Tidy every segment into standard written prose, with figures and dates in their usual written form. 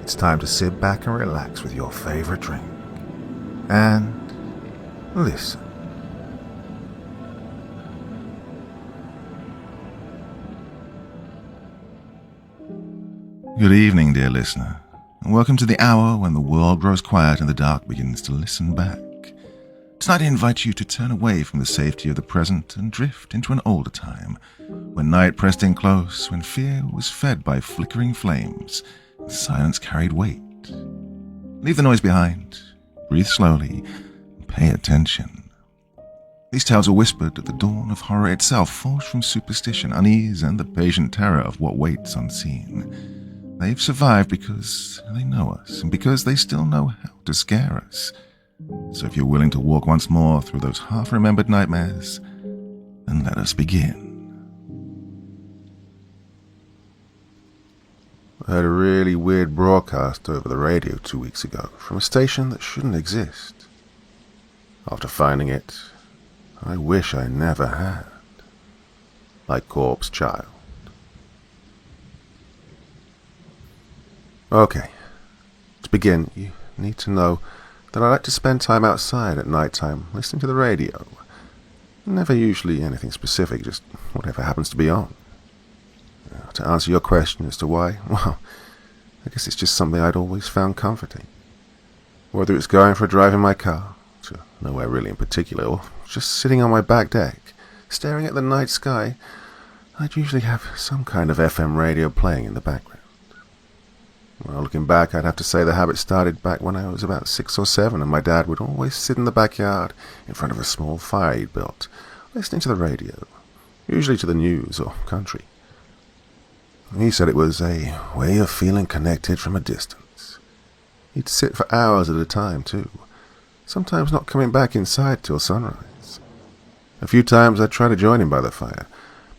it's time to sit back and relax with your favorite drink. And listen. Good evening, dear listener, and welcome to the hour when the world grows quiet and the dark begins to listen back. Tonight I invite you to turn away from the safety of the present and drift into an older time, when night pressed in close, when fear was fed by flickering flames, and silence carried weight. Leave the noise behind, breathe slowly, and pay attention. These tales are whispered at the dawn of horror itself, forged from superstition, unease, and the patient terror of what waits unseen. They've survived because they know us, and because they still know how to scare us. So if you're willing to walk once more through those half-remembered nightmares, then let us begin. I heard a really weird broadcast over the radio 2 weeks ago from a station that shouldn't exist. After finding it, I wish I never had. Like Corpse Child. Okay, to begin, you need to know that I like to spend time outside at night time listening to the radio. Never usually anything specific, just whatever happens to be on. To answer your question as to why, well, I guess it's just something I'd always found comforting. Whether it's going for a drive in my car, to nowhere really in particular, or just sitting on my back deck, staring at the night sky, I'd usually have some kind of FM radio playing in the background. Well, looking back, I'd have to say the habit started back when I was about 6 or 7, and my dad would always sit in the backyard in front of a small fire he'd built, listening to the radio, usually to the news or country. He said it was a way of feeling connected from a distance. He'd sit for hours at a time, too, sometimes not coming back inside till sunrise. A few times I'd try to join him by the fire,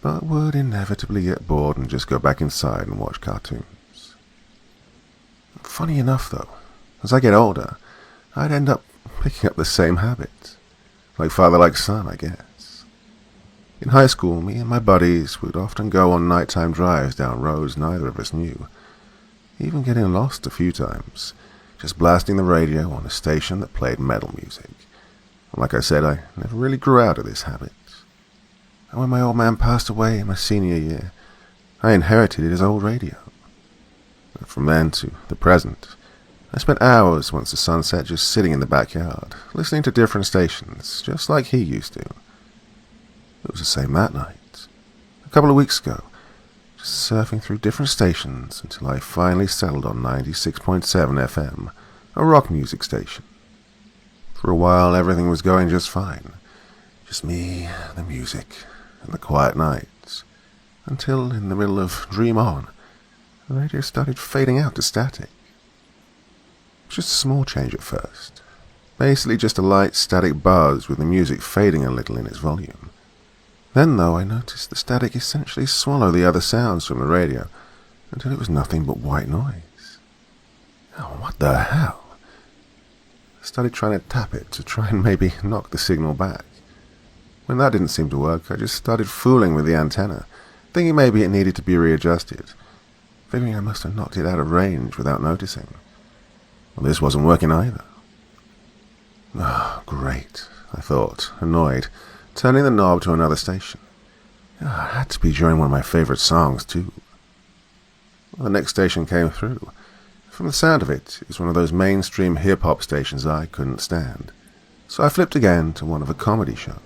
but would inevitably get bored and just go back inside and watch cartoons. Funny enough, though, as I get older, I'd end up picking up the same habit. Like father, like son, I guess. In high school, me and my buddies would often go on nighttime drives down roads neither of us knew, even getting lost a few times, just blasting the radio on a station that played metal music. And like I said, I never really grew out of this habit. And when my old man passed away in my senior year, I inherited his old radio. From then to the present, I spent hours once the sun set just sitting in the backyard, listening to different stations, just like he used to. It was the same that night. A couple of weeks ago, just surfing through different stations until I finally settled on 96.7 FM, a rock music station. For a while, everything was going just fine. Just me, the music, and the quiet nights. Until, in the middle of Dream On, the radio started fading out to static. It was just a small change at first. Basically just a light static buzz with the music fading a little in its volume. Then, though, I noticed the static essentially swallow the other sounds from the radio until it was nothing but white noise. Oh, what the hell? I started trying to tap it to try and maybe knock the signal back. When that didn't seem to work, I just started fooling with the antenna, thinking maybe it needed to be readjusted. Figuring I must have knocked it out of range without noticing. Well, this wasn't working either. Ah, great, I thought, annoyed, turning the knob to another station. It had to be during one of my favorite songs, too. Well, the next station came through. From the sound of it, it was one of those mainstream hip-hop stations I couldn't stand. So I flipped again to one of a comedy show.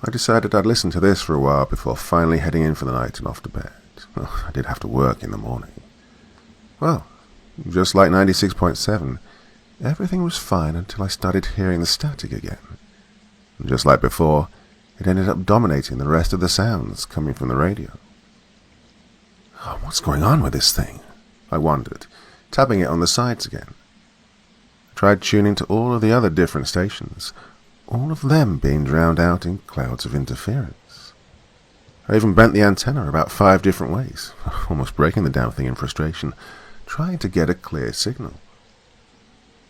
I decided I'd listen to this for a while before finally heading in for the night and off to bed. Well, I did have to work in the morning. Well, just like 96.7, everything was fine until I started hearing the static again. And just like before, it ended up dominating the rest of the sounds coming from the radio. Oh, what's going on with this thing? I wondered, tapping it on the sides again. I tried tuning to all of the other different stations, all of them being drowned out in clouds of interference. I even bent the antenna about 5 different ways, almost breaking the damn thing in frustration, trying to get a clear signal.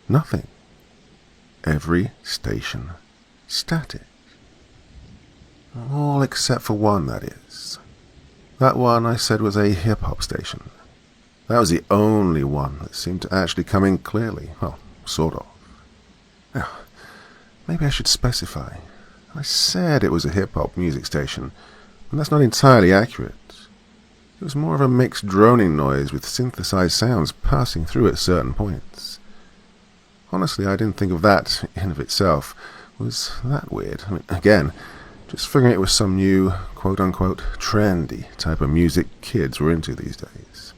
Nothing. Every station static. All except for one, that is. That one I said was a hip-hop station. That was the only one that seemed to actually come in clearly. Well, sort of. Now, maybe I should specify. I said it was a hip-hop music station, and that's not entirely accurate. It was more of a mixed droning noise with synthesized sounds passing through at certain points. Honestly, I didn't think of that in of itself was that weird. I mean, again, just figuring it was some new, quote-unquote, trendy type of music kids were into these days.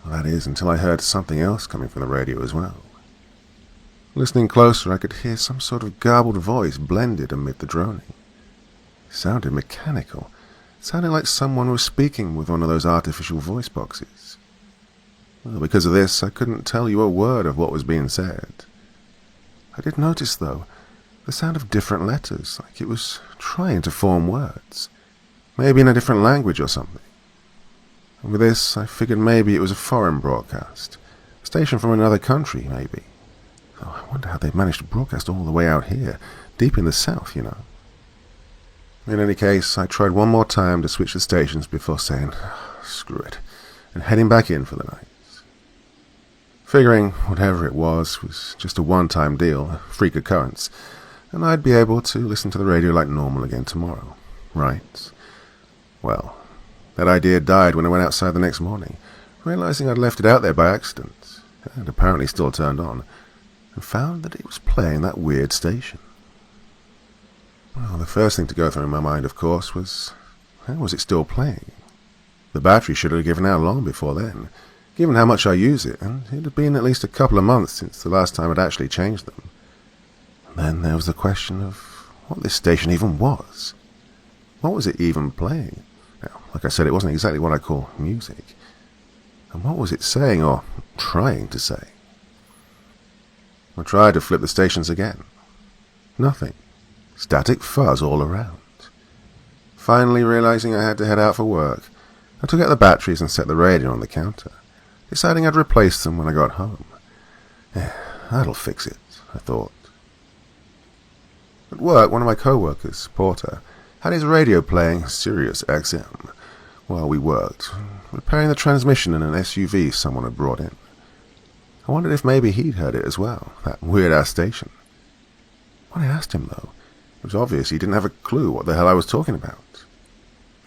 Well, that is, until I heard something else coming from the radio as well. Listening closer, I could hear some sort of garbled voice blended amid the droning. It sounded mechanical. It sounded like someone was speaking with one of those artificial voice boxes. Well, because of this, I couldn't tell you a word of what was being said. I did notice, though, the sound of different letters, like it was trying to form words, maybe in a different language or something. And with this, I figured maybe it was a foreign broadcast, a station from another country, maybe. Oh, I wonder how they managed to broadcast all the way out here, deep in the south, you know. In any case, I tried one more time to switch the stations before saying, screw it, and heading back in for the night. Figuring whatever it was just a one-time deal, a freak occurrence, and I'd be able to listen to the radio like normal again tomorrow, right? Well, that idea died when I went outside the next morning, realizing I'd left it out there by accident, and apparently still turned on, and found that it was playing that weird station. Well, the first thing to go through my mind, of course, was, how was it still playing? The battery should have given out long before then, given how much I use it, and it had been at least a couple of months since the last time I'd actually changed them. And then there was the question of what this station even was. What was it even playing? Now, like I said, it wasn't exactly what I call music. And what was it saying, or trying to say? I tried to flip the stations again. Nothing. Static fuzz all around. Finally realizing I had to head out for work, I took out the batteries and set the radio on the counter, deciding I'd replace them when I got home. That'll fix it, I thought. At work, one of my co-workers, Porter, had his radio playing Sirius XM while we worked, repairing the transmission in an SUV someone had brought in. I wondered if maybe he'd heard it as well, that weird-ass station. When I asked him, though, it was obvious he didn't have a clue what the hell I was talking about.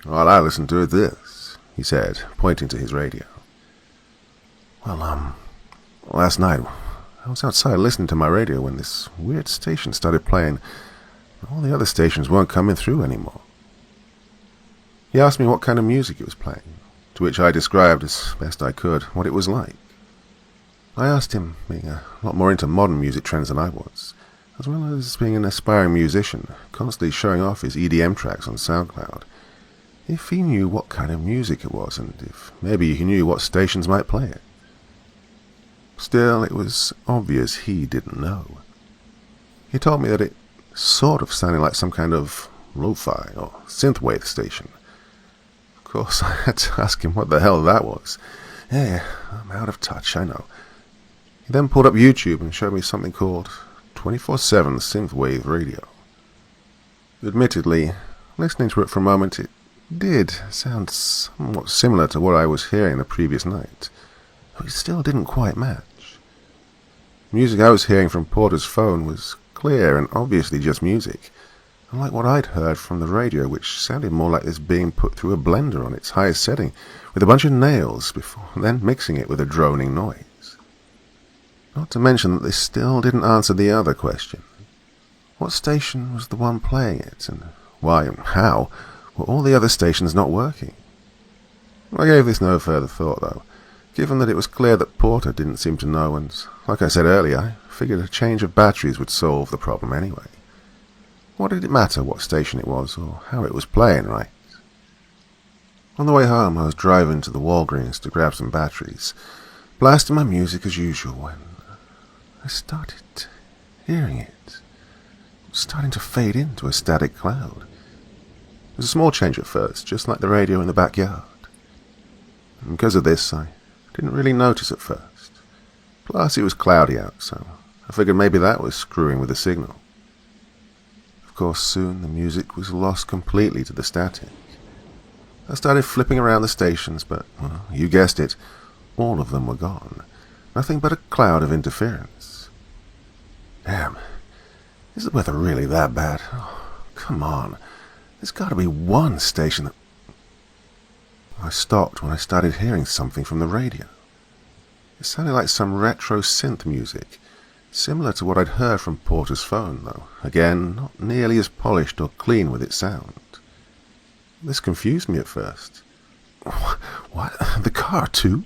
All I listened to is this, he said, pointing to his radio. Well, last night, I was outside listening to my radio when this weird station started playing. All the other stations weren't coming through anymore. He asked me what kind of music it was playing, to which I described as best I could what it was like. I asked him, being a lot more into modern music trends than I was, as well as being an aspiring musician, constantly showing off his EDM tracks on SoundCloud, if he knew what kind of music it was, and if maybe he knew what stations might play it. Still, it was obvious he didn't know. He told me that it sort of sounded like some kind of lo-fi or synthwave station. Of course, I had to ask him what the hell that was. Yeah, I'm out of touch, I know. He then pulled up YouTube and showed me something called 24/7 synthwave radio. Admittedly, listening to it for a moment, it did sound somewhat similar to what I was hearing the previous night, but it still didn't quite match. The music I was hearing from Porter's phone was clear and obviously just music, unlike what I'd heard from the radio, which sounded more like this being put through a blender on its highest setting with a bunch of nails before then mixing it with a droning noise. Not to mention that this still didn't answer the other question. What station was the one playing it, and why and how were all the other stations not working? I gave this no further thought, though, given that it was clear that Porter didn't seem to know, and, like I said earlier, I figured a change of batteries would solve the problem anyway. What did it matter what station it was, or how it was playing, right? On the way home, I was driving to the Walgreens to grab some batteries, blasting my music as usual, when I started hearing it. It was starting to fade into a static cloud. It was a small change at first, just like the radio in the backyard. And because of this, I didn't really notice at first. Plus, it was cloudy out, so I figured maybe that was screwing with the signal. Of course, soon the music was lost completely to the static. I started flipping around the stations, but, well, you guessed it, all of them were gone. Nothing but a cloud of interference. Damn, is the weather really that bad? Oh, come on, there's got to be one station that... I stopped when I started hearing something from the radio. It sounded like some retro synth music, similar to what I'd heard from Porter's phone, though, again, not nearly as polished or clean with its sound. This confused me at first. What? The car, too?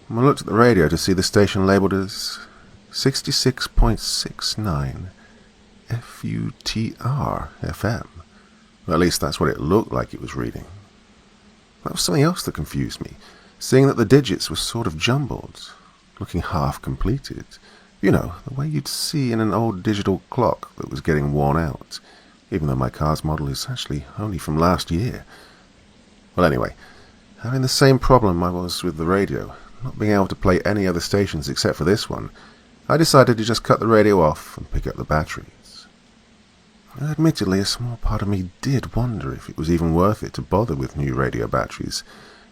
I looked at the radio to see the station labelled as 66.69 FUTR FM. Well, at least that's what it looked like it was reading. That was something else that confused me, seeing that the digits were sort of jumbled, looking half completed. You know, the way you'd see in an old digital clock that was getting worn out, even though my car's model is actually only from last year. Well, anyway, having the same problem I was with the radio, not being able to play any other stations except for this one, I decided to just cut the radio off and pick up the batteries. Admittedly, a small part of me did wonder if it was even worth it to bother with new radio batteries,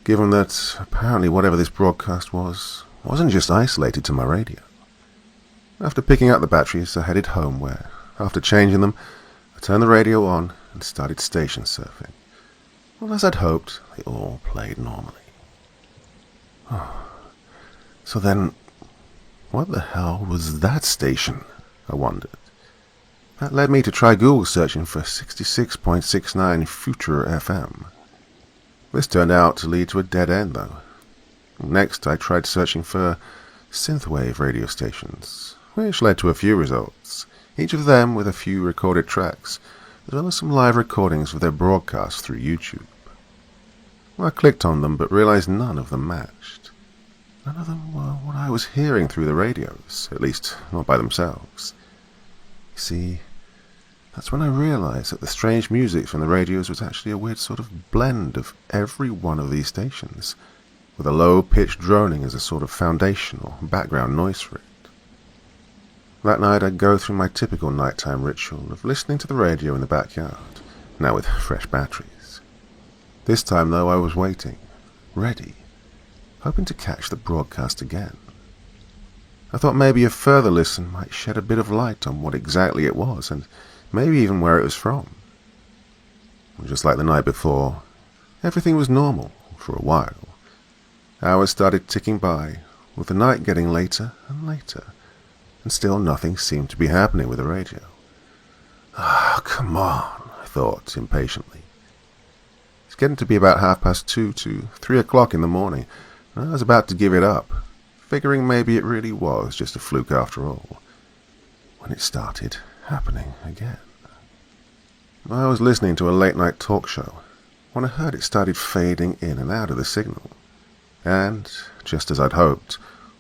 given that apparently whatever this broadcast wasn't just isolated to my radio. After picking up the batteries, I headed home where, after changing them, I turned the radio on and started station surfing. Well, as I'd hoped, they all played normally. So then, what the hell was that station? I wondered. That led me to try Google searching for 66.69 Future FM. This turned out to lead to a dead end, though. Next, I tried searching for synthwave radio stations, which led to a few results, each of them with a few recorded tracks, as well as some live recordings of their broadcasts through YouTube. I clicked on them, but realized none of them matched. None of them were what I was hearing through the radios, at least not by themselves. You see, that's when I realized that the strange music from the radios was actually a weird sort of blend of every one of these stations, with a low-pitched droning as a sort of foundational background noise for it. That night I'd go through my typical nighttime ritual of listening to the radio in the backyard, now with fresh batteries. This time, though, I was waiting, ready, hoping to catch the broadcast again. I thought maybe a further listen might shed a bit of light on what exactly it was, and maybe even where it was from. Just like the night before, everything was normal for a while. Hours started ticking by, with the night getting later and later, and still nothing seemed to be happening with the radio. Ah, come on, I thought impatiently. It's getting to be about 2:30 to 3 o'clock in the morning, and I was about to give it up, figuring maybe it really was just a fluke after all, when it started happening again. I was listening to a late-night talk show when I heard it started fading in and out of the signal, and, just as I'd hoped,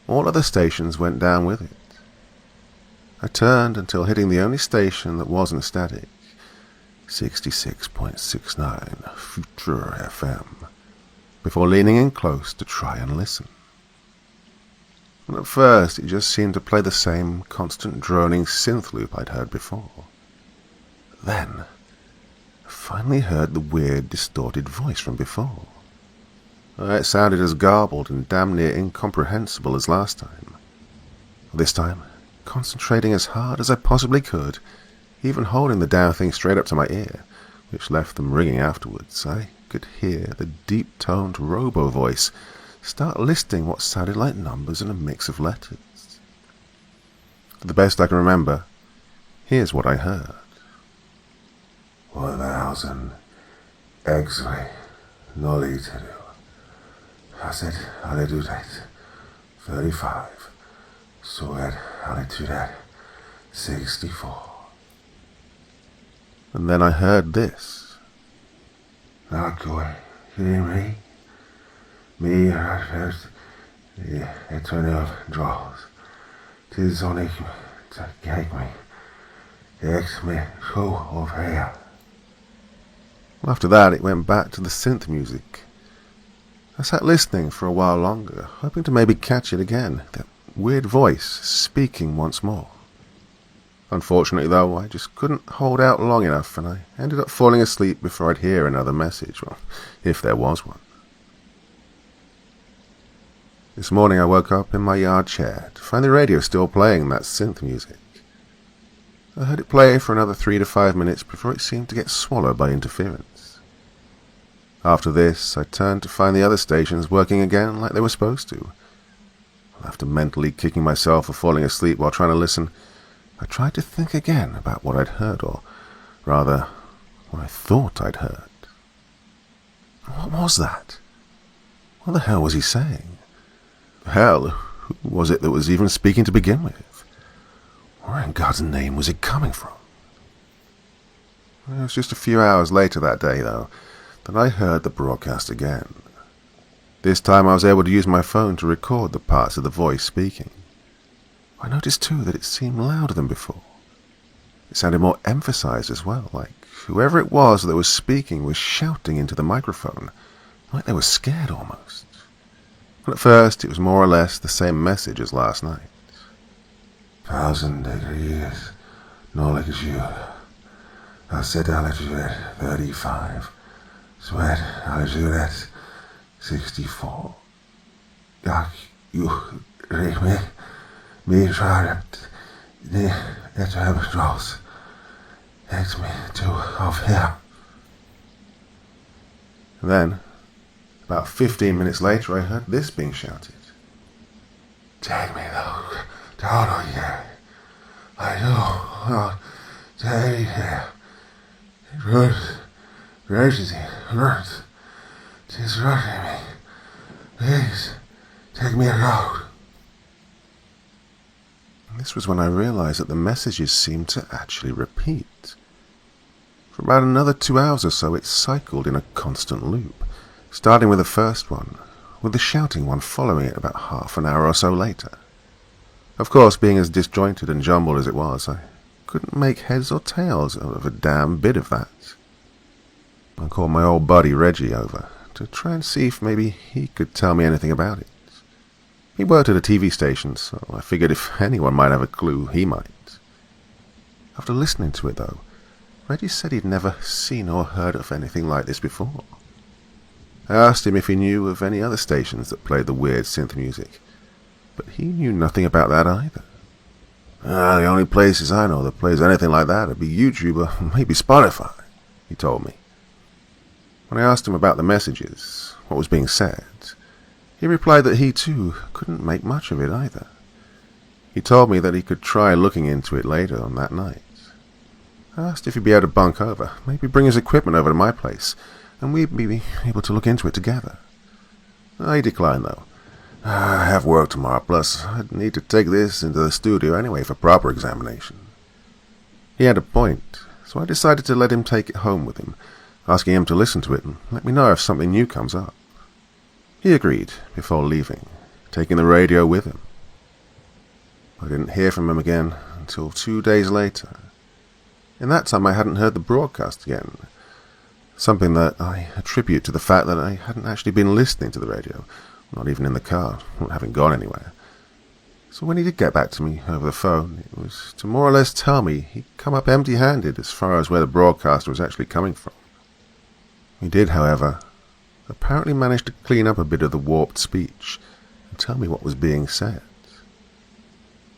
all other stations went down with it. I turned until hitting the only station that wasn't static, 66.69 Future FM, before leaning in close to try and listen. And at first it just seemed to play the same constant droning synth loop I'd heard before. Then, I finally heard the weird distorted voice from before. It sounded as garbled and damn near incomprehensible as last time. This time, concentrating as hard as I possibly could, even holding the damn thing straight up to my ear, which left them ringing afterwards, I could hear the deep-toned robo-voice start listing what sounded like numbers and a mix of letters. To the best I can remember, here's what I heard. 1,000 X-ray noliteru. Haset aledudet 35. Sued aledudet 64. And then I heard this. Nakoi me. Me at first the eternal draws. 'Tis only to gag me. Ex me so of here. After that, it went back to the synth music. I sat listening for a while longer, hoping to maybe catch it again, that weird voice speaking once more. Unfortunately, though, I just couldn't hold out long enough, and I ended up falling asleep before I'd hear another message, well, if there was one. This morning I woke up in my yard chair to find the radio still playing that synth music. I heard it play for another 3 to 5 minutes before it seemed to get swallowed by interference. After this, I turned to find the other stations working again like they were supposed to. After mentally kicking myself for falling asleep while trying to listen, I tried to think again about what I'd heard, or rather, what I thought I'd heard. What was that? What the hell was he saying? Hell, who was it that was even speaking to begin with? Where in God's name was it coming from? It was just a few hours later that day, though, that I heard the broadcast again. This time I was able to use my phone to record the parts of the voice speaking. I noticed too that it seemed louder than before. It sounded more emphasized as well, like whoever it was that was speaking was shouting into the microphone, like they were scared almost. But at first it was more or less the same message as last night. 1,000 degrees, no altitude. Acid altitude at 35. Sweat altitude at 64. You read me trapped. The temperatures takes me to off here. And then, about 15 minutes later, I heard this being shouted. Take me though, down on here. I do not take here. It hurts. It's hurting me. Please, take me out. And this was when I realized that the messages seemed to actually repeat. For about another 2 hours or so, it cycled in a constant loop, starting with the first one, with the shouting one following it about half an hour or so later. Of course, being as disjointed and jumbled as it was, I couldn't make heads or tails out of a damn bit of that. I called my old buddy Reggie over to try and see if maybe he could tell me anything about it. He worked at a TV station, so I figured if anyone might have a clue, he might. After listening to it, though, Reggie said he'd never seen or heard of anything like this before. I asked him if he knew of any other stations that played the weird synth music, but he knew nothing about that either. The only places I know that plays anything like that would be YouTube or maybe Spotify, he told me. When I asked him about the messages, what was being said, he replied that he too couldn't make much of it either. He told me that he could try looking into it later on that night. I asked if he'd be able to bunk over, maybe bring his equipment over to my place, and we'd be able to look into it together. He declined, though. I have work tomorrow, plus I'd need to take this into the studio anyway for proper examination. He had a point, so I decided to let him take it home with him, asking him to listen to it and let me know if something new comes up. He agreed before leaving, taking the radio with him. I didn't hear from him again until 2 days later. In that time I hadn't heard the broadcast again, something that I attribute to the fact that I hadn't actually been listening to the radio, not even in the car, not having gone anywhere. So when he did get back to me over the phone, it was to more or less tell me he'd come up empty-handed as far as where the broadcast was actually coming from. He did, however, apparently manage to clean up a bit of the warped speech and tell me what was being said.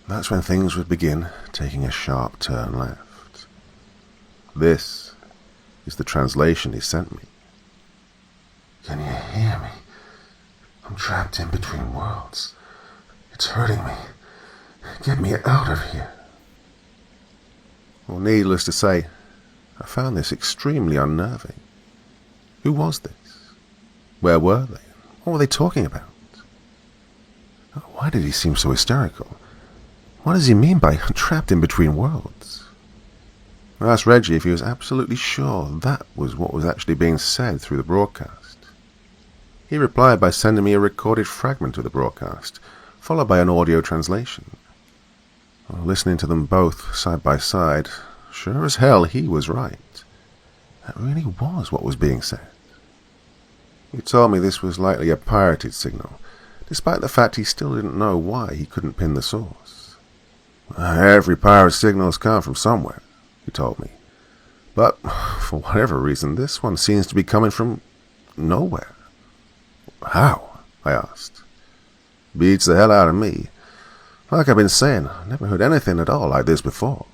That's when things would begin taking a sharp turn left. This is the translation he sent me. Can you hear me? I'm trapped in between worlds. It's hurting me. Get me out of here. Well, needless to say, I found this extremely unnerving. Who was this? Where were they? What were they talking about? Why did he seem so hysterical? What does he mean by trapped in between worlds? I asked Reggie if he was absolutely sure that was what was actually being said through the broadcast. He replied by sending me a recorded fragment of the broadcast, followed by an audio translation. Listening to them both side by side, sure as hell he was right. That really was what was being said. He told me this was likely a pirated signal, despite the fact he still didn't know why he couldn't pin the source. Every pirate signal's come from somewhere, he told me. But, for whatever reason, this one seems to be coming from nowhere. How? I asked. Beats the hell out of me. Like I've been saying, I never heard anything at all like this before.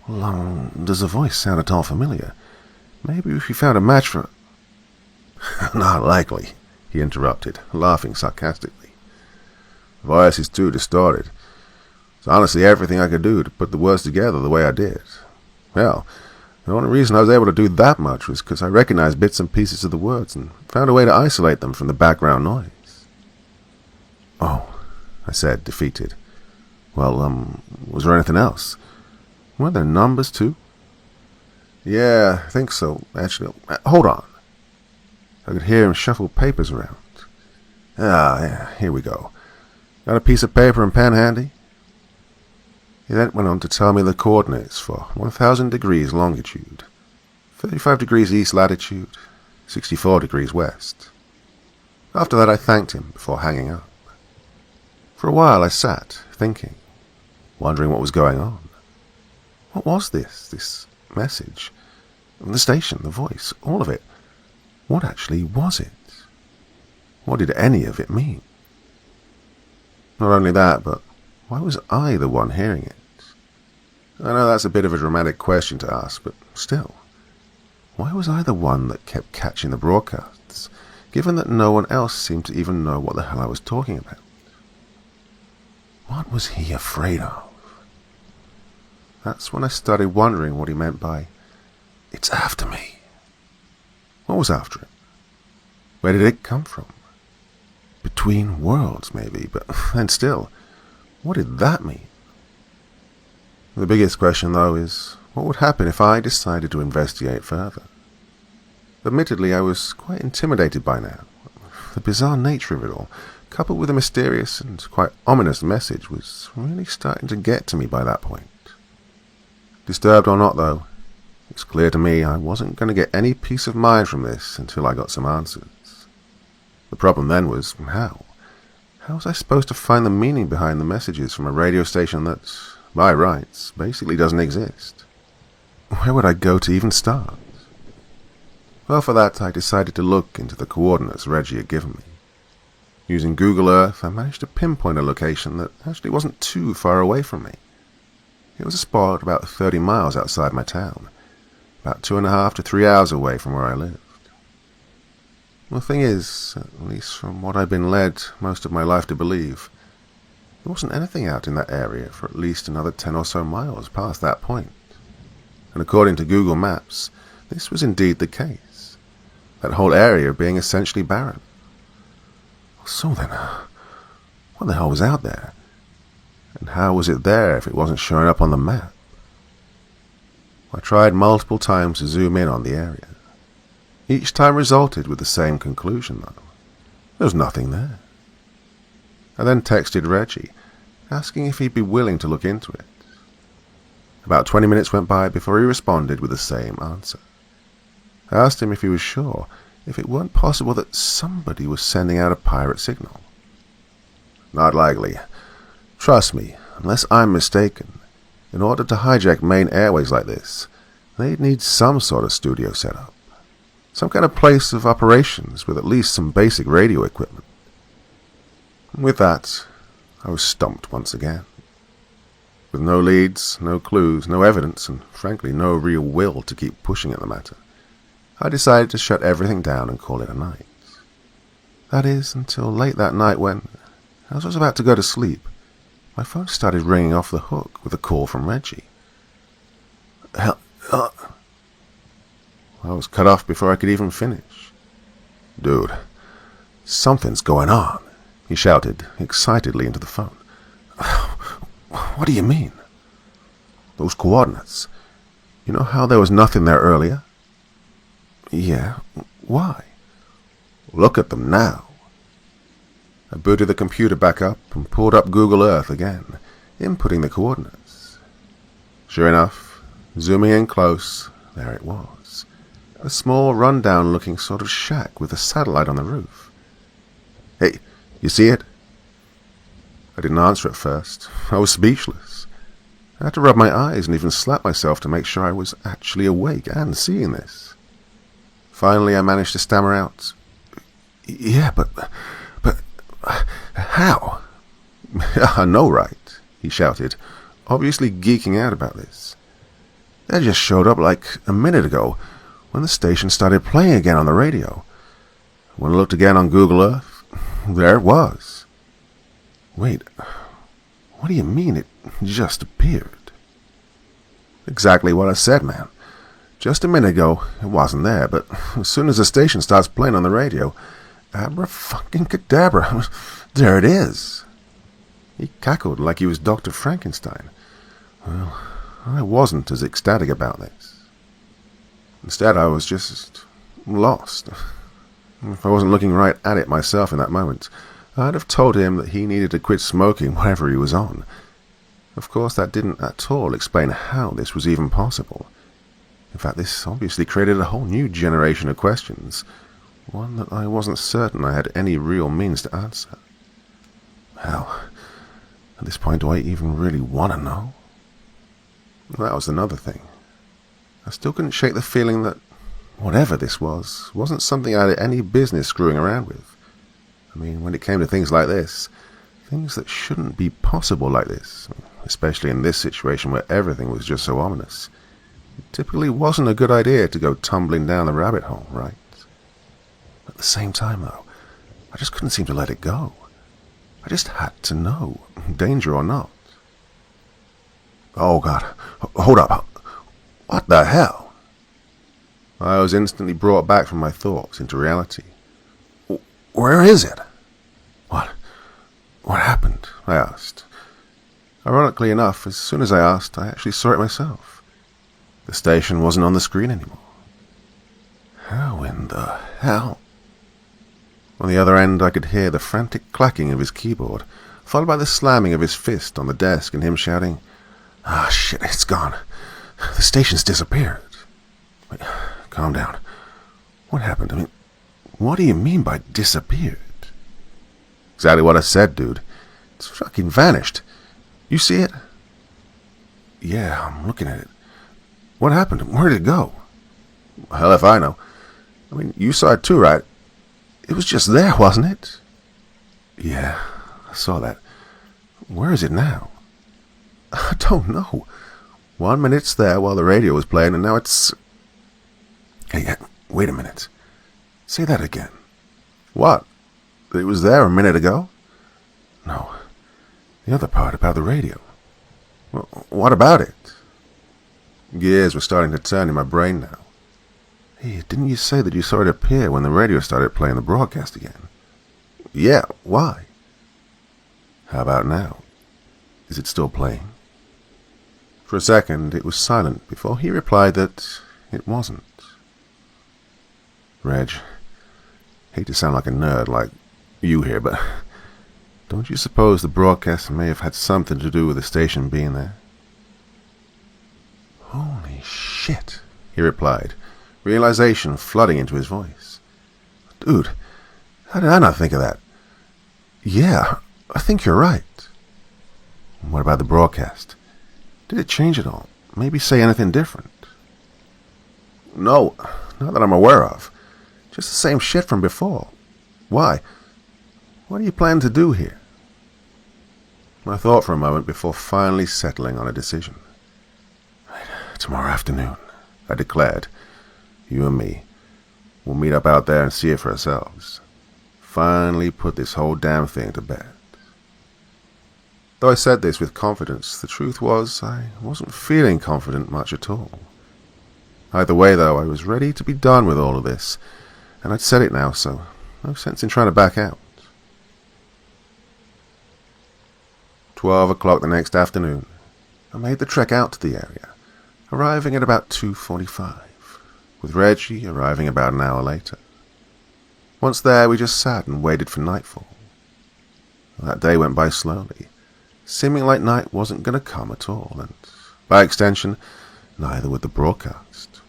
Well, does the voice sound at all familiar? Maybe if you found a match for... Not likely, he interrupted, laughing sarcastically. The voice is too distorted. It's honestly everything I could do to put the words together the way I did. Well, the only reason I was able to do that much was because I recognized bits and pieces of the words and found a way to isolate them from the background noise. Oh, I said, defeated. Well, was there anything else? Were there numbers, too? Yeah, I think so, actually. Hold on. I could hear him shuffle papers around. Yeah, here we go. Got a piece of paper and pen handy? He then went on to tell me the coordinates for 1,000 degrees longitude, 35 degrees east latitude, 64 degrees west. After that I thanked him before hanging up. For a while I sat, thinking, wondering what was going on. What was this message? The station, the voice, all of it. What actually was it? What did any of it mean? Not only that, but why was I the one hearing it? I know that's a bit of a dramatic question to ask, but still, why was I the one that kept catching the broadcasts, given that no one else seemed to even know what the hell I was talking about? What was he afraid of? That's when I started wondering what he meant by, "It's after me." What was after it? Where did it come from? Between worlds, maybe, but then still, what did that mean? The biggest question, though, is what would happen if I decided to investigate further? Admittedly, I was quite intimidated by now. The bizarre nature of it all, coupled with a mysterious and quite ominous message, was really starting to get to me by that point. Disturbed or not, though, it's clear to me I wasn't going to get any peace of mind from this until I got some answers. The problem then was how? How was I supposed to find the meaning behind the messages from a radio station that, by rights, basically doesn't exist? Where would I go to even start? Well, for that, I decided to look into the coordinates Reggie had given me. Using Google Earth, I managed to pinpoint a location that actually wasn't too far away from me. It was a spot about 30 miles outside my town, about 2.5 to 3 hours away from where I lived. The thing is, at least from what I'd been led most of my life to believe, there wasn't anything out in that area for at least another 10 or so miles past that point. And according to Google Maps, this was indeed the case, that whole area being essentially barren. So then, what the hell was out there? And how was it there if it wasn't showing up on the map? I tried multiple times to zoom in on the area. Each time resulted with the same conclusion, though. There was nothing there. I then texted Reggie, asking if he'd be willing to look into it. About 20 minutes went by before he responded with the same answer. I asked him if he was sure, if it weren't possible that somebody was sending out a pirate signal. Not likely. Trust me, unless I'm mistaken, in order to hijack main airways like this, they'd need some sort of studio setup. Some kind of place of operations with at least some basic radio equipment. With that, I was stumped once again. With no leads, no clues, no evidence, and frankly no real will to keep pushing at the matter, I decided to shut everything down and call it a night. That is, until late that night when, as I was about to go to sleep, my phone started ringing off the hook with a call from Reggie. I was cut off before I could even finish. "Dude, something's going on," he shouted excitedly into the phone. "What do you mean?" "Those coordinates. You know how there was nothing there earlier?" "Yeah, why?" "Look at them now." I booted the computer back up and pulled up Google Earth again, inputting the coordinates. Sure enough, zooming in close, there it was. A small, run-down-looking sort of shack with a satellite on the roof. "Hey, you see it?" I didn't answer at first. I was speechless. I had to rub my eyes and even slap myself to make sure I was actually awake and seeing this. Finally, I managed to stammer out, "Yeah, but How? I know, right? He shouted, obviously geeking out about this. That just showed up like a minute ago when the station started playing again on the radio. When I looked again on Google Earth, there it was. Wait, what do you mean it just appeared? Exactly what I said, man. Just a minute ago, it wasn't there, but as soon as the station starts playing on the radio, abra-fucking-cadabra, there it is. He cackled like he was Dr. Frankenstein. Well, I wasn't as ecstatic about this. Instead, I was just lost. If I wasn't looking right at it myself in that moment, I'd have told him that he needed to quit smoking whatever he was on. Of course, that didn't at all explain how this was even possible. In fact, this obviously created a whole new generation of questions, one that I wasn't certain I had any real means to answer. Hell, at this point, do I even really want to know? That was another thing. I still couldn't shake the feeling that whatever this was wasn't something I had any business screwing around with. I mean, when it came to things like this, things that shouldn't be possible like this, especially in this situation where everything was just so ominous, it typically wasn't a good idea to go tumbling down the rabbit hole, right? At the same time, though, I just couldn't seem to let it go. I just had to know, danger or not. Oh, God. Hold up. What the hell? I was instantly brought back from my thoughts into reality. Where is it? What happened? I asked. Ironically enough, as soon as I asked, I actually saw it myself. The station wasn't on the screen anymore. How in the hell? On the other end, I could hear the frantic clacking of his keyboard, followed by the slamming of his fist on the desk and him shouting, "Ah, shit, it's gone. The station's disappeared." Wait, calm down. What happened? I mean, what do you mean by disappeared? Exactly what I said, dude. It's fucking vanished. You see it? Yeah, I'm looking at it. What happened? Where did it go? Hell if I know. I mean, you saw it too, right? It was just there, wasn't it? Yeah, I saw that. Where is it now? I don't know. 1 minute it's there while the radio was playing, and now it's... Hey, wait a minute. Say that again. What? It was there a minute ago? No. The other part about the radio. Well, what about it? Gears were starting to turn in my brain now. Hey, didn't you say that you saw it appear when the radio started playing the broadcast again? Yeah, why? How about now? Is it still playing? For a second, it was silent before he replied that it wasn't. Reg, hate to sound like a nerd like you here, but don't you suppose the broadcast may have had something to do with the station being there? Holy shit, he replied, realization flooding into his voice. Dude, how did I not think of that? Yeah, I think you're right. What about the broadcast? Did it change at all? Maybe say anything different? No, not that I'm aware of. Just the same shit from before. Why? What are you planning to do here? I thought for a moment before finally settling on a decision. Tomorrow afternoon, I declared, you and me, we'll meet up out there and see it for ourselves. Finally put this whole damn thing to bed. Though I said this with confidence, the truth was I wasn't feeling confident much at all. Either way, though, I was ready to be done with all of this, and I'd said it now, so no sense in trying to back out. 12 o'clock the next afternoon, I made the trek out to the area, arriving at about 2:45, with Reggie arriving about an hour later. Once there, we just sat and waited for nightfall. That day went by slowly, seeming like night wasn't going to come at all, and, by extension, neither would the broadcast.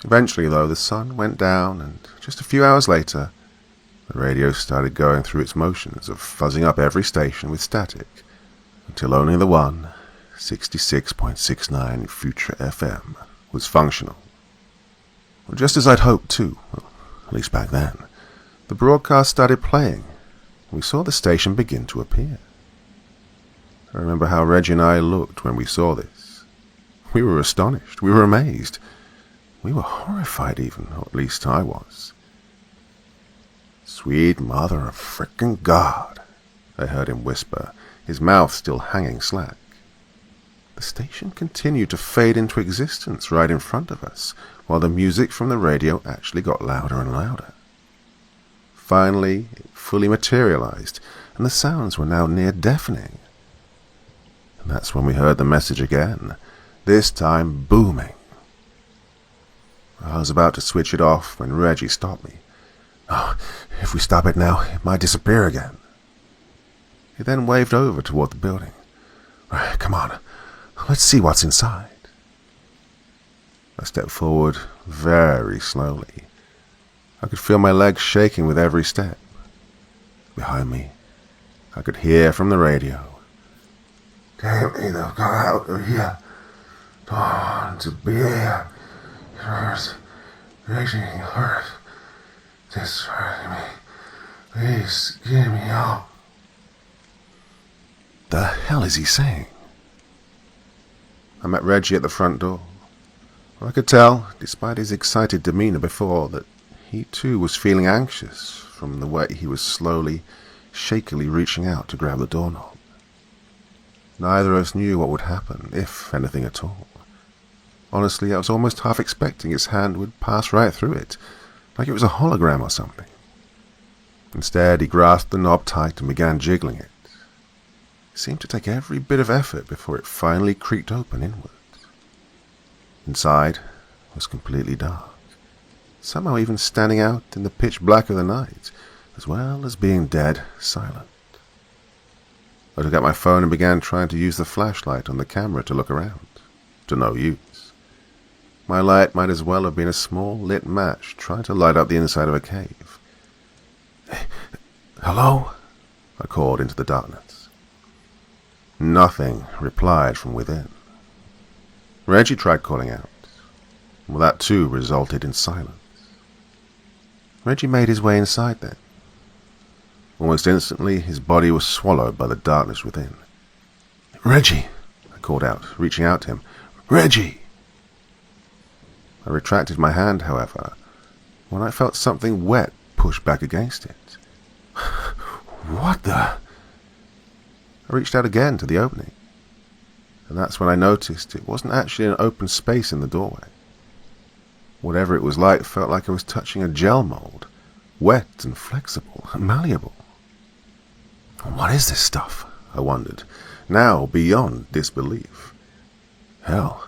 Eventually, though, the sun went down, and just a few hours later, the radio started going through its motions of fuzzing up every station with static, until only the one, 66.69 Future FM, was functional. Just as I'd hoped, too, well, at least back then, the broadcast started playing, We saw the station begin to appear. I remember how Reggie and I looked when we saw this. We were astonished. We were amazed. We were horrified even, or at least I was. "Sweet mother of frickin' God," I heard him whisper, his mouth still hanging slack. The station continued to fade into existence right in front of us, while the music from the radio actually got louder and louder. Finally, it fully materialized, and the sounds were now near deafening. And that's when we heard the message again, this time booming. I was about to switch it off when Reggie stopped me. "Oh, if we stop it now, it might disappear again." He then waved over toward the building. "Right, come on, let's see what's inside." I stepped forward very slowly. I could feel my legs shaking with every step. Behind me, I could hear from the radio, "Take me the God out of here. Don't to be here. It hurts. Raging hurt. This hurting me. Please get me out." The hell is he saying? I met Reggie at the front door. I could tell, despite his excited demeanor before, that he too was feeling anxious from the way he was slowly, shakily reaching out to grab the doorknob. Neither of us knew what would happen, if anything at all. Honestly, I was almost half expecting his hand would pass right through it, like it was a hologram or something. Instead, he grasped the knob tight and began jiggling it. It seemed to take every bit of effort before it finally creaked open inwards. Inside was completely dark, somehow even standing out in the pitch black of the night, as well as being dead silent. I took out my phone and began trying to use the flashlight on the camera to look around. To no use. My light might as well have been a small lit match trying to light up the inside of a cave. "Hey, hello?" I called into the darkness. Nothing replied from within. Reggie tried calling out. Well, that too resulted in silence. Reggie made his way inside then. Almost instantly, his body was swallowed by the darkness within. "Reggie!" I called out, reaching out to him. "Reggie!" I retracted my hand, however, when I felt something wet push back against it. "What the?" I reached out again to the opening, and that's when I noticed it wasn't actually an open space in the doorway. Whatever it was like felt like I was touching a gel mold, wet and flexible and malleable. What is this stuff? I wondered, now beyond disbelief. Hell,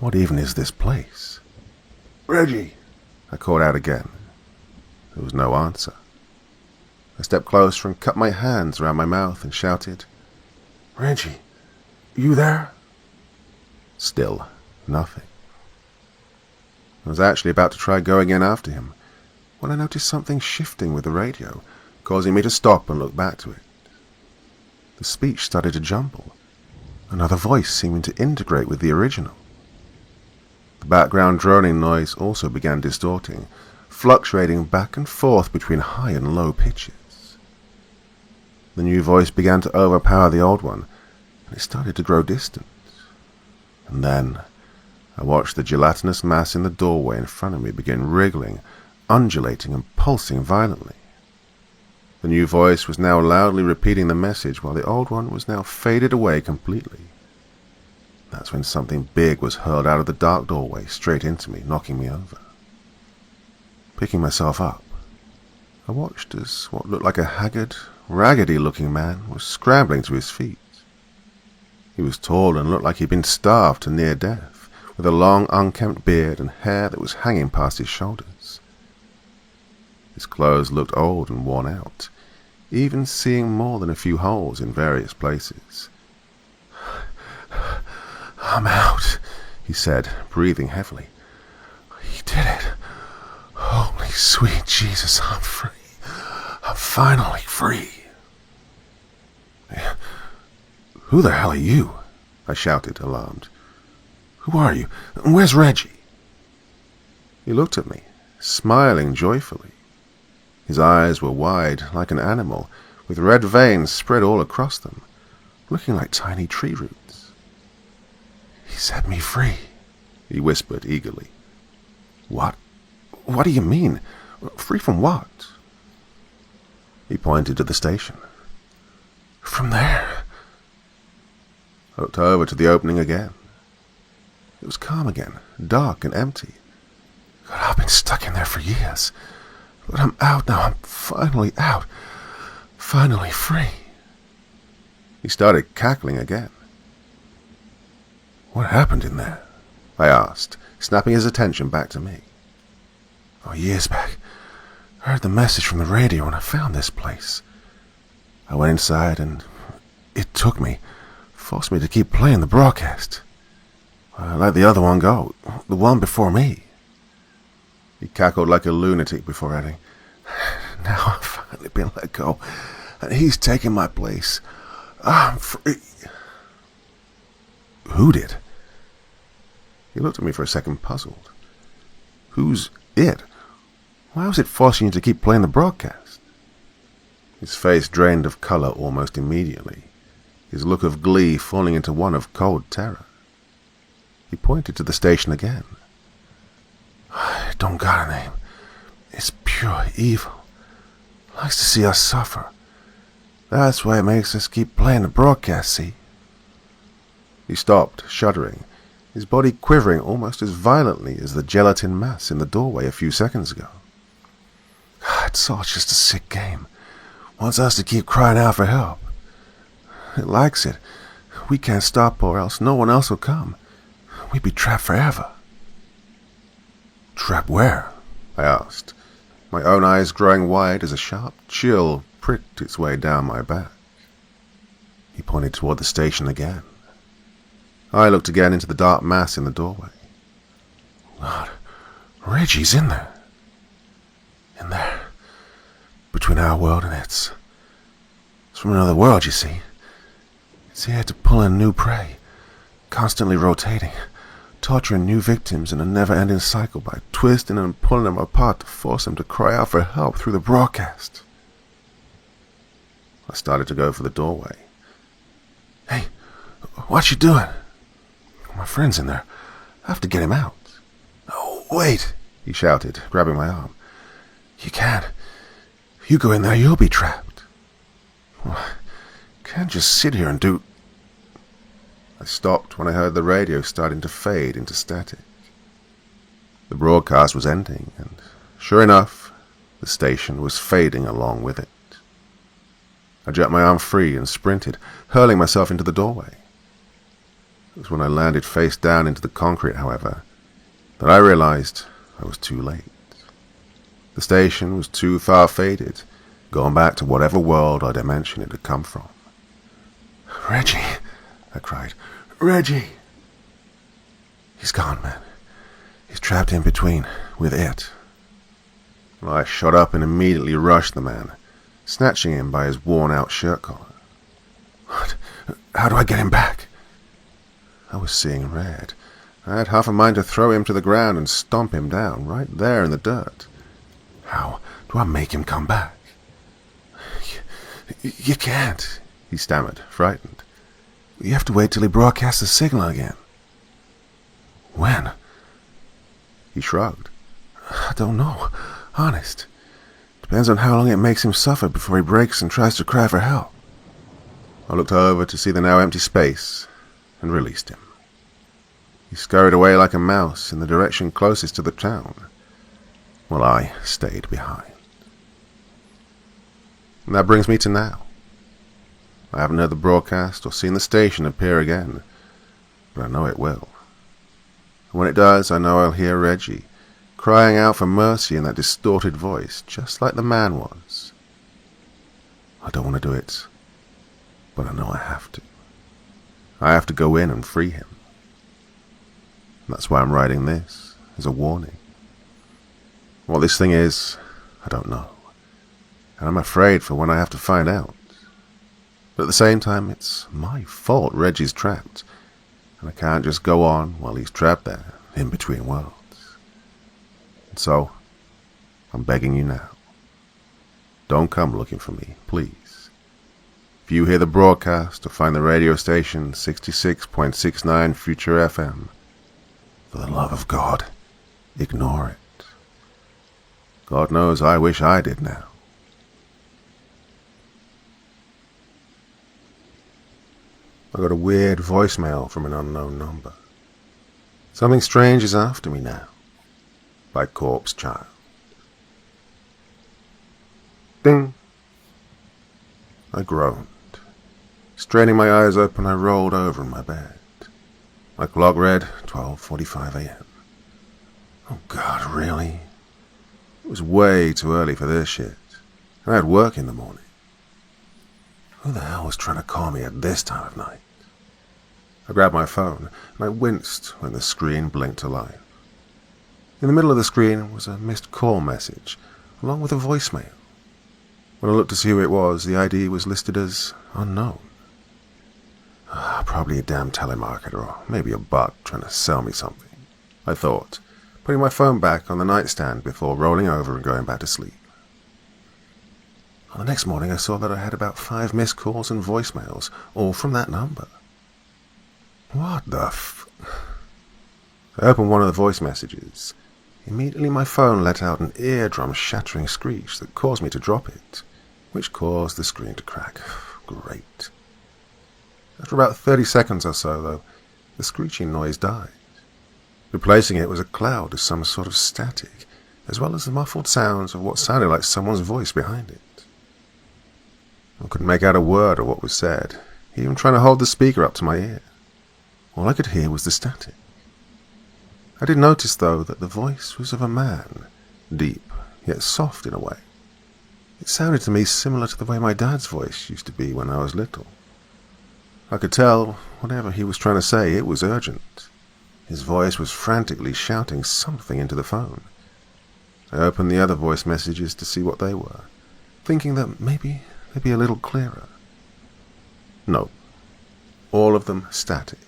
what even is this place? "Reggie!" I called out again. There was no answer. I stepped closer and cut my hands around my mouth and shouted, "Reggie, you there?" Still nothing. I was actually about to try going in after him when I noticed something shifting with the radio, causing me to stop and look back to it. The speech started to jumble, another voice seeming to integrate with the original. The background droning noise also began distorting, fluctuating back and forth between high and low pitches. The new voice began to overpower the old one, and it started to grow distant. And then I watched the gelatinous mass in the doorway in front of me begin wriggling, undulating and pulsing violently. The new voice was now loudly repeating the message, while the old one was now faded away completely. That's when something big was hurled out of the dark doorway straight into me, knocking me over. Picking myself up, I watched as what looked like a haggard, raggedy-looking man was scrambling to his feet. He was tall and looked like he'd been starved to near death, with a long, unkempt beard and hair that was hanging past his shoulders. His clothes looked old and worn out, even seeing more than a few holes in various places. "I'm out," he said, breathing heavily. "He did it. Holy sweet Jesus, I'm free. I'm finally free." "Who the hell are you?" I shouted, alarmed. "Who are you? And where's Reggie?" He looked at me, smiling joyfully. His eyes were wide, like an animal, with red veins spread all across them, looking like tiny tree roots. "He set me free," he whispered eagerly. "What? What do you mean? Free from what?" He pointed to the station. "From there." I looked over to the opening again. It was calm again, dark and empty. God, I've been stuck in there for years. But I'm out now. I'm finally out. Finally free. He started cackling again. "What happened in there?" I asked, snapping his attention back to me. "Oh, years back, I heard the message from the radio and I found this place. I went inside and it took me, forced me to keep playing the broadcast. I let the other one go, the one before me." He cackled like a lunatic before adding, "Now I've finally been let go, and he's taken my place. I'm free." "Who did?" He looked at me for a second, puzzled. "Who's it? Why was it forcing you to keep playing the broadcast?" His face drained of color almost immediately, his look of glee falling into one of cold terror. He pointed to the station again. "It don't got a name. It's pure evil. Likes to see us suffer. That's why it makes us keep playing the broadcast, see?" He stopped, shuddering, his body quivering almost as violently as the gelatin mass in the doorway a few seconds ago. "It's all just a sick game. Wants us to keep crying out for help. It likes it. We can't stop or else no one else will come. We'd be trapped forever." "Trapped where?" I asked, my own eyes growing wide as a sharp chill pricked its way down my back. He pointed toward the station again. I looked again into the dark mass in the doorway. "God, Reggie's in there. In there. Between our world and its. It's from another world, you see. It's here to pull in new prey, constantly rotating, torturing new victims in a never-ending cycle by twisting and pulling them apart to force them to cry out for help through the broadcast." I started to go for the doorway. "Hey, what you doing?" "My friend's in there. I have to get him out." "Oh, wait," he shouted, grabbing my arm. "You can't. If you go in there, you'll be trapped." "Well, can't just sit here and do..." I stopped when I heard the radio starting to fade into static. The broadcast was ending, and sure enough, the station was fading along with it. I jerked my arm free and sprinted, hurling myself into the doorway. It was when I landed face down into the concrete, however, that I realized I was too late. The station was too far faded, going back to whatever world or dimension it had come from. "Reggie!" I cried. "Reggie!" "He's gone, man. He's trapped in between, with it." I shot up and immediately rushed the man, snatching him by his worn-out shirt collar. "What? How do I get him back?" I was seeing red. I had half a mind to throw him to the ground and stomp him down, right there in the dirt. "How do I make him come back?" You can't," he stammered, frightened. "You have to wait till he broadcasts the signal again." "When?" He shrugged. "I don't know. Honest. Depends on how long it makes him suffer before he breaks and tries to cry for help." I looked over to see the now empty space and released him. He scurried away like a mouse in the direction closest to the town, while I stayed behind. And that brings me to now. I haven't heard the broadcast or seen the station appear again, but I know it will. And when it does, I know I'll hear Reggie crying out for mercy in that distorted voice, just like the man was. I don't want to do it, but I know I have to. I have to go in and free him. And that's why I'm writing this, as a warning. What this thing is, I don't know. And I'm afraid for when I have to find out. But at the same time, it's my fault Reggie's trapped, and I can't just go on while he's trapped there, in between worlds. And so, I'm begging you now. Don't come looking for me, please. If you hear the broadcast or find the radio station 66.69 Future FM, for the love of God, ignore it. God knows I wish I did now. I got a weird voicemail from an unknown number. Something strange is after me now. By Corpse Child. Ding! I groaned. Straining my eyes open, I rolled over in my bed. My clock read 12:45 a.m. Oh God, really? It was way too early for this shit. I had work in the morning. Who the hell was trying to call me at this time of night? I grabbed my phone, and I winced when the screen blinked to life. In the middle of the screen was a missed call message, along with a voicemail. When I looked to see who it was, the ID was listed as unknown. Probably a damn telemarketer, or maybe a bot trying to sell me something, I thought, putting my phone back on the nightstand before rolling over and going back to sleep. On the next morning, I saw that I had about 5 missed calls and voicemails, all from that number. What the I opened one of the voice messages. Immediately my phone let out an eardrum-shattering screech that caused me to drop it, which caused the screen to crack. Great. After about 30 seconds or so, though, the screeching noise died. Replacing it was a cloud of some sort of static, as well as the muffled sounds of what sounded like someone's voice behind it. I couldn't make out a word of what was said, even trying to hold the speaker up to my ear. All I could hear was the static. I did notice, though, that the voice was of a man, deep, yet soft in a way. It sounded to me similar to the way my dad's voice used to be when I was little. I could tell, whatever he was trying to say, it was urgent. His voice was frantically shouting something into the phone. I opened the other voice messages to see what they were, thinking that maybe they'd be a little clearer. No. All of them static,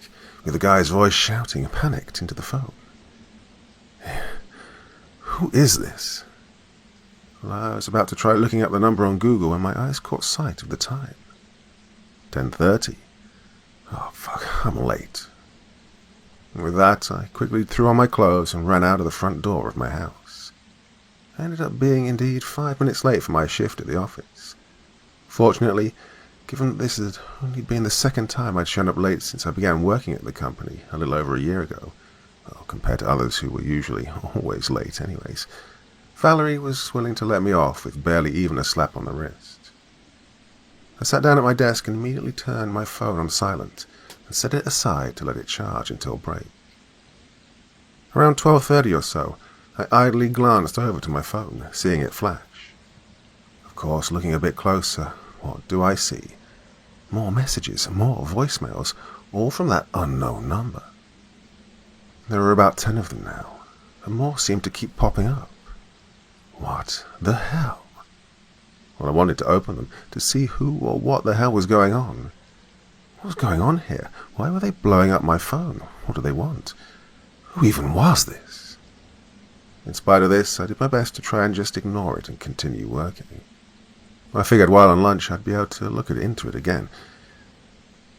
with the guy's voice shouting panicked into the phone. Who is this? Well, I was about to try looking up the number on Google when my eyes caught sight of the time. 10:30. Oh, fuck, I'm late. And with that, I quickly threw on my clothes and ran out of the front door of my house. I ended up being indeed 5 minutes late for my shift at the office. Fortunately, given that this had only been the second time I'd shown up late since I began working at the company a little over a year ago, well, compared to others who were usually always late anyways, Valerie was willing to let me off with barely even a slap on the wrist. I sat down at my desk and immediately turned my phone on silent and set it aside to let it charge until break. Around 12:30 or so, I idly glanced over to my phone, seeing it flash. Of course, looking a bit closer, what do I see? More messages, more voicemails, all from that unknown number. There were about 10 of them now, and more seemed to keep popping up. What the hell? Well, I wanted to open them to see who or what the hell was going on. What was going on here? Why were they blowing up my phone? What do they want? Who even was this? In spite of this, I did my best to try and just ignore it and continue working. I figured while on lunch I'd be able to look into it again.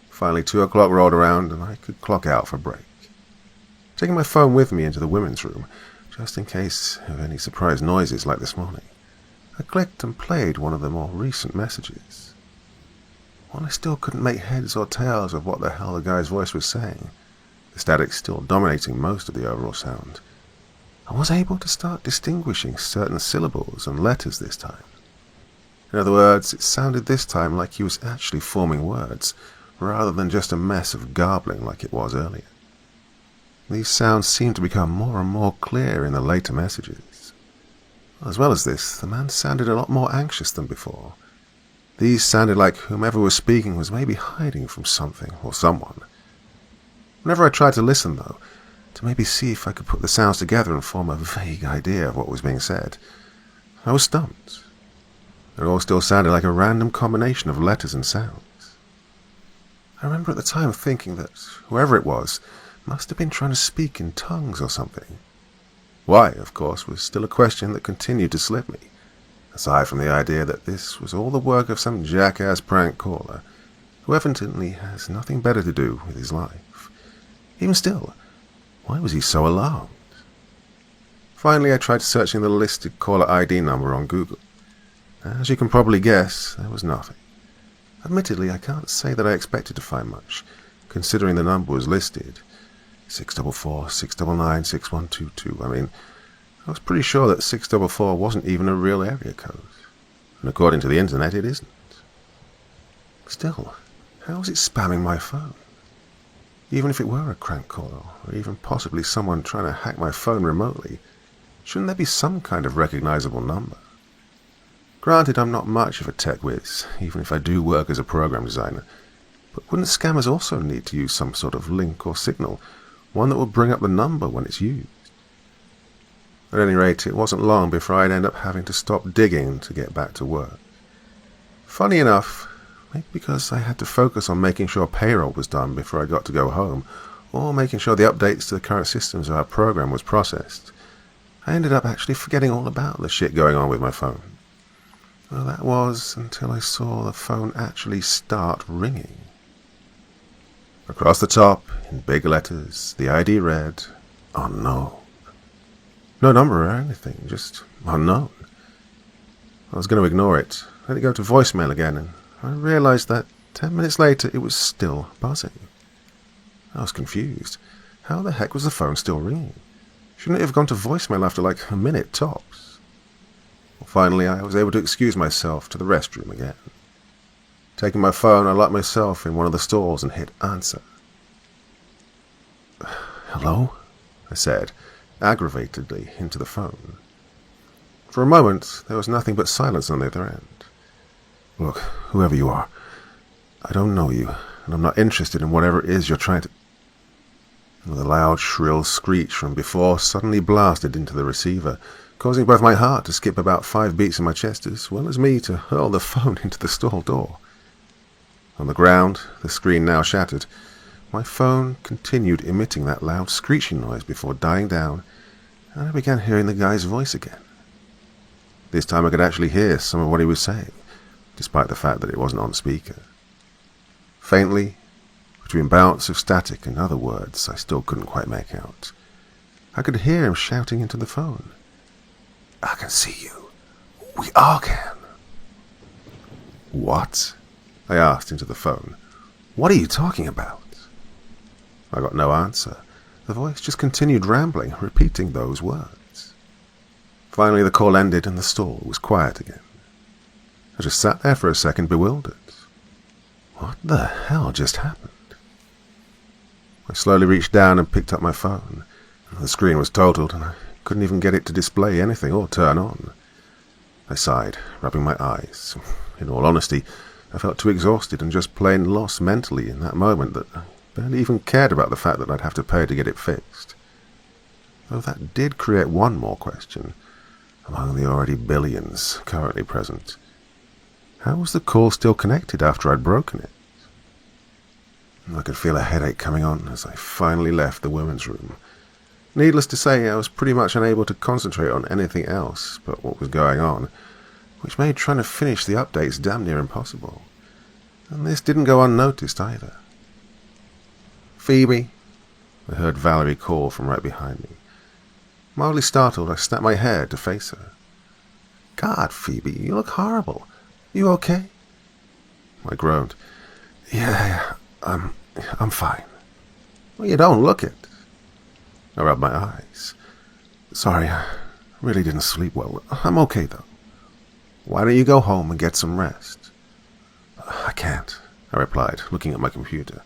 Finally, 2 o'clock rolled around and I could clock out for break. Taking my phone with me into the women's room, just in case of any surprise noises like this morning, I clicked and played one of the more recent messages. While I still couldn't make heads or tails of what the hell the guy's voice was saying, the static still dominating most of the overall sound, I was able to start distinguishing certain syllables and letters this time. In other words, it sounded this time like he was actually forming words, rather than just a mess of garbling like it was earlier. These sounds seemed to become more and more clear in the later messages. As well as this, the man sounded a lot more anxious than before. These sounded like whomever was speaking was maybe hiding from something or someone. Whenever I tried to listen, though, to maybe see if I could put the sounds together and form a vague idea of what was being said, I was stumped. It all still sounded like a random combination of letters and sounds. I remember at the time thinking that whoever it was must have been trying to speak in tongues or something. Why, of course, was still a question that continued to slip me, aside from the idea that this was all the work of some jackass prank caller who evidently has nothing better to do with his life. Even still, why was he so alarmed? Finally, I tried searching the listed caller ID number on Google. As you can probably guess, there was nothing. Admittedly, I can't say that I expected to find much, considering the number was listed. 644, 699, 6122. I mean, I was pretty sure that 644 wasn't even a real area code. And according to the internet, it isn't. Still, how was it spamming my phone? Even if it were a crank caller, or even possibly someone trying to hack my phone remotely, shouldn't there be some kind of recognizable number? Granted, I'm not much of a tech whiz, even if I do work as a program designer, but wouldn't scammers also need to use some sort of link or signal, one that will bring up the number when it's used? At any rate, it wasn't long before I'd end up having to stop digging to get back to work. Funny enough, maybe because I had to focus on making sure payroll was done before I got to go home, or making sure the updates to the current systems of our program was processed, I ended up actually forgetting all about the shit going on with my phone. Well, that was until I saw the phone actually start ringing. Across the top, in big letters, the ID read, "Unknown." No number or anything, just unknown. I was going to ignore it, let it go to voicemail again, and I realized that 10 minutes later it was still buzzing. I was confused. How the heck was the phone still ringing? Shouldn't it have gone to voicemail after like a minute tops? Well, finally, I was able to excuse myself to the restroom again. Taking my phone, I locked myself in one of the stalls and hit answer. "Hello?" I said, aggravatedly, into the phone. For a moment, there was nothing but silence on the other end. "Look, whoever you are, I don't know you, and I'm not interested in whatever it is you're trying to..." With a loud, shrill screech from before suddenly blasted into the receiver, causing both my heart to skip about 5 beats in my chest, as well as me to hurl the phone into the stall door. On the ground, the screen now shattered, my phone continued emitting that loud screeching noise before dying down, and I began hearing the guy's voice again. This time I could actually hear some of what he was saying, despite the fact that it wasn't on speaker. Faintly, between bouts of static and other words I still couldn't quite make out, I could hear him shouting into the phone. "I can see you. We all can." "What?" I asked into the phone. "What are you talking about?" I got no answer. The voice just continued rambling, repeating those words. Finally the call ended and the stall was quiet again. I just sat there for a second, bewildered. What the hell just happened? I slowly reached down and picked up my phone. The screen was totaled and I couldn't even get it to display anything or turn on. I sighed, rubbing my eyes. In all honesty, I felt too exhausted and just plain lost mentally in that moment that I barely even cared about the fact that I'd have to pay to get it fixed. Though that did create one more question, among the already billions currently present. How was the call still connected after I'd broken it? I could feel a headache coming on as I finally left the women's room. Needless to say, I was pretty much unable to concentrate on anything else but what was going on, which made trying to finish the updates damn near impossible. And this didn't go unnoticed either. "Phoebe," I heard Valerie call from right behind me. Mildly startled, I snapped my head to face her. "God, Phoebe, you look horrible. You okay?" I groaned. Yeah, I'm fine." "Well, you don't look it." I rubbed my eyes. "Sorry, I really didn't sleep well. I'm okay, though." "Why don't you go home and get some rest?" "I can't," I replied, looking at my computer.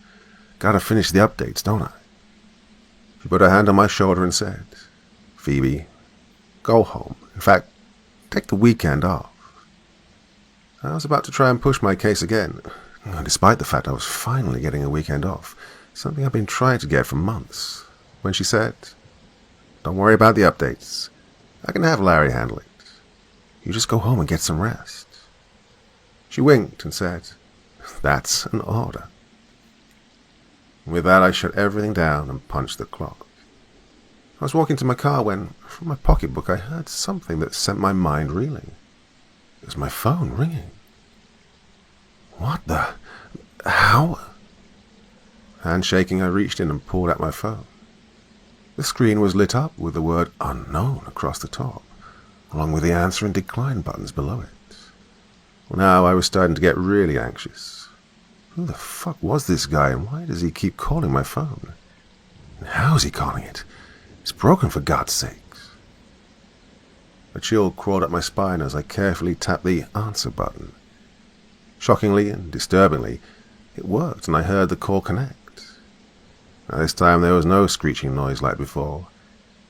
"Gotta finish the updates, don't I?" She put her hand on my shoulder and said, "Phoebe, go home. In fact, take the weekend off." I was about to try and push my case again, despite the fact I was finally getting a weekend off, something I've been trying to get for months, when she said, "Don't worry about the updates. I can have Larry handle it. You just go home and get some rest." She winked and said, "That's an order." With that, I shut everything down and punched the clock. I was walking to my car when, from my pocketbook, I heard something that sent my mind reeling. It was my phone ringing. What the... How? Hand shaking, I reached in and pulled out my phone. The screen was lit up with the word unknown across the top, along with the answer and decline buttons below it. Well, now I was starting to get really anxious. Who the fuck was this guy, and why does he keep calling my phone? And how is he calling it? It's broken, for God's sakes. A chill crawled up my spine as I carefully tapped the answer button. Shockingly and disturbingly, it worked, and I heard the call connect. Now, this time there was no screeching noise like before.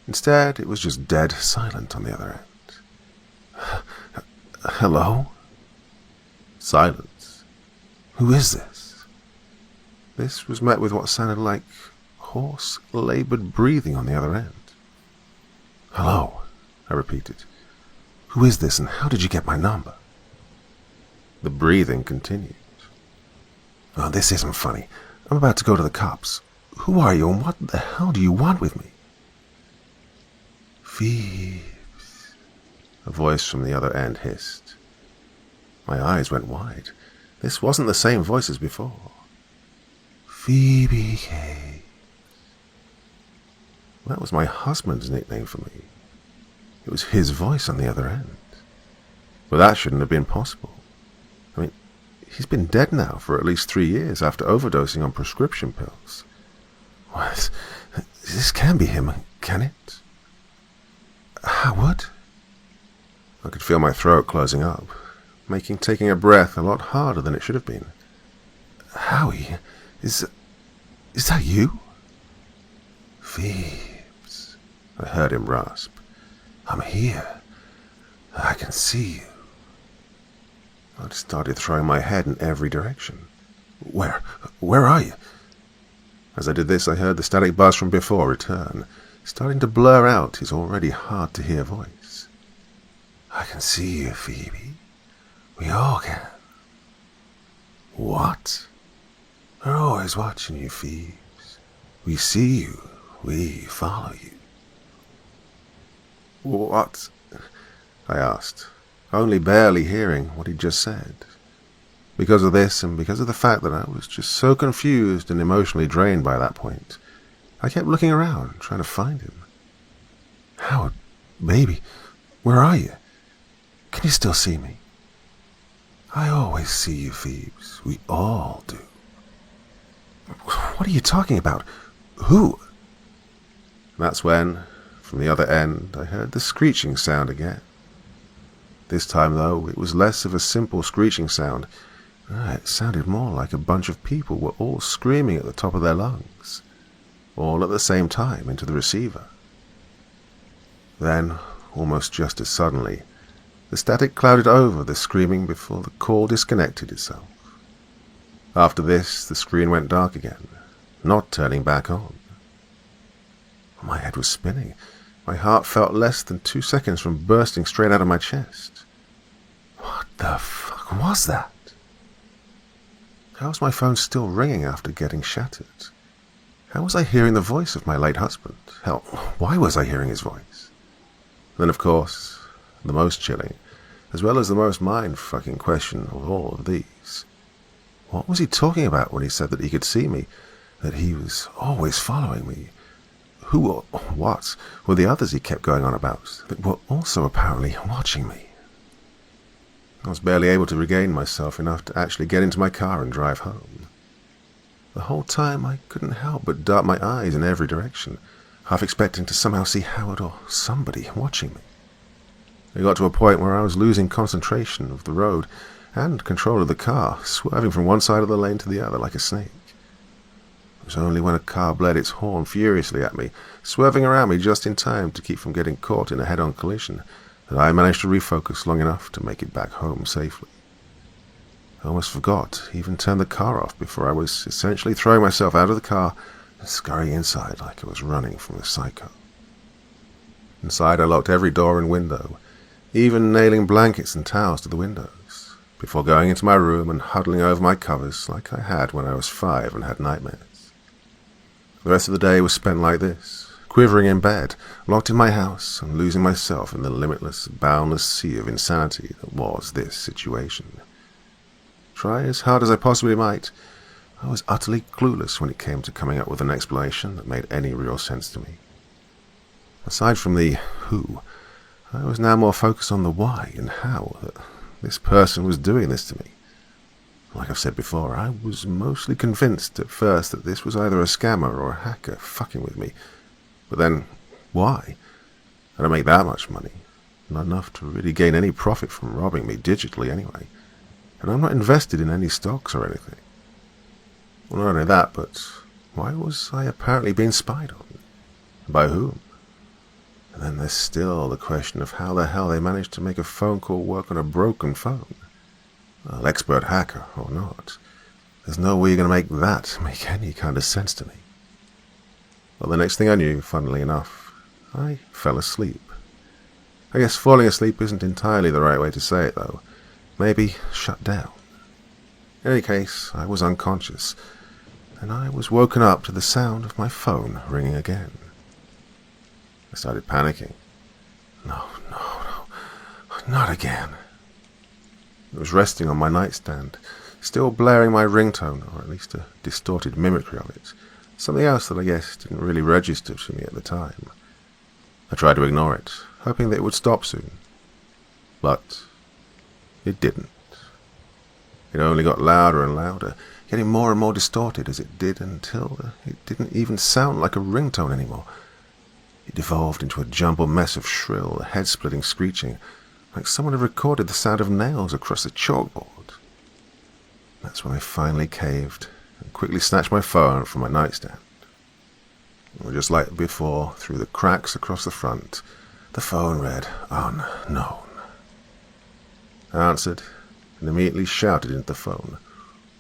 Instead, it was just dead silent on the other end. Hello? Silence. Who is this? This was met with what sounded like hoarse, laboured breathing on the other end. Hello, I repeated. Who is this, and how did you get my number? The breathing continued. Oh, this isn't funny. I'm about to go to the cops. Who are you, and what the hell do you want with me? Phoebes, a voice from the other end hissed. My eyes went wide. This wasn't the same voice as before. Phoebe Caines. That was my husband's nickname for me. It was his voice on the other end. But that shouldn't have been possible. I mean, he's been dead now for at least 3 years after overdosing on prescription pills. What? This can be him, can it? Howard? I could feel my throat closing up, making taking a breath a lot harder than it should have been. Howie, is that you? Phoebes, I heard him rasp. I'm here. I can see you. I'd started throwing my head in every direction. Where are you? As I did this, I heard the static buzz from before return, starting to blur out his already hard-to-hear voice. I can see you, Phoebe. We all can. What? We're always watching you, Phoebes. We see you. We follow you. What? I asked, only barely hearing what he'd just said. Because of this, and because of the fact that I was just so confused and emotionally drained by that point, I kept looking around, trying to find him. Howard, baby, where are you? Can you still see me? I always see you, Phoebes. We all do. What are you talking about? Who? That's when, from the other end, I heard the screeching sound again. This time, though, it was less of a simple screeching sound. It sounded more like a bunch of people were all screaming at the top of their lungs, all at the same time into the receiver. Then, almost just as suddenly, the static clouded over the screaming before the call disconnected itself. After this, the screen went dark again, not turning back on. My head was spinning. My heart felt less than 2 seconds from bursting straight out of my chest. What the fuck was that? How was my phone still ringing after getting shattered? How was I hearing the voice of my late husband? Hell, why was I hearing his voice? Then, of course, the most chilling, as well as the most mind-fucking question of all of these. What was he talking about when he said that he could see me, that he was always following me? Who or what were the others he kept going on about that were also apparently watching me? I was barely able to regain myself enough to actually get into my car and drive home. The whole time I couldn't help but dart my eyes in every direction, half expecting to somehow see Howard or somebody watching me. It got to a point where I was losing concentration of the road and control of the car, swerving from one side of the lane to the other like a snake. It was only when a car bled its horn furiously at me, swerving around me just in time to keep from getting caught in a head-on collision, that I managed to refocus long enough to make it back home safely. I almost forgot to even turn the car off before I was essentially throwing myself out of the car and scurrying inside like I was running from a psycho. Inside, I locked every door and window, even nailing blankets and towels to the windows, before going into my room and huddling over my covers like I had when I was 5 and had nightmares. The rest of the day was spent like this, quivering in bed, locked in my house, and losing myself in the limitless, boundless sea of insanity that was this situation. Try as hard as I possibly might, I was utterly clueless when it came to coming up with an explanation that made any real sense to me. Aside from the who, I was now more focused on the why and how that this person was doing this to me. Like I've said before, I was mostly convinced at first that this was either a scammer or a hacker fucking with me. But then, why? I don't make that much money. Not enough to really gain any profit from robbing me digitally anyway. And I'm not invested in any stocks or anything. Well, not only that, but why was I apparently being spied on? By whom? And then there's still the question of how the hell they managed to make a phone call work on a broken phone. Well, expert hacker or not, there's no way you're going to make that make any kind of sense to me. Well, the next thing I knew, funnily enough, I fell asleep. I guess falling asleep isn't entirely the right way to say it, though. Maybe shut down. In any case, I was unconscious, and I was woken up to the sound of my phone ringing again. I started panicking. No, not again. It was resting on my nightstand, still blaring my ringtone, or at least a distorted mimicry of it, something else that I guess didn't really register to me at the time. I tried to ignore it, hoping that it would stop soon. But it didn't. It only got louder and louder, getting more and more distorted as it did until it didn't even sound like a ringtone anymore. It devolved into a jumbled mess of shrill, head-splitting screeching, like someone had recorded the sound of nails across a chalkboard. That's when I finally caved and quickly snatched my phone from my nightstand. And just like before, through the cracks across the front, the phone read, "Unknown." I answered and immediately shouted into the phone,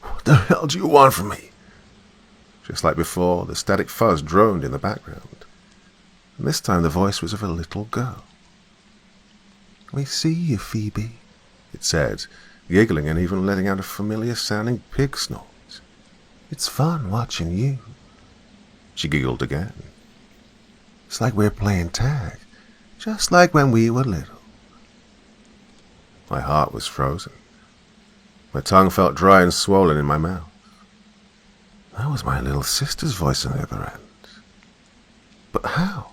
"What the hell do you want from me?" Just like before, the static fuzz droned in the background, and this time the voice was of a little girl. "We see you, Phoebe," it said, giggling and even letting out a familiar-sounding pig snort. "It's fun watching you." She giggled again. "It's like we're playing tag, just like when we were little." My heart was frozen. My tongue felt dry and swollen in my mouth. That was my little sister's voice on the other end. But how?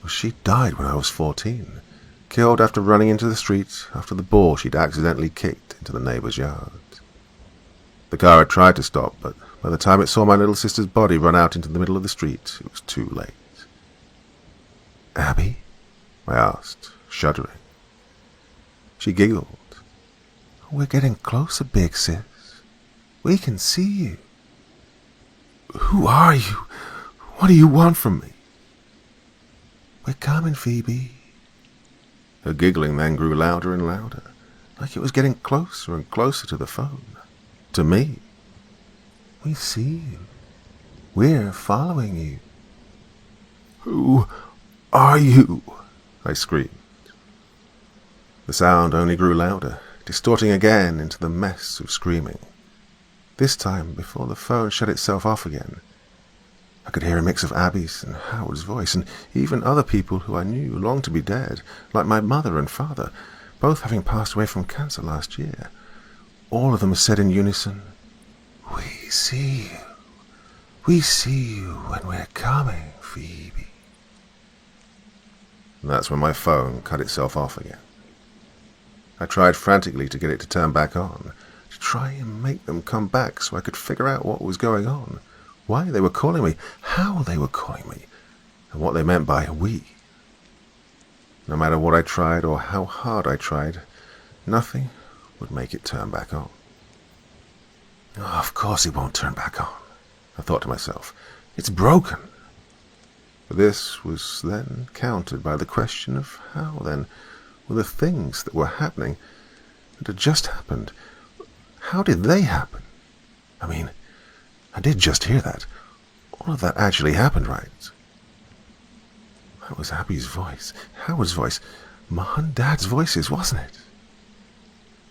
Well, she died when I was 14, killed after running into the street after the ball she'd accidentally kicked into the neighbor's yard. The car had tried to stop, but by the time it saw my little sister's body run out into the middle of the street, it was too late. "Abby?" I asked, shuddering. She giggled. "We're getting closer, big sis. We can see you." "Who are you? What do you want from me?" "We're coming, Phoebe." Her giggling then grew louder and louder, like it was getting closer and closer to the phone. To me. "We see you. We're following you." "Who are you?" I screamed. The sound only grew louder, distorting again into the mess of screaming. This time, before the phone shut itself off again, I could hear a mix of Abby's and Howard's voice, and even other people who I knew long to be dead, like my mother and father, both having passed away from cancer last year. All of them said in unison, "We see you. We see you when we're coming, Phoebe." And that's when my phone cut itself off again. I tried frantically to get it to turn back on, to try and make them come back so I could figure out what was going on, why they were calling me, how they were calling me, and what they meant by "we." No matter what I tried or how hard I tried, nothing would make it turn back on. "Oh, of course it won't turn back on," I thought to myself. "It's broken." But this was then countered by the question of how, then, were the things that were happening, that had just happened, how did they happen? I mean, I did just hear that. All of that actually happened, right? That was Abby's voice, Howard's voice, Ma and Dad's voices, wasn't it?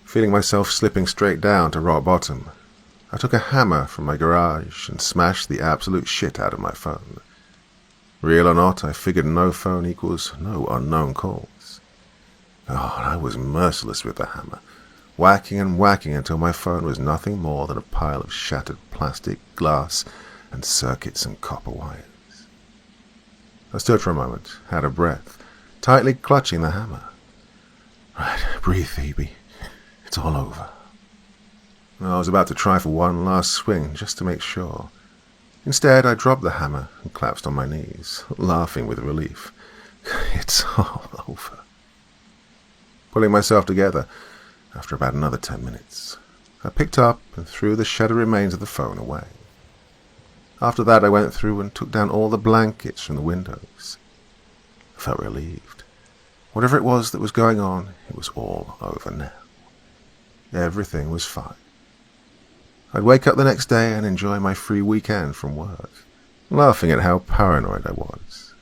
Feeling myself slipping straight down to rock bottom, I took a hammer from my garage and smashed the absolute shit out of my phone. Real or not, I figured no phone equals no unknown calls. Oh, and I was merciless with the hammer, whacking and whacking until my phone was nothing more than a pile of shattered plastic, glass, and circuits and copper wires. I stood for a moment, out of breath, tightly clutching the hammer. Right, breathe, Phoebe. It's all over. I was about to try for one last swing, just to make sure. Instead, I dropped the hammer and collapsed on my knees, laughing with relief. It's all over. Pulling myself together, after about another 10 minutes, I picked up and threw the shattered remains of the phone away. After that, I went through and took down all the blankets from the windows. I felt relieved. Whatever it was that was going on, it was all over now. Everything was fine. I'd wake up the next day and enjoy my free weekend from work, laughing at how paranoid I was.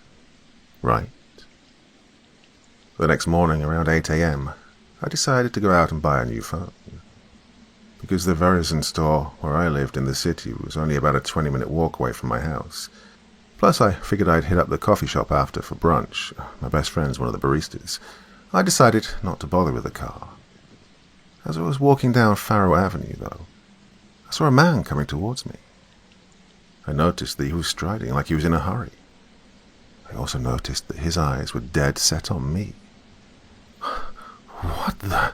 Right. The next morning, around 8 a.m., I decided to go out and buy a new phone. Because the Verizon store where I lived in the city was only about a 20-minute walk away from my house. Plus, I figured I'd hit up the coffee shop after for brunch. My best friend's one of the baristas. I decided not to bother with the car. As I was walking down Farrow Avenue, though, I saw a man coming towards me. I noticed that he was striding like he was in a hurry. I also noticed that his eyes were dead set on me. What the...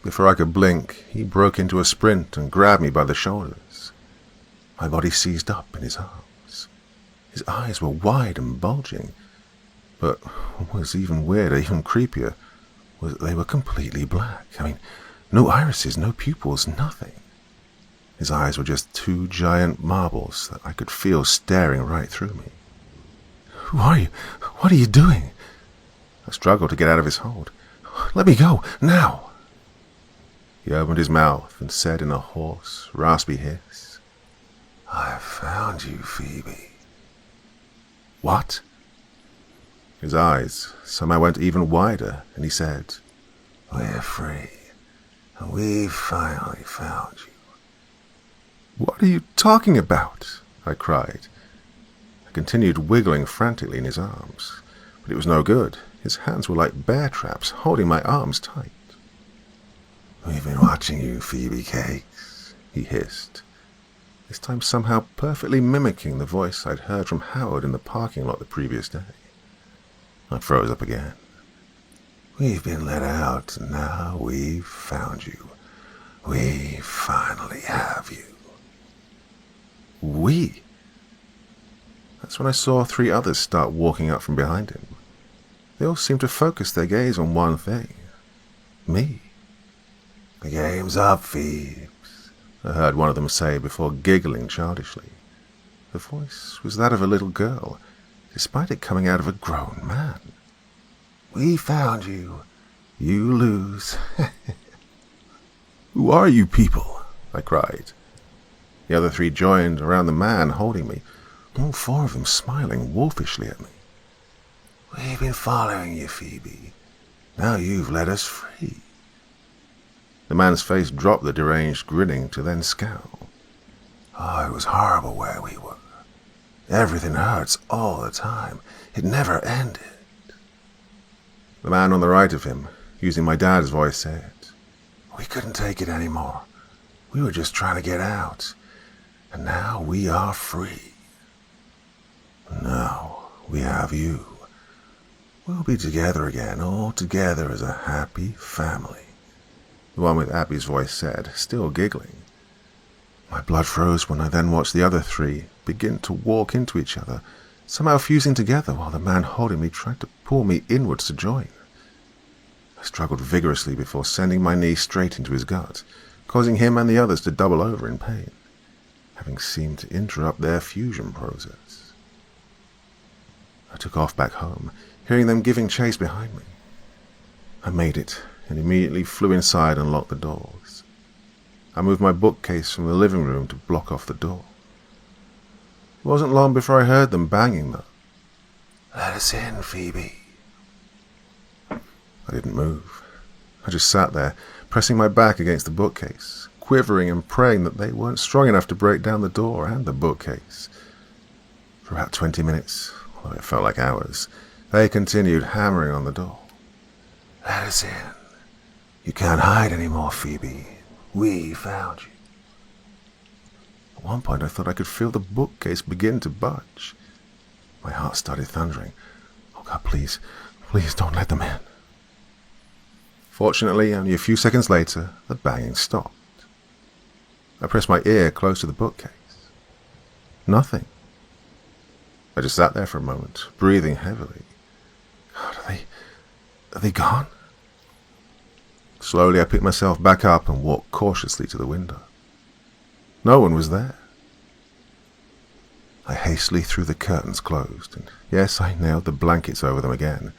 Before I could blink, he broke into a sprint and grabbed me by the shoulders. My body seized up in his arms. His eyes were wide and bulging, but what was even weirder, even creepier, was that they were completely black. I mean, no irises, no pupils, nothing. His eyes were just two giant marbles that I could feel staring right through me. Who are you? What are you doing? I struggled to get out of his hold. Let me go, now! He opened his mouth and said in a hoarse, raspy hiss, "I found you, Phoebe." What? His eyes somehow went even wider, and he said, "We're free, and we finally found you." What are you talking about? I cried. I continued wiggling frantically in his arms, but it was no good. His hands were like bear traps, holding my arms tight. "We've been watching you, Phoebe Cakes," he hissed, this time somehow perfectly mimicking the voice I'd heard from Howard in the parking lot the previous day. I froze up again. "We've been let out, and now we've found you. We finally have you." We? That's when I saw 3 others start walking up from behind him. They all seemed to focus their gaze on one thing. Me. "The game's up, Phoebes," I heard one of them say before giggling childishly. The voice was that of a little girl, despite it coming out of a grown man. "We found you. You lose." "Who are you people?" I cried. The other 3 joined around the man holding me, all 4 of them smiling wolfishly at me. "We've been following you, Phoebe. Now you've let us free." The man's face dropped the deranged grinning to then scowl. "Oh, it was horrible where we were. Everything hurts all the time. It never ended." The man on the right of him, using my dad's voice, said, "We couldn't take it anymore. We were just trying to get out. And now we are free. Now we have you. We'll be together again, all together as a happy family," the one with Abby's voice said, still giggling. My blood froze when I then watched the other 3 begin to walk into each other, somehow fusing together while the man holding me tried to pull me inwards to join. I struggled vigorously before sending my knee straight into his gut, causing him and the others to double over in pain, having seemed to interrupt their fusion process. I took off back home, hearing them giving chase behind me. I made it, and immediately flew inside and locked the doors. I moved my bookcase from the living room to block off the door. It wasn't long before I heard them banging, though. "Let us in, Phoebe." I didn't move. I just sat there, pressing my back against the bookcase, quivering and praying that they weren't strong enough to break down the door and the bookcase. For about 20 minutes, although it felt like hours, they continued hammering on the door. "Let us in. You can't hide anymore, Phoebe. We found you." At one point I thought I could feel the bookcase begin to budge. My heart started thundering. "Oh God, please, please don't let them in." Fortunately, only a few seconds later, the banging stopped. I pressed my ear close to the bookcase. Nothing. I just sat there for a moment, breathing heavily. God, are they gone? Slowly I picked myself back up and walked cautiously to the window. No one was there. I hastily threw the curtains closed, and yes, I nailed the blankets over them again,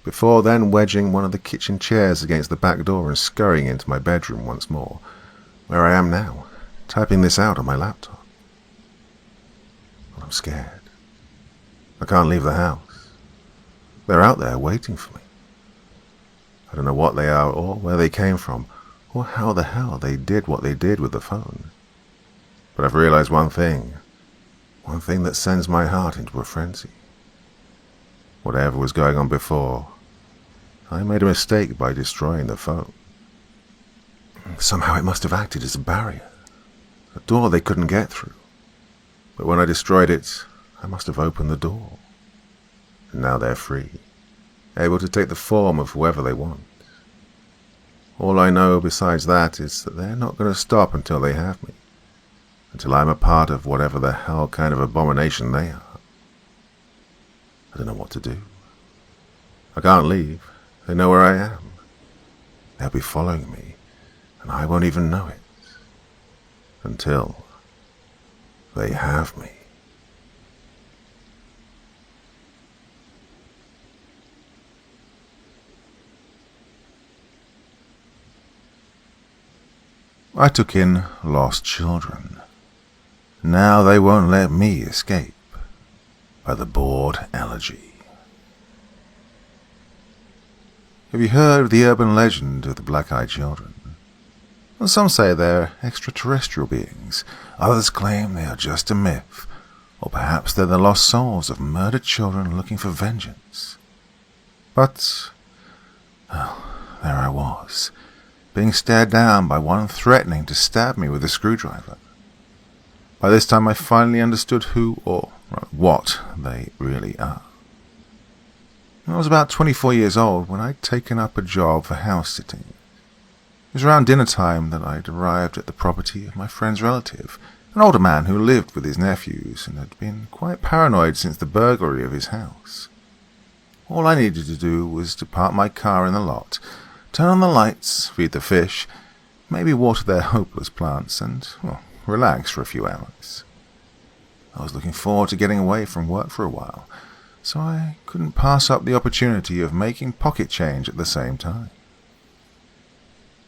before then wedging one of the kitchen chairs against the back door and scurrying into my bedroom once more, where I am now, typing this out on my laptop. Well, I'm scared. I can't leave the house. They're out there waiting for me. I don't know what they are or where they came from, or how the hell they did what they did with the phone. But I've realized one thing that sends my heart into a frenzy. Whatever was going on before, I made a mistake by destroying the phone. Somehow it must have acted as a barrier, a door they couldn't get through. But when I destroyed it, I must have opened the door. And now they're free, able to take the form of whoever they want. All I know besides that is that they're not going to stop until they have me, until I'm a part of whatever the hell kind of abomination they are. I don't know what to do. I can't leave. They know where I am. They'll be following me, and I won't even know it. Until they have me. I took in lost children. Now they won't let me escape. By the Bored Elegy. Have you heard of the urban legend of the black-eyed children? Well, some say they're extraterrestrial beings. Others claim they are just a myth. Or perhaps they're the lost souls of murdered children looking for vengeance. But, well, there I was, being stared down by one threatening to stab me with a screwdriver. By this time I finally understood who, or what, they really are. I was about 24 years old when I'd taken up a job for house sitting. It was around dinner time that I'd arrived at the property of my friend's relative, an older man who lived with his nephews and had been quite paranoid since the burglary of his house. All I needed to do was to park my car in the lot, turn on the lights, feed the fish, maybe water their hopeless plants, and, well, relax for a few hours. I was looking forward to getting away from work for a while, so I couldn't pass up the opportunity of making pocket change at the same time.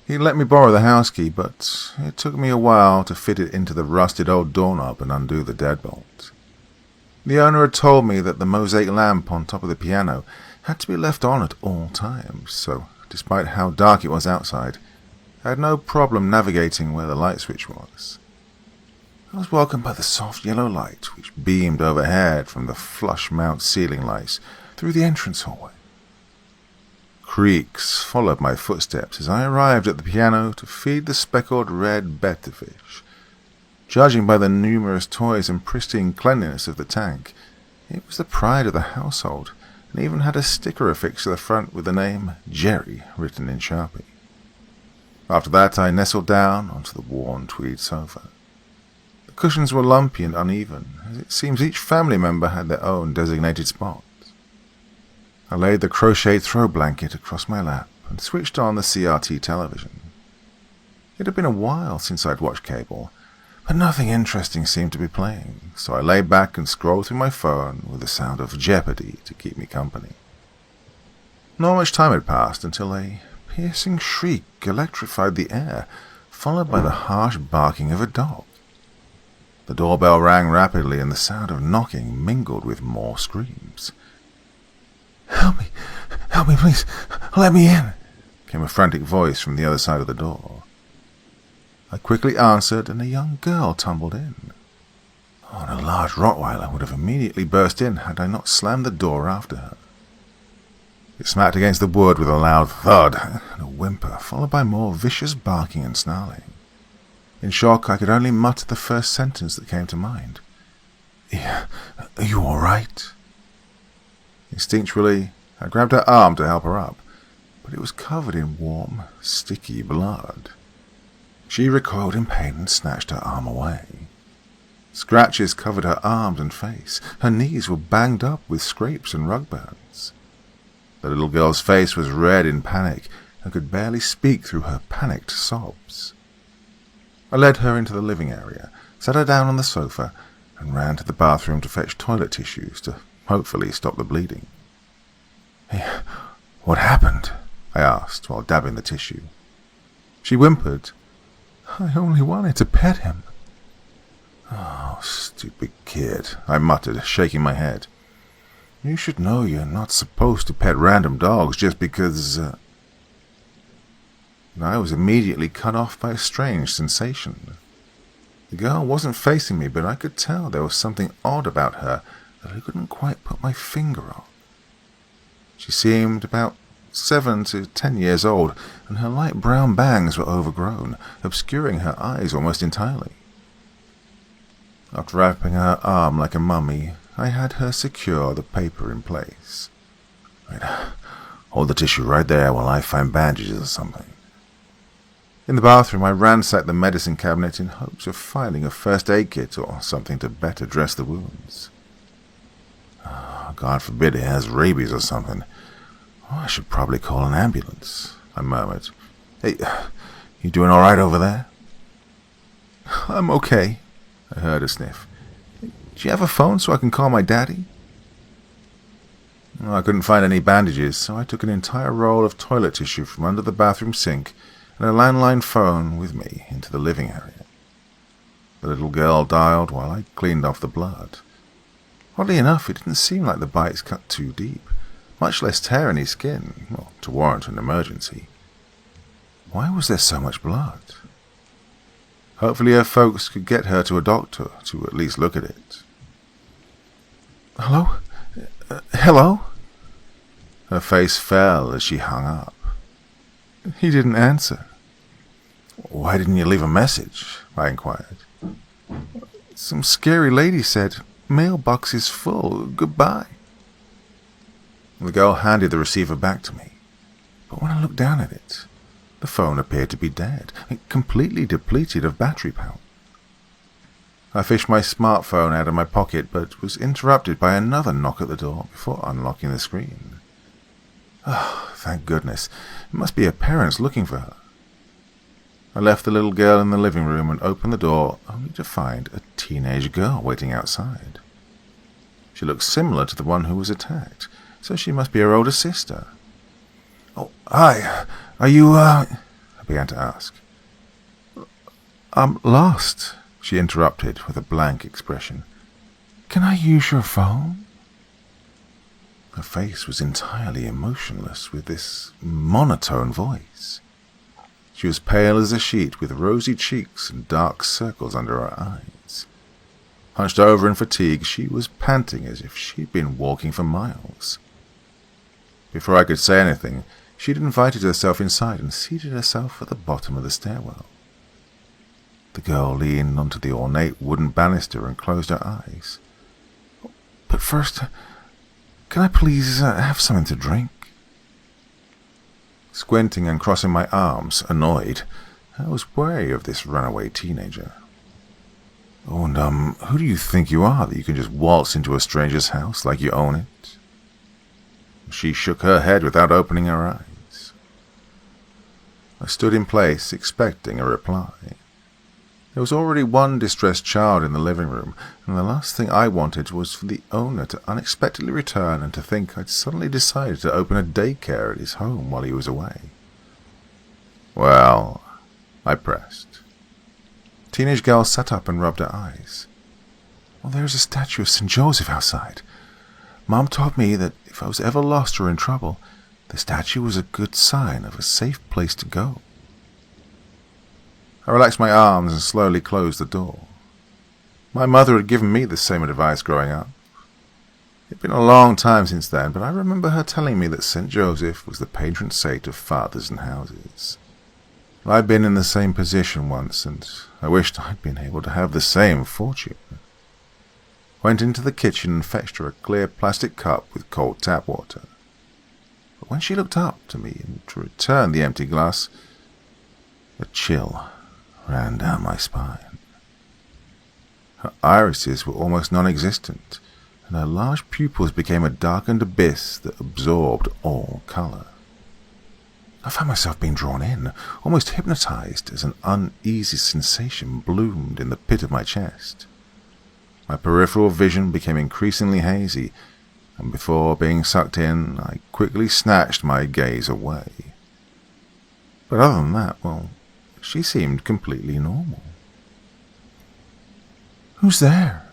He let me borrow the house key, but it took me a while to fit it into the rusted old doorknob and undo the deadbolt. The owner had told me that the mosaic lamp on top of the piano had to be left on at all times, so despite how dark it was outside, I had no problem navigating where the light switch was. I was welcomed by the soft yellow light which beamed overhead from the flush mount ceiling lights through the entrance hallway. Creaks followed my footsteps as I arrived at the piano to feed the speckled red betterfish. Judging by the numerous toys and pristine cleanliness of the tank, it was the pride of the household and even had a sticker affixed to the front with the name Jerry written in Sharpie. After that I nestled down onto the worn tweed sofa. The cushions were lumpy and uneven, as it seems each family member had their own designated spot. I laid the crocheted throw blanket across my lap and switched on the CRT television. It had been a while since I'd watched cable, but nothing interesting seemed to be playing, so I lay back and scrolled through my phone with the sound of Jeopardy to keep me company. Not much time had passed until a piercing shriek electrified the air, followed by the harsh barking of a dog. The doorbell rang rapidly and the sound of knocking mingled with more screams. Help me, please, let me in," came a frantic voice from the other side of the door. I quickly answered and a young girl tumbled in. Oh, and a large Rottweiler would have immediately burst in had I not slammed the door after her. It smacked against the wood with a loud thud and a whimper, followed by more vicious barking and snarling. In shock, I could only mutter the first sentence that came to mind. "Yeah, are you all right?" Instinctually, I grabbed her arm to help her up, but it was covered in warm, sticky blood. She recoiled in pain and snatched her arm away. Scratches covered her arms and face. Her knees were banged up with scrapes and rug burns. The little girl's face was red in panic and could barely speak through her panicked sobs. I led her into the living area, sat her down on the sofa, and ran to the bathroom to fetch toilet tissues to hopefully stop the bleeding. "Hey, what happened?" I asked while dabbing the tissue. She whimpered, "I only wanted to pet him." "Oh, stupid kid," I muttered, shaking my head. "You should know you're not supposed to pet random dogs just because..." I was immediately cut off by a strange sensation. The girl wasn't facing me, but I could tell there was something odd about her that I couldn't quite put my finger on. She seemed about 7 to 10 years old, and her light brown bangs were overgrown, obscuring her eyes almost entirely. After wrapping her arm like a mummy, I had her secure the paper in place. "Right, hold the tissue right there while I find bandages or something." In the bathroom, I ransacked the medicine cabinet in hopes of finding a first aid kit or something to better dress the wounds. "Oh, God forbid it has rabies or something. Oh, I should probably call an ambulance," I murmured. "Hey, you doing all right over there?" "I'm okay," I heard her sniff. "Do you have a phone so I can call my daddy?" I couldn't find any bandages, so I took an entire roll of toilet tissue from under the bathroom sink and a landline phone with me into the living area. The little girl dialed while I cleaned off the blood. Oddly enough, it didn't seem like the bites cut too deep, much less tear any skin, well, to warrant an emergency. Why was there so much blood? Hopefully her folks could get her to a doctor to at least look at it. "Hello? Hello?" Her face fell as she hung up. He didn't answer. "Why didn't you leave a message?" I inquired. "Some scary lady said, 'Mailbox is full, goodbye.'" The girl handed the receiver back to me, but when I looked down at it, the phone appeared to be dead, completely depleted of battery power. I fished my smartphone out of my pocket, but was interrupted by another knock at the door before unlocking the screen. Oh, thank goodness. It must be her parents looking for her. I left the little girl in the living room and opened the door, only to find a teenage girl waiting outside. She looked similar to the one who was attacked, so she must be her older sister. "Oh, hi. Are you, I began to ask. "I'm lost," she interrupted with a blank expression. "Can I use your phone?" Her face was entirely emotionless with this monotone voice. She was pale as a sheet with rosy cheeks and dark circles under her eyes. Hunched over in fatigue, she was panting as if she'd been walking for miles. Before I could say anything, she'd invited herself inside and seated herself at the bottom of the stairwell. The girl leaned onto the ornate wooden banister and closed her eyes. "But first, can I please have something to drink?" Squinting and crossing my arms, annoyed, I was wary of this runaway teenager. "Oh, and who do you think you are that you can just waltz into a stranger's house like you own it?" She shook her head without opening her eyes. I stood in place, expecting a reply. There was already one distressed child in the living room, and the last thing I wanted was for the owner to unexpectedly return and to think I'd suddenly decided to open a daycare at his home while he was away. "Well," I pressed. The teenage girl sat up and rubbed her eyes. "Well, there's a statue of St. Joseph outside. Mom taught me that if I was ever lost or in trouble, the statue was a good sign of a safe place to go." I relaxed my arms and slowly closed the door. My mother had given me the same advice growing up. It had been a long time since then, but I remember her telling me that St. Joseph was the patron saint of fathers and houses. I'd been in the same position once, and I wished I'd been able to have the same fortune. Went into the kitchen and fetched her a clear plastic cup with cold tap water. But when she looked up to me and to return the empty glass, a chill ran down my spine. Her irises were almost non-existent, and her large pupils became a darkened abyss that absorbed all colour. I found myself being drawn in, almost hypnotized, as an uneasy sensation bloomed in the pit of my chest. My peripheral vision became increasingly hazy, and before being sucked in, I quickly snatched my gaze away. But other than that, well, she seemed completely normal. "Who's there?"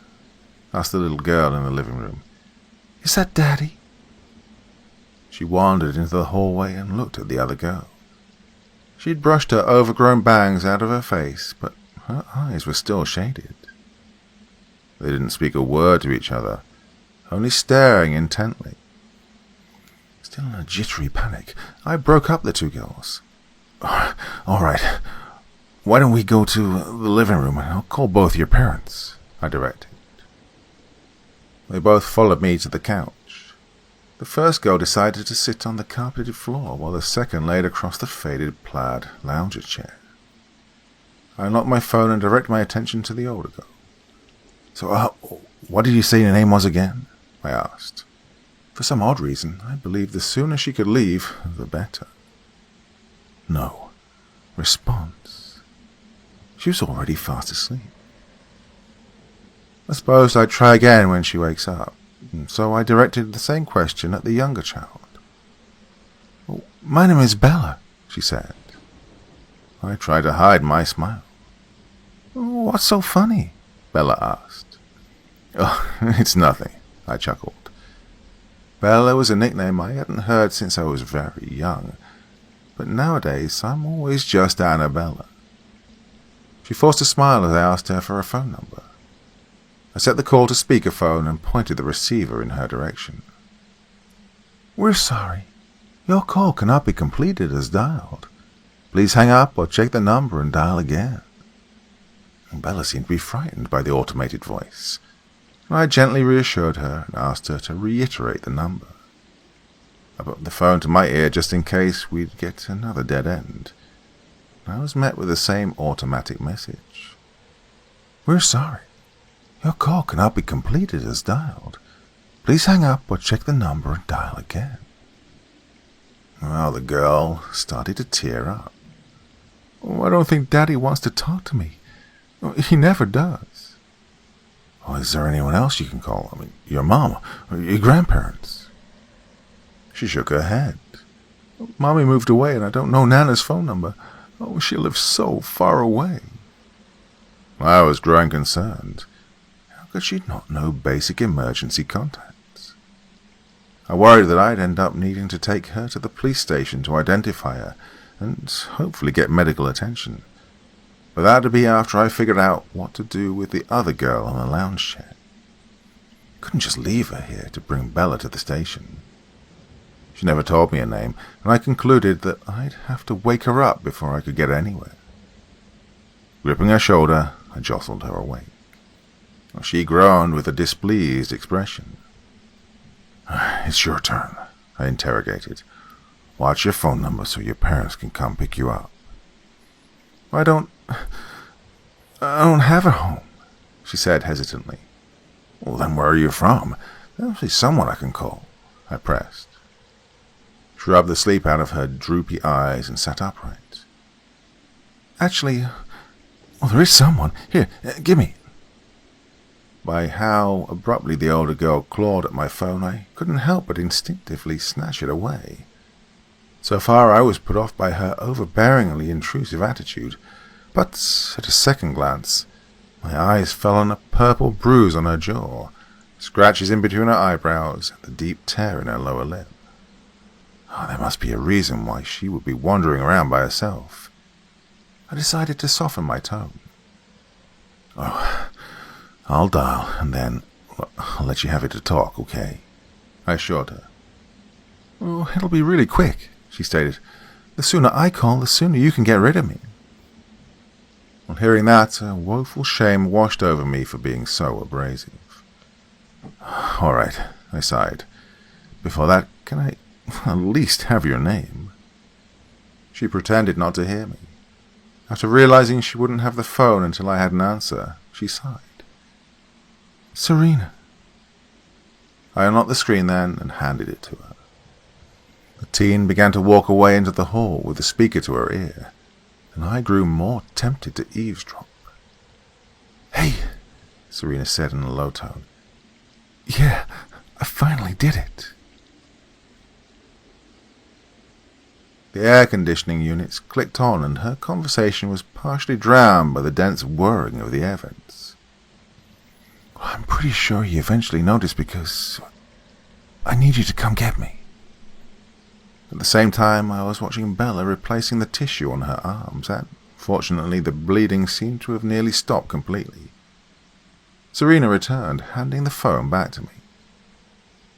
asked the little girl in the living room. "Is that Daddy?" She wandered into the hallway and looked at the other girl. She'd brushed her overgrown bangs out of her face, but her eyes were still shaded. They didn't speak a word to each other, only staring intently. Still in a jittery panic, I broke up the two girls. "All right, why don't we go to the living room and I'll call both your parents," I directed. They both followed me to the couch. The first girl decided to sit on the carpeted floor, while the second laid across the faded plaid lounger chair. I unlocked my phone and directed my attention to the older girl. "So, what did you say your name was again?" I asked. For some odd reason, I believed the sooner she could leave, the better. No response. She was already fast asleep. I suppose I'd try again when she wakes up, so I directed the same question at the younger child. "My name is Bella," she said. I tried to hide my smile. "What's so funny?" Bella asked. "Oh, it's nothing," I chuckled. Bella was a nickname I hadn't heard since I was very young, but nowadays I'm always just Annabella. She forced a smile as I asked her for a phone number. I set the call to speakerphone and pointed the receiver in her direction. "We're sorry. Your call cannot be completed as dialed. Please hang up or check the number and dial again." Bella seemed to be frightened by the automated voice. I gently reassured her and asked her to reiterate the number. I put the phone to my ear just in case we'd get another dead end. I was met with the same automatic message. "We're sorry. Your call cannot be completed as dialed. Please hang up or check the number and dial again." Well, the girl started to tear up. "I don't think Daddy wants to talk to me. He never does." "Is there anyone else you can call? I mean, your mom or your grandparents?" She shook her head. "Mommy moved away and I don't know Nana's phone number. She lives so far away." I was growing concerned. How could she not know basic emergency contacts? I worried that I'd end up needing to take her to the police station to identify her and hopefully get medical attention. But that would be after I figured out what to do with the other girl on the lounge chair. Couldn't just leave her here to bring Bella to the station. She never told me her name, and I concluded that I'd have to wake her up before I could get anywhere. Gripping her shoulder, I jostled her awake. She groaned with a displeased expression. "It's your turn," I interrogated. "Watch your phone number so your parents can come pick you up." I don't have a home," she said hesitantly. "Well, then where are you from? There must be someone I can call," I pressed. She rubbed the sleep out of her droopy eyes and sat upright. "Actually, there is someone. Here, gimme." By how abruptly the older girl clawed at my phone, I couldn't help but instinctively snatch it away. So far I was put off by her overbearingly intrusive attitude, but at a second glance, my eyes fell on a purple bruise on her jaw, scratches in between her eyebrows, and the deep tear in her lower lip. There must be a reason why she would be wandering around by herself. I decided to soften my tone. I'll dial, and then I'll let you have it to talk, okay? I assured her. Oh, it'll be really quick, she stated. The sooner I call, the sooner you can get rid of me. On hearing that, a woeful shame washed over me for being so abrasive. All right, I sighed. Before that, can I at least have your name? She pretended not to hear me. After realizing she wouldn't have the phone until I had an answer, she sighed. Serena. I unlocked the screen then and handed it to her. The teen began to walk away into the hall with the speaker to her ear, and I grew more tempted to eavesdrop. Hey, Serena said in a low tone. Yeah, I finally did it. The air conditioning units clicked on, and her conversation was partially drowned by the dense whirring of the air vents. I'm pretty sure you eventually noticed because I need you to come get me. At the same time, I was watching Bella replacing the tissue on her arms, and fortunately the bleeding seemed to have nearly stopped completely. Serena returned, handing the phone back to me.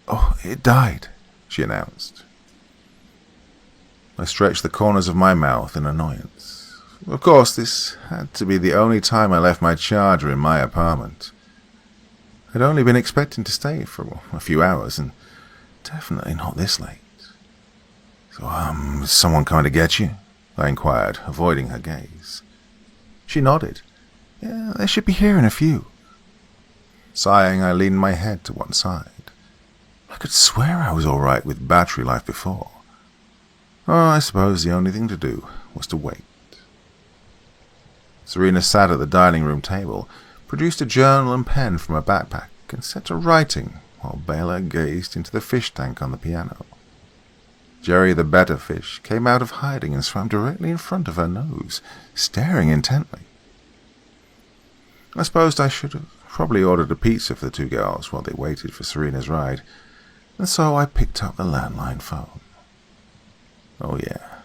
Oh, it died, she announced. I stretched the corners of my mouth in annoyance. Of course, this had to be the only time I left my charger in my apartment. I'd only been expecting to stay for a few hours, and definitely not this late. So, is someone coming to get you? I inquired, avoiding her gaze. She nodded. Yeah, they should be here in a few. Sighing, I leaned my head to one side. I could swear I was all right with battery life before. Oh, I suppose the only thing to do was to wait. Serena sat at the dining room table, produced a journal and pen from her backpack, and set to writing while Bella gazed into the fish tank on the piano. Jerry the better fish came out of hiding and swam directly in front of her nose, staring intently. I suppose I should have probably ordered a pizza for the two girls while they waited for Serena's ride, and so I picked up the landline phone. Oh yeah,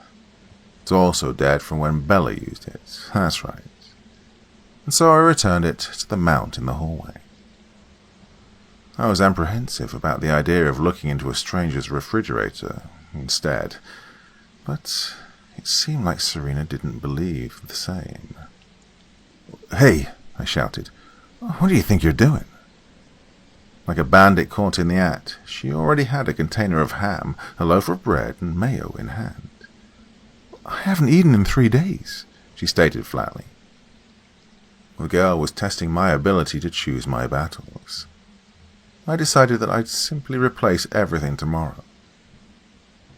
it's also dead from when Bella used it, that's right. And so I returned it to the mount in the hallway. I was apprehensive about the idea of looking into a stranger's refrigerator instead, but it seemed like Serena didn't believe the same. Hey, I shouted, what do you think you're doing? Like a bandit caught in the act, she already had a container of ham, a loaf of bread, and mayo in hand. I haven't eaten in 3 days, she stated flatly. The girl was testing my ability to choose my battles. I decided that I'd simply replace everything tomorrow.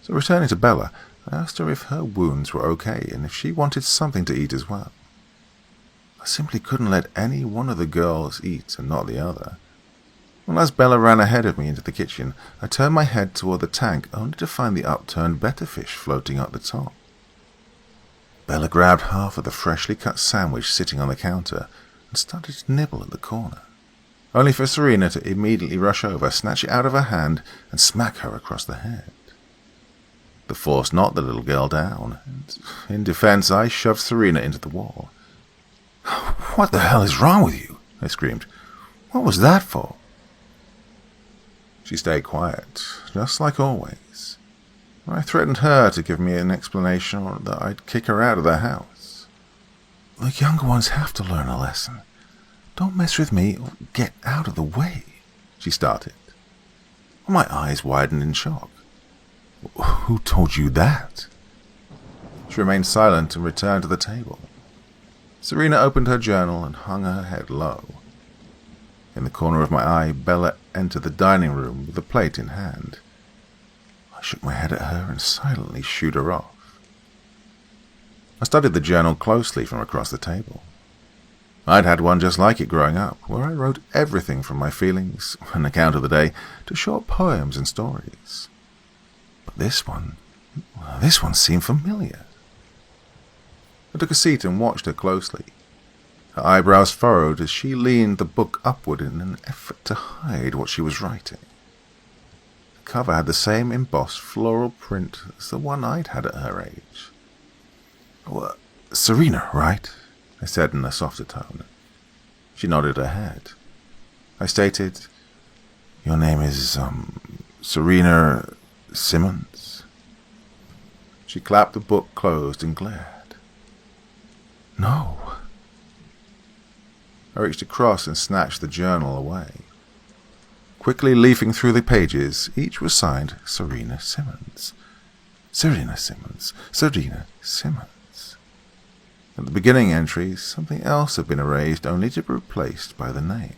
So returning to Bella, I asked her if her wounds were okay and if she wanted something to eat as well. I simply couldn't let any one of the girls eat and not the other. Well, as Bella ran ahead of me into the kitchen, I turned my head toward the tank only to find the upturned betterfish floating at the top. Bella grabbed half of the freshly cut sandwich sitting on the counter and started to nibble at the corner, only for Serena to immediately rush over, snatch it out of her hand, and smack her across the head. The force knocked the little girl down, and in defense I shoved Serena into the wall. What the hell is wrong with you? I screamed. What was that for? She stayed quiet, just like always. I threatened her to give me an explanation or that I'd kick her out of the house. The younger ones have to learn a lesson. Don't mess with me or get out of the way, she started. My eyes widened in shock. Who told you that? She remained silent and returned to the table. Serena opened her journal and hung her head low. In the corner of my eye, Bella entered the dining room with a plate in hand. I shook my head at her and silently shooed her off. I studied the journal closely from across the table. I'd had one just like it growing up, where I wrote everything from my feelings, an account of the day, to short poems and stories. But this one seemed familiar. I took a seat and watched her closely. Her eyebrows furrowed as she leaned the book upward in an effort to hide what she was writing. The cover had the same embossed floral print as the one I'd had at her age. Serena, right? I said in a softer tone. She nodded her head. I stated. Your name is, Serena Simmons? She clapped the book closed and glared. No. I reached across and snatched the journal away. Quickly leafing through the pages, each was signed Serena Simmons. Serena Simmons. Serena Simmons. At the beginning entries, something else had been erased only to be replaced by the name.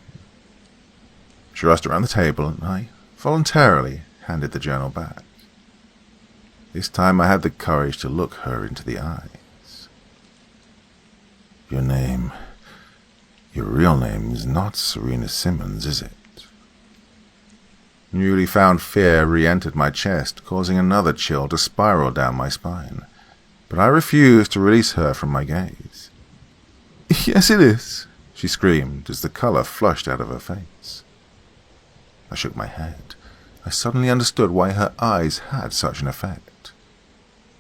She rushed around the table and I voluntarily handed the journal back. This time I had the courage to look her into the eyes. Your real name is not Serena Simmons, is it? Newly found fear re-entered my chest, causing another chill to spiral down my spine. But I refused to release her from my gaze. Yes, it is, she screamed as the colour flushed out of her face. I shook my head. I suddenly understood why her eyes had such an effect.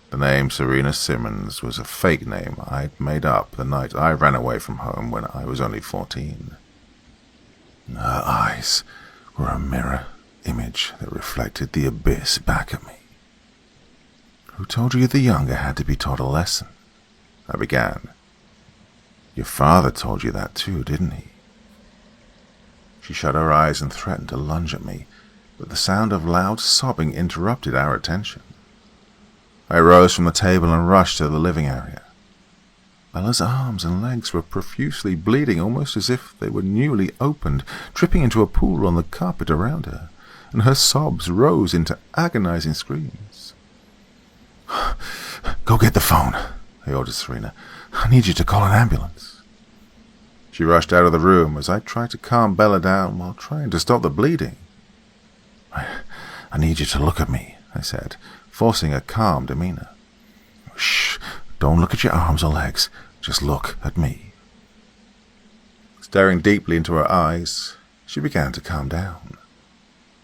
The name Serena Simmons was a fake name I'd made up the night I ran away from home when I was only 14. Her eyes were a mirror image that reflected the abyss back at me. Who told you the younger had to be taught a lesson? I began. Your father told you that too, didn't he? She shut her eyes and threatened to lunge at me, but the sound of loud sobbing interrupted our attention. I rose from the table and rushed to the living area. Bella's arms and legs were profusely bleeding, almost as if they were newly opened, dripping into a pool on the carpet around her, and her sobs rose into agonizing screams. Go get the phone, I ordered Serena. I need you to call an ambulance. She rushed out of the room as I tried to calm Bella down while trying to stop the bleeding. I need you to look at me, I said, forcing a calm demeanor. Shh, don't look at your arms or legs, just look at me. Staring deeply into her eyes, she began to calm down.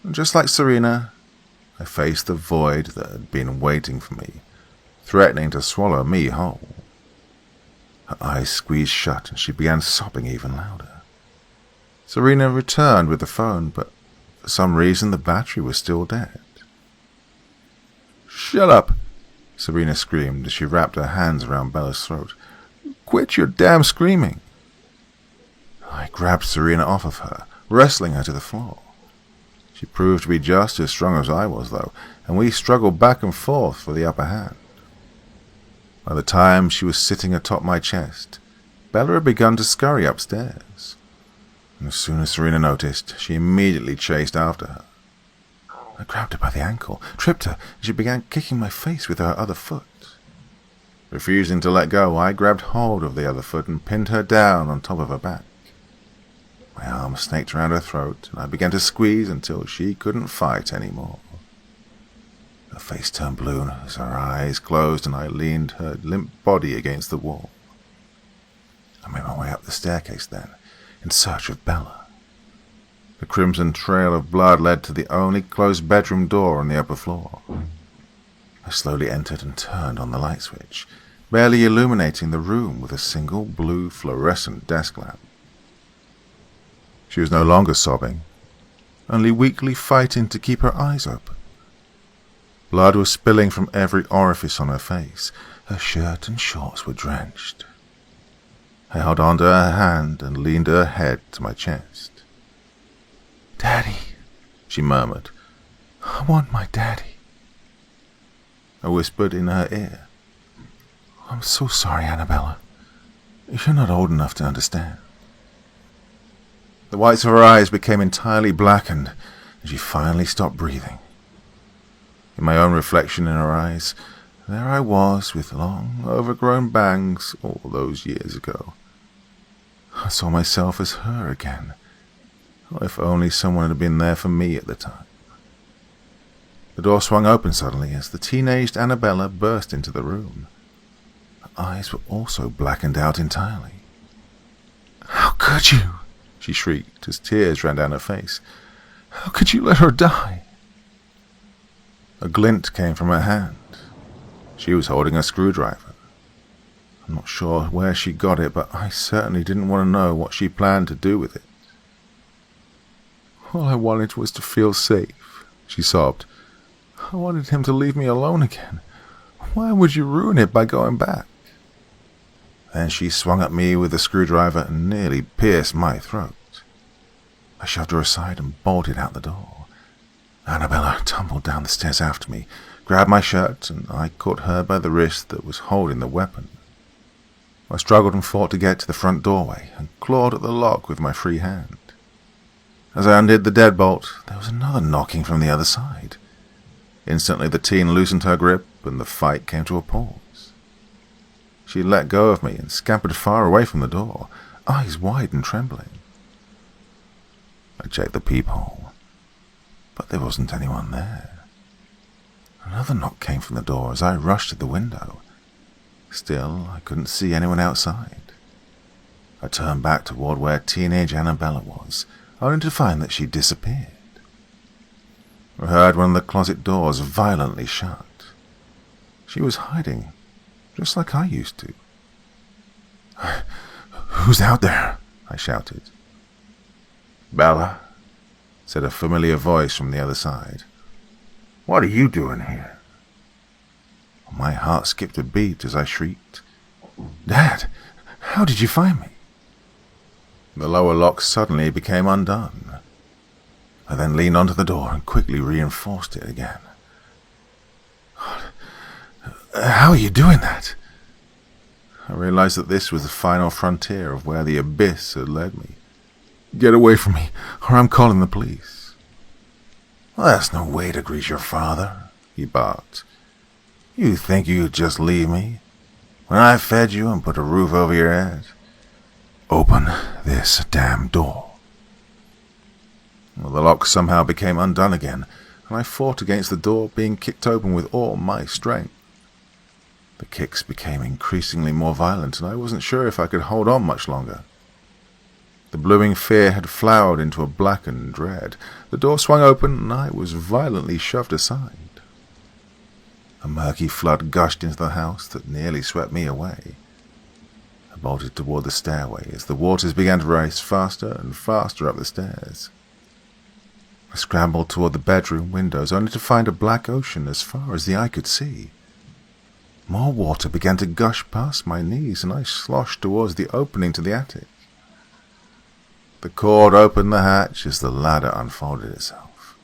And just like Serena, I faced the void that had been waiting for me, threatening to swallow me whole. Her eyes squeezed shut and she began sobbing even louder. Serena returned with the phone, but for some reason the battery was still dead. Shut up, Serena screamed as she wrapped her hands around Bella's throat. Quit your damn screaming. I grabbed Serena off of her, wrestling her to the floor. She proved to be just as strong as I was, though, and we struggled back and forth for the upper hand. By the time she was sitting atop my chest, Bella had begun to scurry upstairs. And as soon as Serena noticed, she immediately chased after her. I grabbed her by the ankle, tripped her, and she began kicking my face with her other foot. Refusing to let go, I grabbed hold of the other foot and pinned her down on top of her back. My arm snaked around her throat, and I began to squeeze until she couldn't fight anymore. Her face turned blue as her eyes closed, and I leaned her limp body against the wall. I made my way up the staircase then, in search of Bella. The crimson trail of blood led to the only closed bedroom door on the upper floor. I slowly entered and turned on the light switch, barely illuminating the room with a single blue fluorescent desk lamp. She was no longer sobbing, only weakly fighting to keep her eyes open. Blood was spilling from every orifice on her face. Her shirt and shorts were drenched. I held onto her hand and leaned her head to my chest. Daddy, she murmured. I want my daddy. I whispered in her ear. I'm so sorry, Annabella. You're not old enough to understand. The whites of her eyes became entirely blackened, and she finally stopped breathing. In my own reflection in her eyes, there I was with long, overgrown bangs all those years ago. I saw myself as her again. Oh, if only someone had been there for me at the time. The door swung open suddenly as the teenaged Annabella burst into the room. Her eyes were also blackened out entirely. How could you? She shrieked as tears ran down her face. How could you let her die? A glint came from her hand. She was holding a screwdriver. I'm not sure where she got it, but I certainly didn't want to know what she planned to do with it. All I wanted was to feel safe, she sobbed. I wanted him to leave me alone again. Why would you ruin it by going back? Then she swung at me with a screwdriver and nearly pierced my throat. I shoved her aside and bolted out the door. Annabella tumbled down the stairs after me, grabbed my shirt, and I caught her by the wrist that was holding the weapon. I struggled and fought to get to the front doorway and clawed at the lock with my free hand. As I undid the deadbolt, there was another knocking from the other side. Instantly the teen loosened her grip and the fight came to a pause. She let go of me and scampered far away from the door, eyes wide and trembling. I checked the peephole, but there wasn't anyone there. Another knock came from the door as I rushed to the window. Still, I couldn't see anyone outside. I turned back toward where teenage Annabella was, only to find that she'd disappeared. I heard one of the closet doors violently shut. She was hiding, just like I used to. "Who's out there?" I shouted. "Bella," said a familiar voice from the other side. "What are you doing here?" My heart skipped a beat as I shrieked, "Dad, how did you find me?" The lower lock suddenly became undone. I then leaned onto the door and quickly reinforced it again. "How are you doing that?" I realized that this was the final frontier of where the abyss had led me. "Get away from me, or I'm calling the police." "Well, that's no way to greet your father," he barked. "You think you'd just leave me? When I fed you and put a roof over your head? Open this damn door." Well, the lock somehow became undone again, and I fought against the door being kicked open with all my strength. The kicks became increasingly more violent, and I wasn't sure if I could hold on much longer. The blooming fear had flowered into a blackened dread. The door swung open, and I was violently shoved aside. A murky flood gushed into the house that nearly swept me away. I bolted toward the stairway as the waters began to race faster and faster up the stairs. I scrambled toward the bedroom windows, only to find a black ocean as far as the eye could see. More water began to gush past my knees, and I sloshed towards the opening to the attic. The cord opened the hatch as the ladder unfolded itself.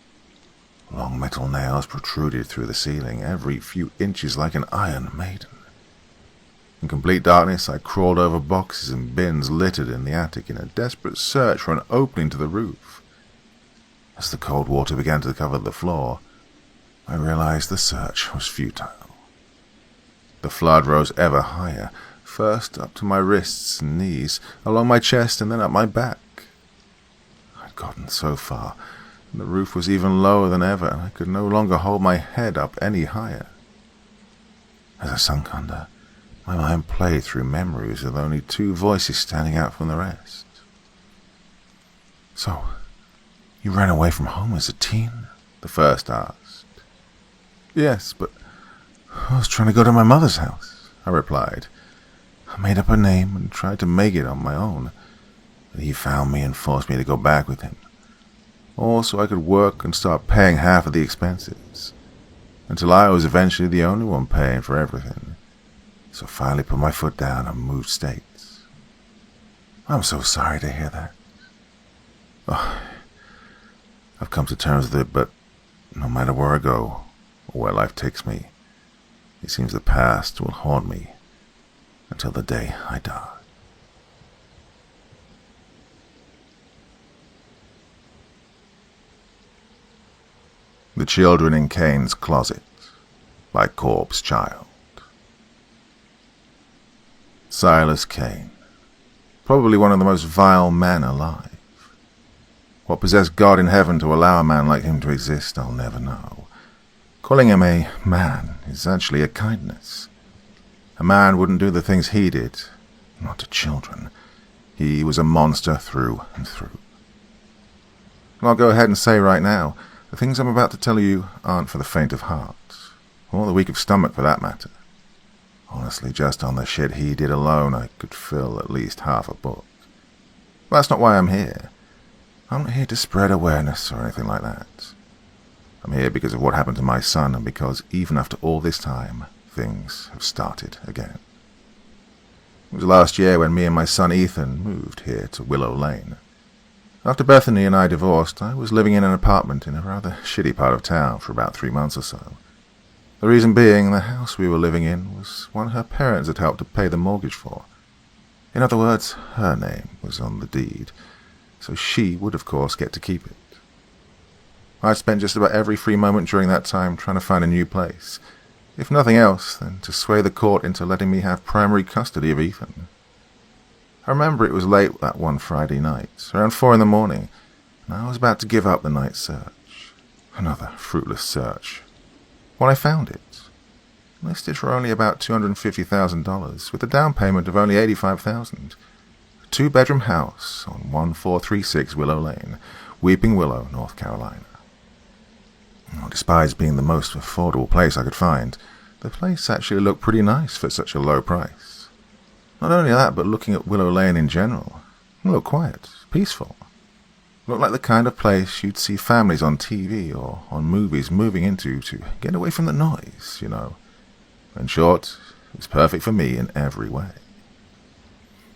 Long metal nails protruded through the ceiling, every few inches like an iron maiden. In complete darkness, I crawled over boxes and bins littered in the attic in a desperate search for an opening to the roof. As the cold water began to cover the floor, I realized the search was futile. The flood rose ever higher, first up to my wrists and knees, along my chest, and then up my back. I'd gotten so far, and the roof was even lower than ever, and I could no longer hold my head up any higher. As I sunk under, my mind played through memories with only two voices standing out from the rest. "So, you ran away from home as a teen?" the first asked. "Yes, but I was trying to go to my mother's house," I replied. "I made up a name and tried to make it on my own, but he found me and forced me to go back with him, all so I could work and start paying half of the expenses, until I was eventually the only one paying for everything, so I finally put my foot down and moved states." "I'm so sorry to hear that." "Oh, I've come to terms with it, but no matter where I go, or where life takes me, it seems the past will haunt me until the day I die." The Children in Caines' Closet by Corpse Child. Silas Caine, probably one of the most vile men alive. What possessed God in heaven to allow a man like him to exist, I'll never know. Calling him a man is actually a kindness. A man wouldn't do the things he did, not to children. He was a monster through and through. I'll go ahead and say right now, the things I'm about to tell you aren't for the faint of heart, or the weak of stomach for that matter. Honestly, just on the shit he did alone, I could fill at least half a book. But that's not why I'm here. I'm not here to spread awareness or anything like that. I'm here because of what happened to my son and because even after all this time, things have started again. It was last year when me and my son Ethan moved here to Willow Lane. After Bethany and I divorced, I was living in an apartment in a rather shitty part of town for about 3 months or so. The reason being, the house we were living in was one her parents had helped to pay the mortgage for. In other words, her name was on the deed, so she would of course get to keep it. I spent just about every free moment during that time trying to find a new place, if nothing else than to sway the court into letting me have primary custody of Ethan. I remember it was late that one Friday night, around 4 a.m, and I was about to give up the night search. Another fruitless search. When I found it, listed for only about $250,000, with a down payment of only $85,000. A 2-bedroom house on 1436 Willow Lane, Weeping Willow, North Carolina. Despite being the most affordable place I could find, the place actually looked pretty nice for such a low price. Not only that, but looking at Willow Lane in general, it looked quiet, peaceful. It looked like the kind of place you'd see families on TV or on movies moving into to get away from the noise, you know. In short, it was perfect for me in every way.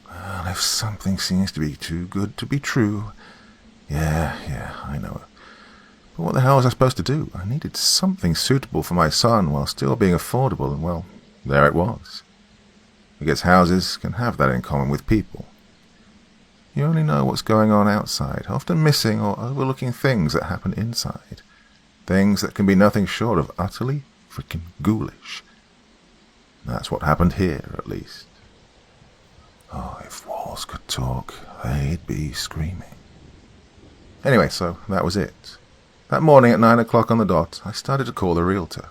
Well, if something seems to be too good to be true, yeah, I know it. But what the hell was I supposed to do? I needed something suitable for my son while still being affordable, and well, there it was. I guess houses can have that in common with people. You only know what's going on outside, often missing or overlooking things that happen inside. Things that can be nothing short of utterly freaking ghoulish. That's what happened here, at least. Oh, if walls could talk, they'd be screaming. Anyway, so that was it. That morning at 9 o'clock on the dot, I started to call the realtor.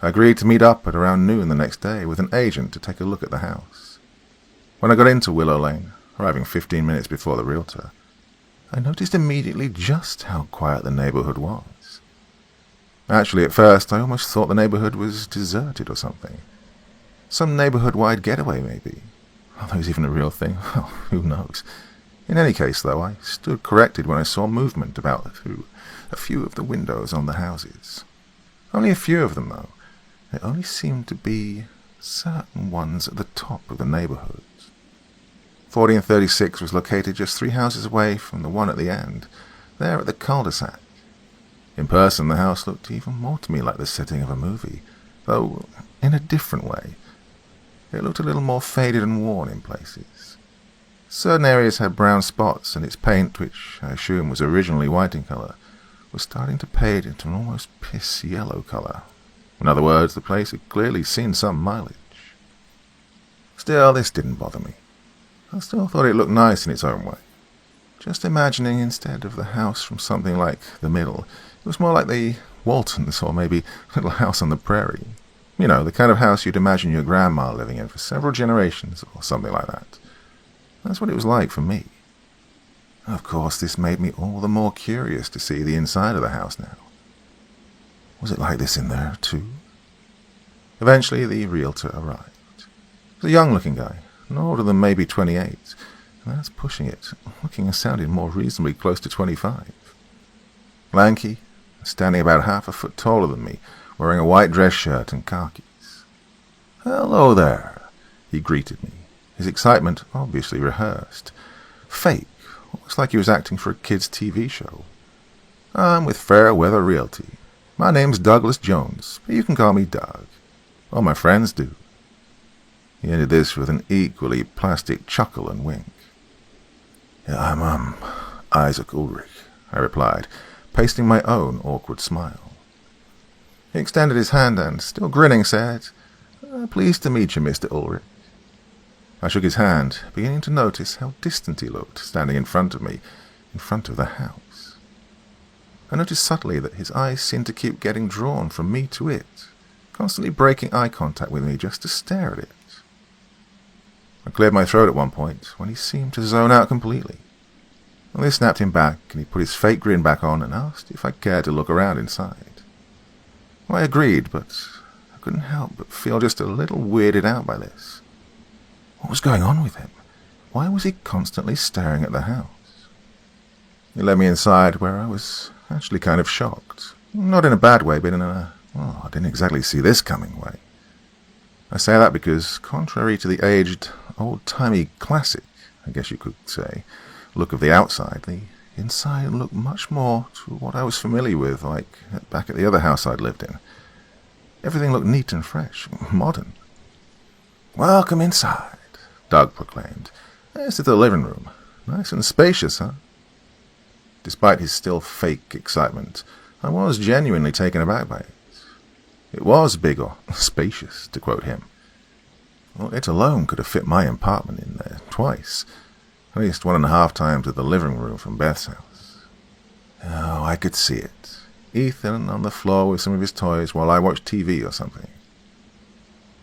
I agreed to meet up at around noon the next day with an agent to take a look at the house. When I got into Willow Lane, arriving 15 minutes before the realtor, I noticed immediately just how quiet the neighborhood was. Actually, at first, I almost thought the neighborhood was deserted or something. Some neighborhood-wide getaway, maybe. Are those even a real thing? Well, who knows? In any case, though, I stood corrected when I saw movement about through a few of the windows on the houses. Only a few of them, though. There only seemed to be certain ones at the top of the neighborhood. 40 and 36 was located just 3 houses away from the one at the end, there at the cul-de-sac. In person, the house looked even more to me like the setting of a movie, though in a different way. It looked a little more faded and worn in places. Certain areas had brown spots, and its paint, which I assume was originally white in colour, was starting to fade into an almost piss-yellow colour. In other words, the place had clearly seen some mileage. Still, this didn't bother me. I still thought it looked nice in its own way. Just imagining, instead of the house from something like the middle, it was more like the Waltons or maybe Little House on the Prairie. You know, the kind of house you'd imagine your grandma living in for several generations or something like that. That's what it was like for me. Of course, this made me all the more curious to see the inside of the house now. Was it like this in there, too? Eventually, the realtor arrived. He was a young-looking guy, no older than maybe 28, and that's pushing it, looking and sounding more reasonably close to 25. Lanky, standing about half a foot taller than me, wearing a white dress shirt and khakis. "Hello there," he greeted me, his excitement obviously rehearsed. Fake, almost like he was acting for a kid's TV show. "I'm with Fairweather Realty. My name's Douglas Jones, but you can call me Doug. All my friends do." He ended this with an equally plastic chuckle and wink. "Yeah, I'm Isaac Ulrich," I replied, pasting my own awkward smile. He extended his hand and, still grinning, said, "Pleased to meet you, Mr. Ulrich." I shook his hand, beginning to notice how distant he looked, standing in front of me, in front of the house. I noticed subtly that his eyes seemed to keep getting drawn from me to it, constantly breaking eye contact with me just to stare at it. I cleared my throat at one point, when he seemed to zone out completely. Well, this snapped him back, and he put his fake grin back on and asked if I cared to look around inside. Well, I agreed, but I couldn't help but feel just a little weirded out by this. What was going on with him? Why was he constantly staring at the house? He led me inside, where I was actually kind of shocked. Not in a bad way, but in a, I didn't exactly see this coming way. I say that because, contrary to the aged, old-timey classic, I guess you could say, look of the outside, the inside looked much more to what I was familiar with, like back at the other house I'd lived in. Everything looked neat and fresh, modern. "Welcome inside," Doug proclaimed. "This is the living room. Nice and spacious, huh?" Despite his still fake excitement, I was genuinely taken aback by it. It was big, or spacious, to quote him. Well, it alone could have fit my apartment in there twice, at least 1.5 times at the living room from Beth's house. Oh, I could see it. Ethan on the floor with some of his toys while I watched TV or something.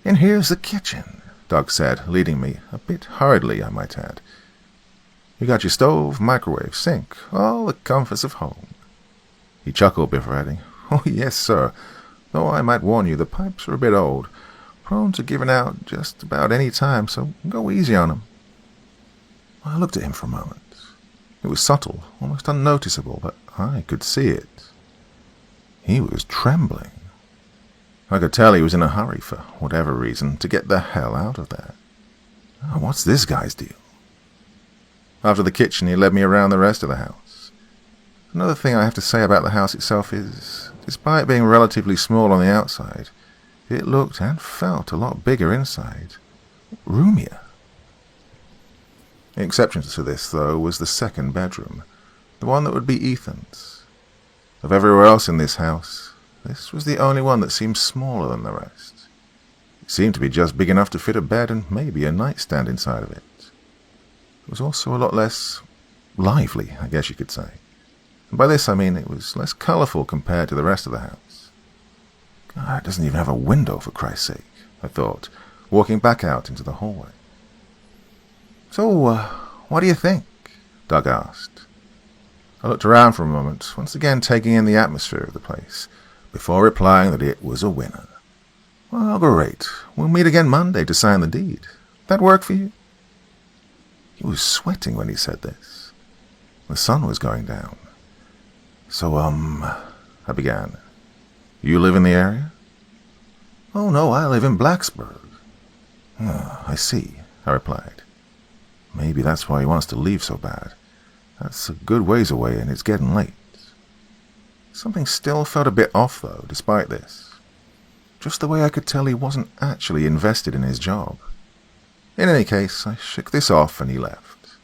"And here's the kitchen," Doug said, leading me, a bit hurriedly, I might add. "You got your stove, microwave, sink, all the comforts of home." He chuckled before adding, "Oh, yes, sir, though I might warn you the pipes are a bit old, prone to giving out just about any time, so go easy on 'em." I looked at him for a moment. It was subtle, almost unnoticeable, but I could see it. He was trembling. I could tell he was in a hurry, for whatever reason, to get the hell out of there. Oh, what's this guy's deal? After the kitchen, he led me around the rest of the house. Another thing I have to say about the house itself is, despite being relatively small on the outside, it looked and felt a lot bigger inside. Roomier. The exception to this, though, was the second bedroom, the one that would be Ethan's. Of everywhere else in this house, this was the only one that seemed smaller than the rest. It seemed to be just big enough to fit a bed and maybe a nightstand inside of it. It was also a lot less lively, I guess you could say. And by this I mean it was less colourful compared to the rest of the house. God, it doesn't even have a window, for Christ's sake, I thought, walking back out into the hallway. "So, what do you think?" Doug asked. I looked around for a moment, once again taking in the atmosphere of the place, before replying that it was a winner. "Well, great. We'll meet again Monday to sign the deed. That work for you?" He was sweating when he said this. The sun was going down. "So, I began. "You live in the area?" "Oh, no, I live in Blacksburg." "Oh, I see," I replied. Maybe that's why he wants to leave so bad. That's a good ways away, and it's getting late. Something still felt a bit off, though, despite this. Just the way I could tell he wasn't actually invested in his job. In any case, I shook this off and he left.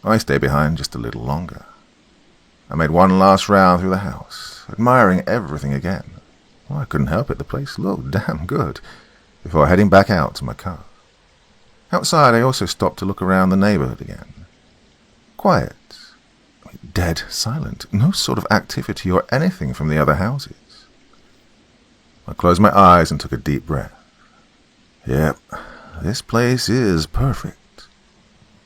I stayed behind just a little longer. I made one last round through the house, admiring everything again. Well, I couldn't help it, the place looked damn good, before heading back out to my car. Outside, I also stopped to look around the neighborhood again. Quiet. Dead silent. No sort of activity or anything from the other houses. I closed my eyes and took a deep breath. Yep, this place is perfect.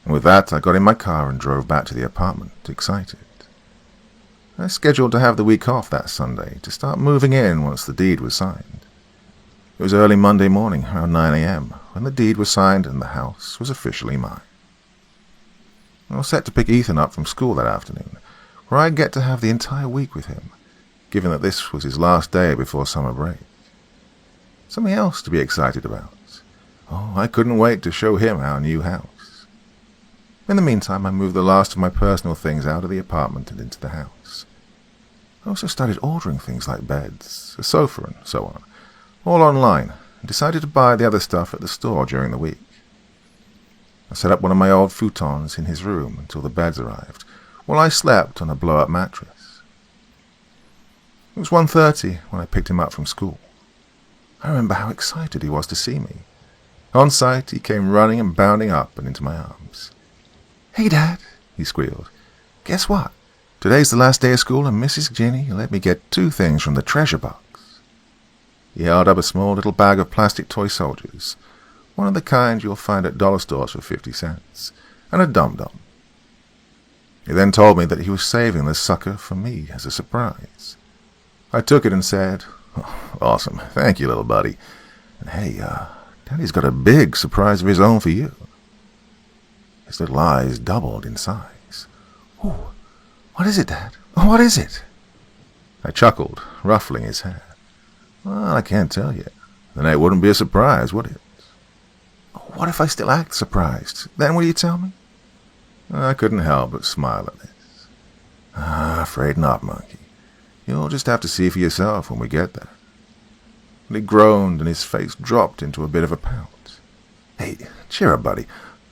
And with that, I got in my car and drove back to the apartment, excited. I scheduled to have the week off that Sunday to start moving in once the deed was signed. It was early Monday morning, around 9 a.m., when the deed was signed and the house was officially mine. I was set to pick Ethan up from school that afternoon, where I'd get to have the entire week with him, given that this was his last day before summer break. Something else to be excited about. Oh, I couldn't wait to show him our new house. In the meantime, I moved the last of my personal things out of the apartment and into the house. I also started ordering things like beds, a sofa, and so on, all online, and decided to buy the other stuff at the store during the week. I set up one of my old futons in his room until the beds arrived, while I slept on a blow-up mattress. It was 1:30 when I picked him up from school. I remember how excited he was to see me. On sight, he came running and bounding up and into my arms. "Hey, Dad," he squealed. "Guess what? Today's the last day of school, and Mrs. Ginny let me get 2 things from the treasure box." He held up a small little bag of plastic toy soldiers, one of the kind you'll find at dollar stores for 50 cents, and a dum-dum. He then told me that he was saving this sucker for me as a surprise. I took it and said, "Oh, awesome, thank you, little buddy. And hey, Daddy's got a big surprise of his own for you." His little eyes doubled in size. "Ooh, What is it, Dad? What is it? I chuckled, ruffling his hair. Well, I can't tell you. Then it wouldn't be a surprise, would it? What if I still act surprised? Then will you tell me? I couldn't help but smile at this. Afraid not, monkey. You'll just have to see for yourself when we get there. And he groaned and his face dropped into a bit of a pout. Hey, cheer up, buddy.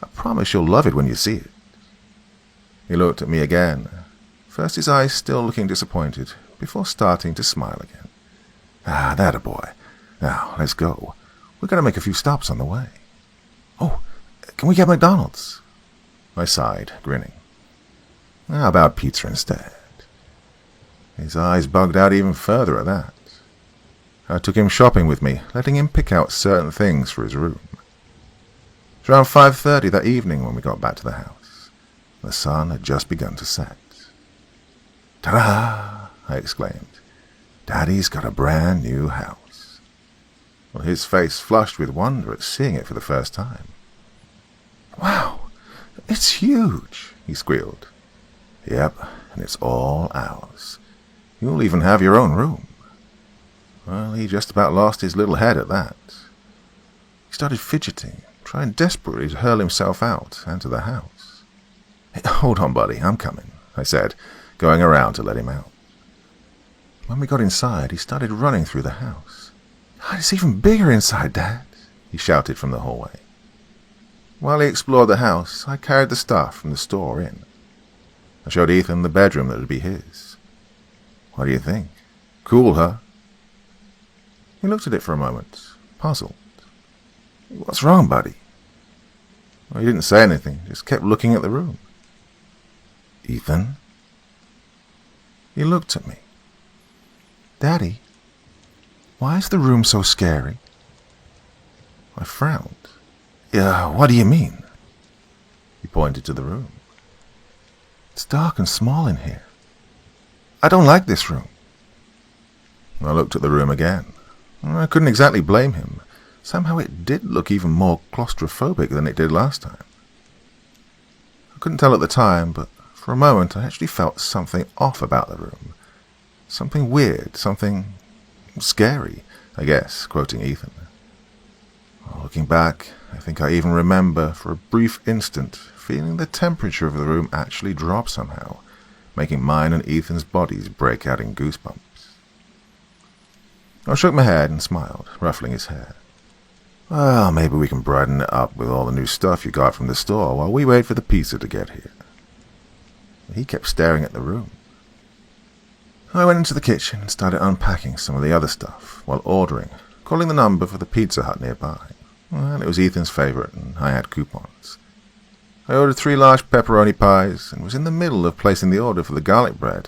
I promise you'll love it when you see it. He looked at me again, first his eyes still looking disappointed, before starting to smile again. That a boy. Now, let's go. We've got to make a few stops on the way. Oh, can we get McDonald's? I sighed, grinning. How about pizza instead? His eyes bugged out even further at that. I took him shopping with me, letting him pick out certain things for his room. It was around 5:30 that evening when we got back to the house. The sun had just begun to set. Ta-da! I exclaimed. Daddy's got a brand new house. Well, his face flushed with wonder at seeing it for the first time. Wow, it's huge, he squealed. Yep, and it's all ours. You'll even have your own room. Well, he just about lost his little head at that. He started fidgeting, trying desperately to hurl himself out and to the house. Hey, hold on, buddy, I'm coming, I said, going around to let him out. When we got inside, he started running through the house. It's even bigger inside, Dad, he shouted from the hallway. While he explored the house, I carried the stuff from the store in. I showed Ethan the bedroom that would be his. What do you think? Cool, huh? He looked at it for a moment, puzzled. What's wrong, buddy? Well, he didn't say anything, just kept looking at the room. Ethan? He looked at me. Daddy, why is the room so scary? I frowned. Yeah, what do you mean? He pointed to the room. It's dark and small in here. I don't like this room. I looked at the room again. I couldn't exactly blame him. Somehow it did look even more claustrophobic than it did last time. I couldn't tell at the time, but for a moment I actually felt something off about the room. Something weird, something scary, I guess, quoting Ethan. Looking back, I think I even remember, for a brief instant, feeling the temperature of the room actually drop somehow, making mine and Ethan's bodies break out in goosebumps. I shook my head and smiled, ruffling his hair. Well, maybe we can brighten it up with all the new stuff you got from the store while we wait for the pizza to get here. He kept staring at the room. I went into the kitchen and started unpacking some of the other stuff while ordering, calling the number for the Pizza Hut nearby. Well, it was Ethan's favorite, and I had coupons. I ordered 3 large pepperoni pies and was in the middle of placing the order for the garlic bread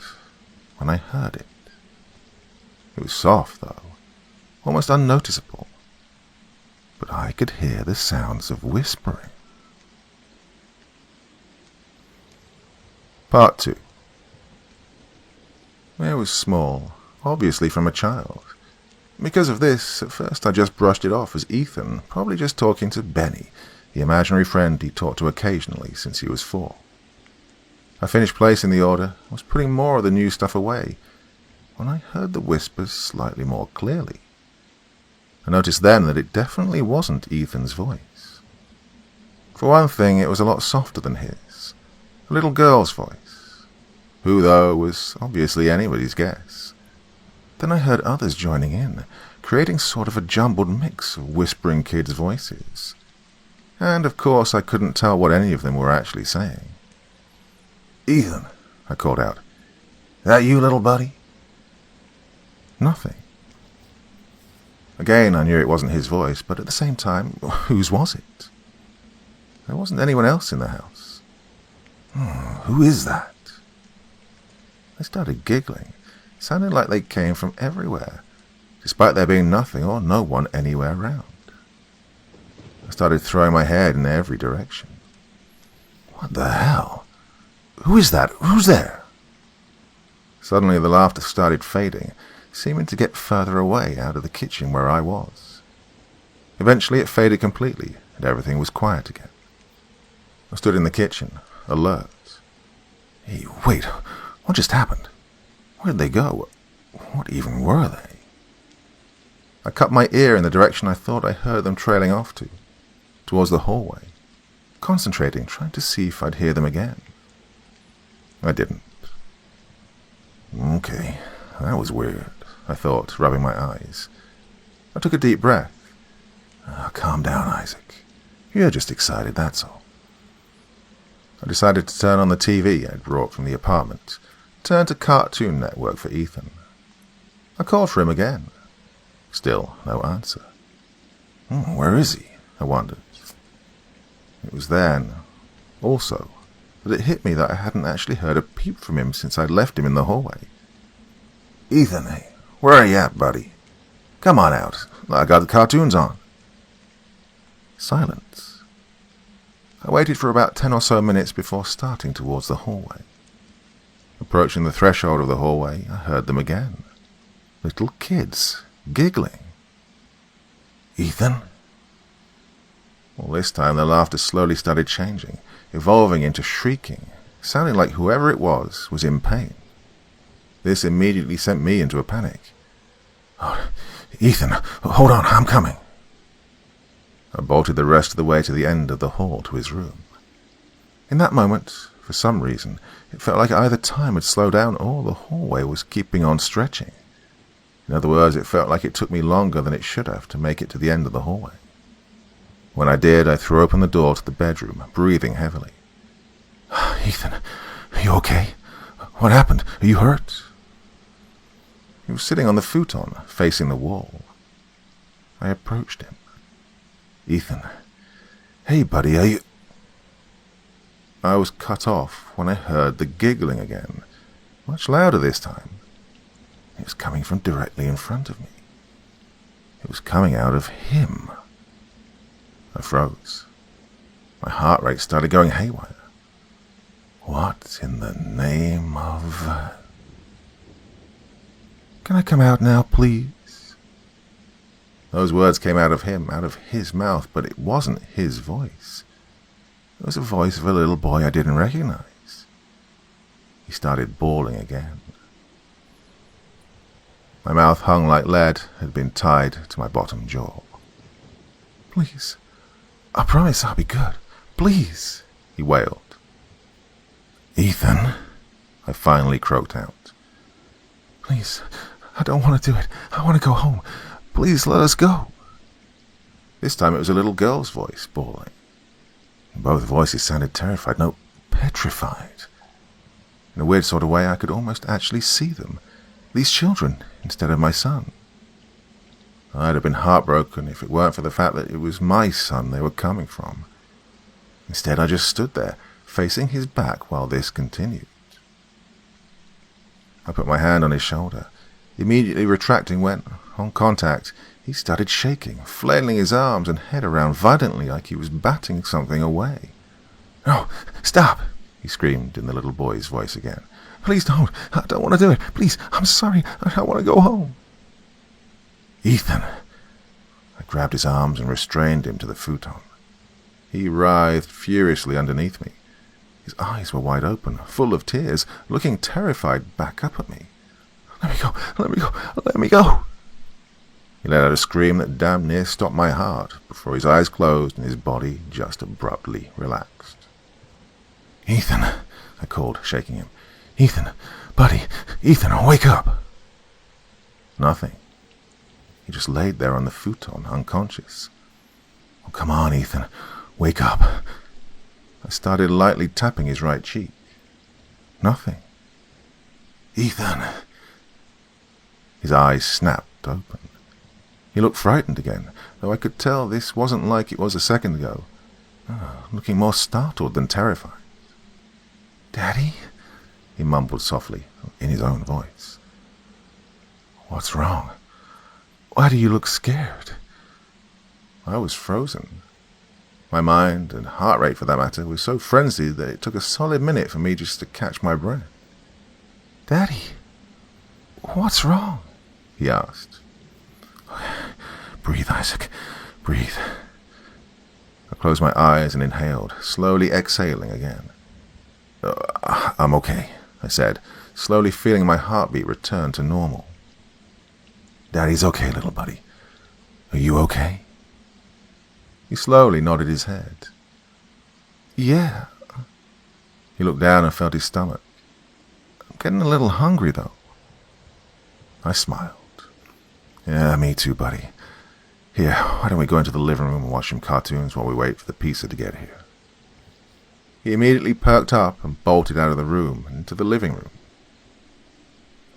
when I heard it. It was soft, though, almost unnoticeable. But I could hear the sounds of whispering. Part 2. It was small, obviously from a child. Because of this, at first I just brushed it off as Ethan, probably just talking to Benny, the imaginary friend he talked to occasionally since he was 4. I finished placing the order, was putting more of the new stuff away, when I heard the whispers slightly more clearly. I noticed then that it definitely wasn't Ethan's voice. For one thing, it was a lot softer than his, a little girl's voice, who, though, was obviously anybody's guess. Then I heard others joining in, creating sort of a jumbled mix of whispering kids' voices. And, of course, I couldn't tell what any of them were actually saying. Ethan, I called out. That you, little buddy? Nothing. Again, I knew it wasn't his voice, but at the same time, whose was it? There wasn't anyone else in the house. Who is that? I started giggling. It sounded like they came from everywhere, despite there being nothing or no one anywhere around. I started throwing my head in every direction. What the hell? Who is that? Who's there? Suddenly the laughter started fading, seeming to get further away out of the kitchen where I was. Eventually it faded completely, and everything was quiet again. I stood in the kitchen, alert. Hey, wait, What just happened? Where did they go? What even were they? I cut my ear in the direction I thought I heard them trailing off to, towards the hallway, concentrating, trying to see if I'd hear them again. I didn't. Okay, that was weird, I thought, rubbing my eyes. I took a deep breath. Calm down, Isaac. You're just excited, that's all. I decided to turn on the TV I'd brought from the apartment, turn to Cartoon Network for Ethan. I called for him again. Still no answer. Where is he? I wondered. It was then, also, that it hit me that I hadn't actually heard a peep from him since I'd left him in the hallway. Ethan, hey, where are you at, buddy? Come on out. I got the cartoons on. Silence. I waited for about 10 or so minutes before starting towards the hallway. Approaching the threshold of the hallway, I heard them again. Little kids, giggling. Ethan? Well, this time their laughter slowly started changing, evolving into shrieking, sounding like whoever it was in pain. This immediately sent me into a panic. Oh, Ethan, hold on, I'm coming. I bolted the rest of the way to the end of the hall to his room. In that moment, for some reason, it felt like either time had slowed down or the hallway was keeping on stretching. In other words, it felt like it took me longer than it should have to make it to the end of the hallway. When I did, I threw open the door to the bedroom, breathing heavily. Ethan, are you okay? What happened? Are you hurt? He was sitting on the futon, facing the wall. I approached him. Ethan, hey buddy, are you... I was cut off when I heard the giggling again, much louder this time. It was coming from directly in front of me. It was coming out of him. I froze. My heart rate started going haywire. What in the name of... Can I come out now, please? Those words came out of him, out of his mouth, but it wasn't his voice. It was the voice of a little boy I didn't recognize. He started bawling again. My mouth hung like lead had been tied to my bottom jaw. Please, I promise I'll be good. Please, he wailed. Ethan, I finally croaked out. Please, I don't want to do it. I want to go home. Please let us go. This time it was a little girl's voice, bawling. Both voices sounded terrified, no, petrified. In a weird sort of way, I could almost actually see them. These children, instead of my son. I'd have been heartbroken if it weren't for the fact that it was my son they were coming from. Instead, I just stood there, facing his back while this continued. I put my hand on his shoulder, immediately retracting when, on contact, he started shaking, flailing his arms and head around violently like he was batting something away. No, stop, he screamed in the little boy's voice again. Please don't. I don't want to do it. Please, I'm sorry. I want to go home. Ethan. I grabbed his arms and restrained him to the futon. He writhed furiously underneath me. His eyes were wide open, full of tears, looking terrified back up at me. Let me go. Let me go. Let me go. He let out a scream that damn near stopped my heart before his eyes closed and his body just abruptly relaxed. Ethan, I called, shaking him. Ethan, buddy, Ethan, wake up. Nothing. He just laid there on the futon, unconscious. Oh, come on, Ethan, wake up. I started lightly tapping his right cheek. Nothing. Ethan. His eyes snapped open. He looked frightened again, though I could tell this wasn't like it was a second ago. Looking more startled than terrified. Daddy? He mumbled softly, in his own voice. What's wrong? Why do you look scared? I was frozen. My mind, and heart rate for that matter, was so frenzied that it took a solid minute for me just to catch my breath. Daddy, what's wrong? He asked. Breathe, Isaac. Breathe. I closed my eyes and inhaled, slowly exhaling again. I'm okay, I said, slowly feeling my heartbeat return to normal. Daddy's okay, little buddy. Are you okay? He slowly nodded his head. Yeah. He looked down and felt his stomach. I'm getting a little hungry, though. I smiled. Yeah, me too, buddy. Here, why don't we go into the living room and watch some cartoons while we wait for the pizza to get here? He immediately perked up and bolted out of the room and into the living room.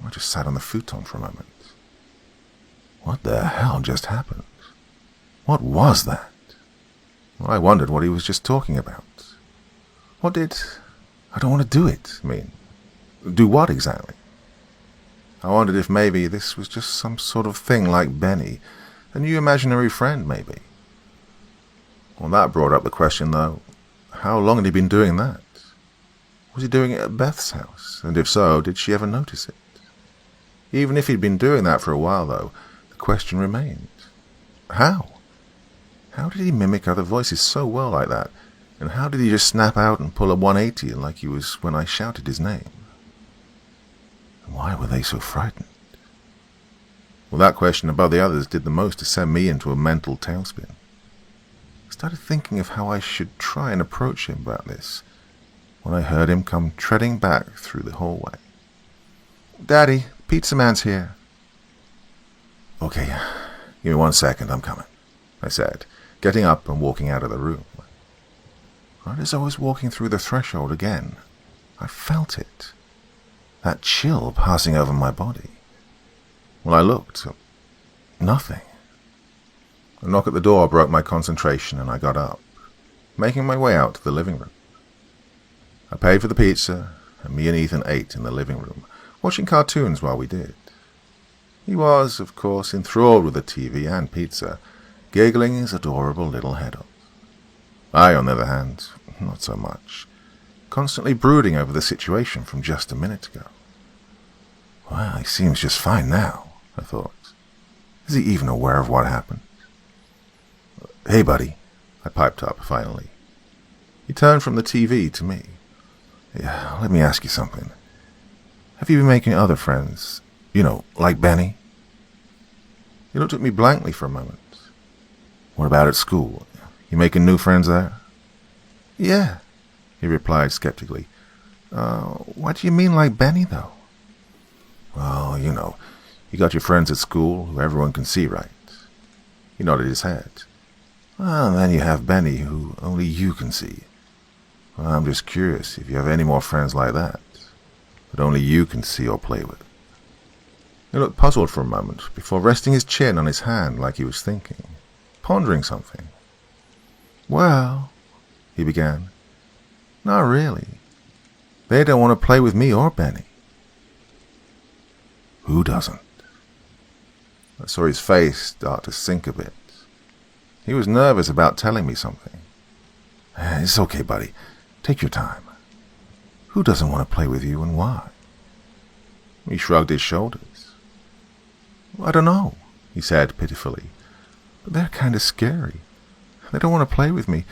I just sat on the futon for a moment. What the hell just happened? What was that? Well, I wondered what he was just talking about. What did... I don't want to do it, mean? Do what exactly? I wondered if maybe this was just some sort of thing like Benny, a new imaginary friend, maybe. Well, that brought up the question, though. How long had he been doing that? Was he doing it at Beth's house? And if so, did she ever notice it? Even if he'd been doing that for a while, though, the question remained. How? How did he mimic other voices so well like that? And how did he just snap out and pull a 180 like he was when I shouted his name? And why were they so frightened? Well, that question above the others did the most to send me into a mental tailspin. I started thinking of how I should try and approach him about this when I heard him come treading back through the hallway. Daddy, pizza man's here. Okay, give me 1 second, I'm coming, I said, getting up and walking out of the room. Right as I was walking through the threshold again, I felt it. That chill passing over my body. When I looked, nothing. A knock at the door broke my concentration and I got up, making my way out to the living room. I paid for the pizza, and me and Ethan ate in the living room, watching cartoons while we did. He was, of course, enthralled with the TV and pizza, giggling his adorable little head off. I, on the other hand, not so much, constantly brooding over the situation from just a minute ago. Well, he seems just fine now, I thought. Is he even aware of what happened? Hey, buddy, I piped up, finally. He turned from the TV to me. Yeah, let me ask you something. Have you been making other friends? You know, like Benny? He looked at me blankly for a moment. What about at school? You making new friends there? Yeah, he replied skeptically. What do you mean like Benny, though? Well, you know, you got your friends at school who everyone can see, right? He nodded his head. Well, then you have Benny, who only you can see. Well, I'm just curious if you have any more friends like that only you can see or play with. He looked puzzled for a moment before resting his chin on his hand like he was thinking, pondering something. Well, he began, not really. They don't want to play with me or Benny. Who doesn't? I saw his face start to sink a bit. He was nervous about telling me something. It's okay, buddy. Take your time. Who doesn't want to play with you and why? He shrugged his shoulders. I don't know, he said pitifully. But they're kind of scary. They don't want to play with me.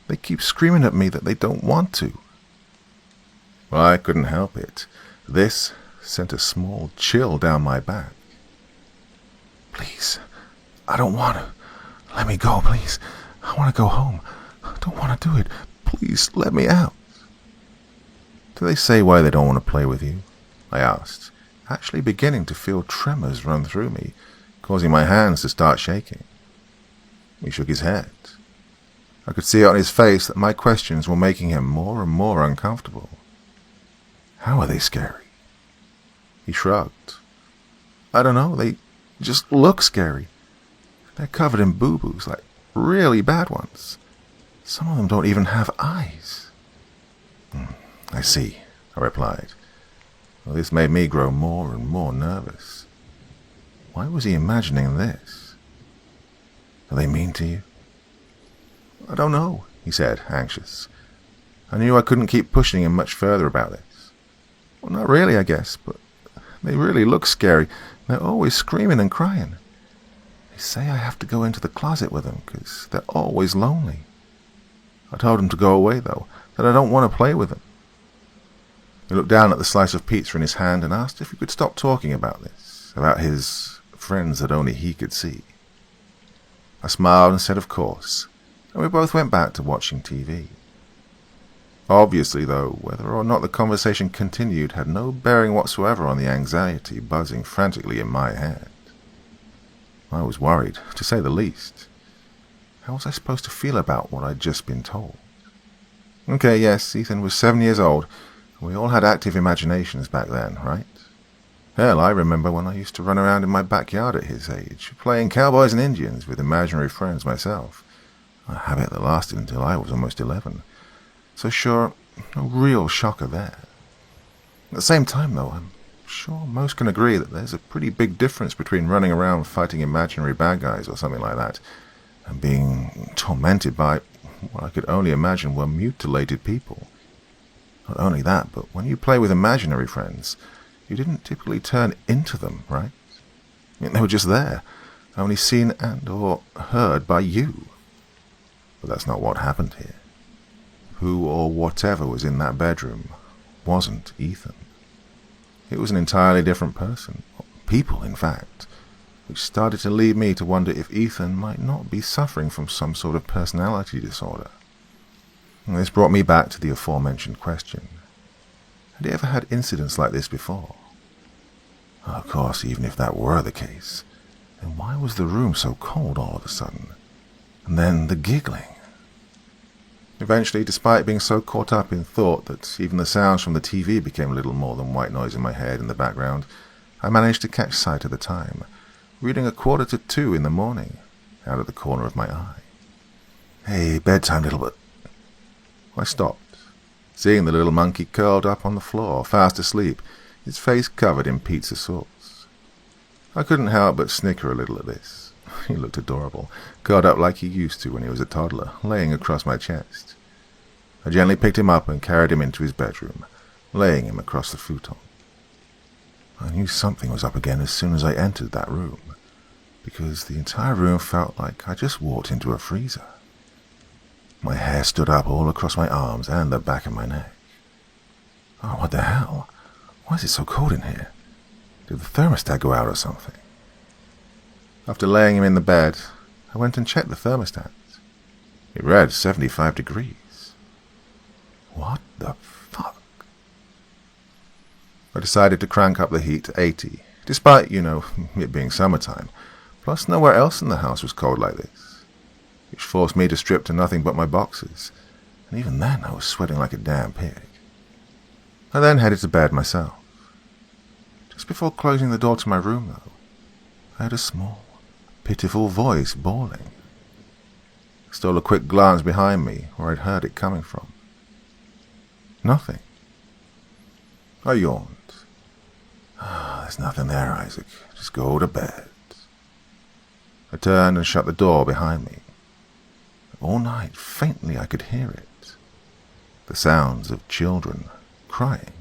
They keep screaming at me that they don't want to. Well, I couldn't help it. This sent a small chill down my back. Please, I don't want to. Let me go, please. I want to go home. I don't want to do it. Please, let me out. Do they say why they don't want to play with you? I asked, actually beginning to feel tremors run through me, causing my hands to start shaking. He shook his head. I could see on his face that my questions were making him more and more uncomfortable. How are they scary? He shrugged. I don't know, they just look scary. They're covered in boo-boos, like really bad ones. Some of them don't even have eyes. I see, I replied. Well, this made me grow more and more nervous. Why was he imagining this? Are they mean to you? I don't know, he said, anxious. I knew I couldn't keep pushing him much further about this. Well, not really, I guess, but they really look scary. They're always screaming and crying. They say I have to go into the closet with them because they're always lonely. I told them to go away, though, that I don't want to play with them. He looked down at the slice of pizza in his hand and asked if we could stop talking about this, about his friends that only he could see. I smiled and said of course, and we both went back to watching TV. Obviously, though, whether or not the conversation continued had no bearing whatsoever on the anxiety buzzing frantically in my head. I was worried, to say the least. How was I supposed to feel about what I'd just been told? Okay, yes, Ethan was 7 years old. We all had active imaginations back then, right? Hell, I remember when I used to run around in my backyard at his age, playing cowboys and Indians with imaginary friends myself, a habit that lasted until I was almost 11. So sure, no real shocker there. At the same time, though, I'm sure most can agree that there's a pretty big difference between running around fighting imaginary bad guys or something like that, and being tormented by what I could only imagine were mutilated people. Not only that, but when you play with imaginary friends, you didn't typically turn into them, right? They were just there, only seen and or heard by you. But that's not what happened here. Who or whatever was in that bedroom wasn't Ethan. It was an entirely different person, people in fact, which started to lead me to wonder if Ethan might not be suffering from some sort of personality disorder. And this brought me back to the aforementioned question. Had he ever had incidents like this before? Of course, even if that were the case, then why was the room so cold all of a sudden? And then the giggling. Eventually, despite being so caught up in thought that even the sounds from the TV became little more than white noise in my head in the background, I managed to catch sight of the time, reading 1:45 in the morning, out of the corner of my eye. Hey, bedtime, little bit. I stopped, seeing the little monkey curled up on the floor, fast asleep, his face covered in pizza sauce. I couldn't help but snicker a little at this. He looked adorable, curled up like he used to when he was a toddler, laying across my chest. I gently picked him up and carried him into his bedroom, laying him across the futon. I knew something was up again as soon as I entered that room, because the entire room felt like I just walked into a freezer. My hair stood up all across my arms and the back of my neck. Oh, what the hell? Why is it so cold in here? Did the thermostat go out or something? After laying him in the bed, I went and checked the thermostat. It read 75 degrees. What the fuck? I decided to crank up the heat to 80, despite, it being summertime. Plus, nowhere else in the house was cold like this, which forced me to strip to nothing but my boxers, and even then I was sweating like a damn pig. I then headed to bed myself. Just before closing the door to my room, though, I heard a small, pitiful voice bawling. I stole a quick glance behind me where I'd heard it coming from. Nothing. I yawned. There's nothing there, Isaac. Just go to bed. I turned and shut the door behind me. All night, faintly, I could hear it. The sounds of children crying.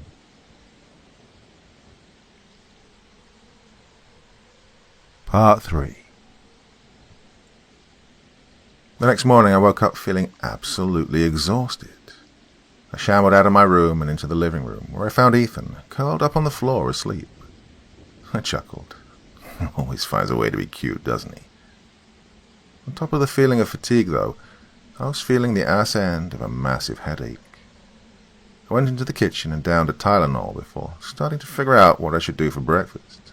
Part 3. The next morning I woke up feeling absolutely exhausted. I shambled out of my room and into the living room, where I found Ethan, curled up on the floor asleep. I chuckled. Always finds a way to be cute, doesn't he? On top of the feeling of fatigue, though, I was feeling the ass end of a massive headache. I went into the kitchen and downed a Tylenol before starting to figure out what I should do for breakfast.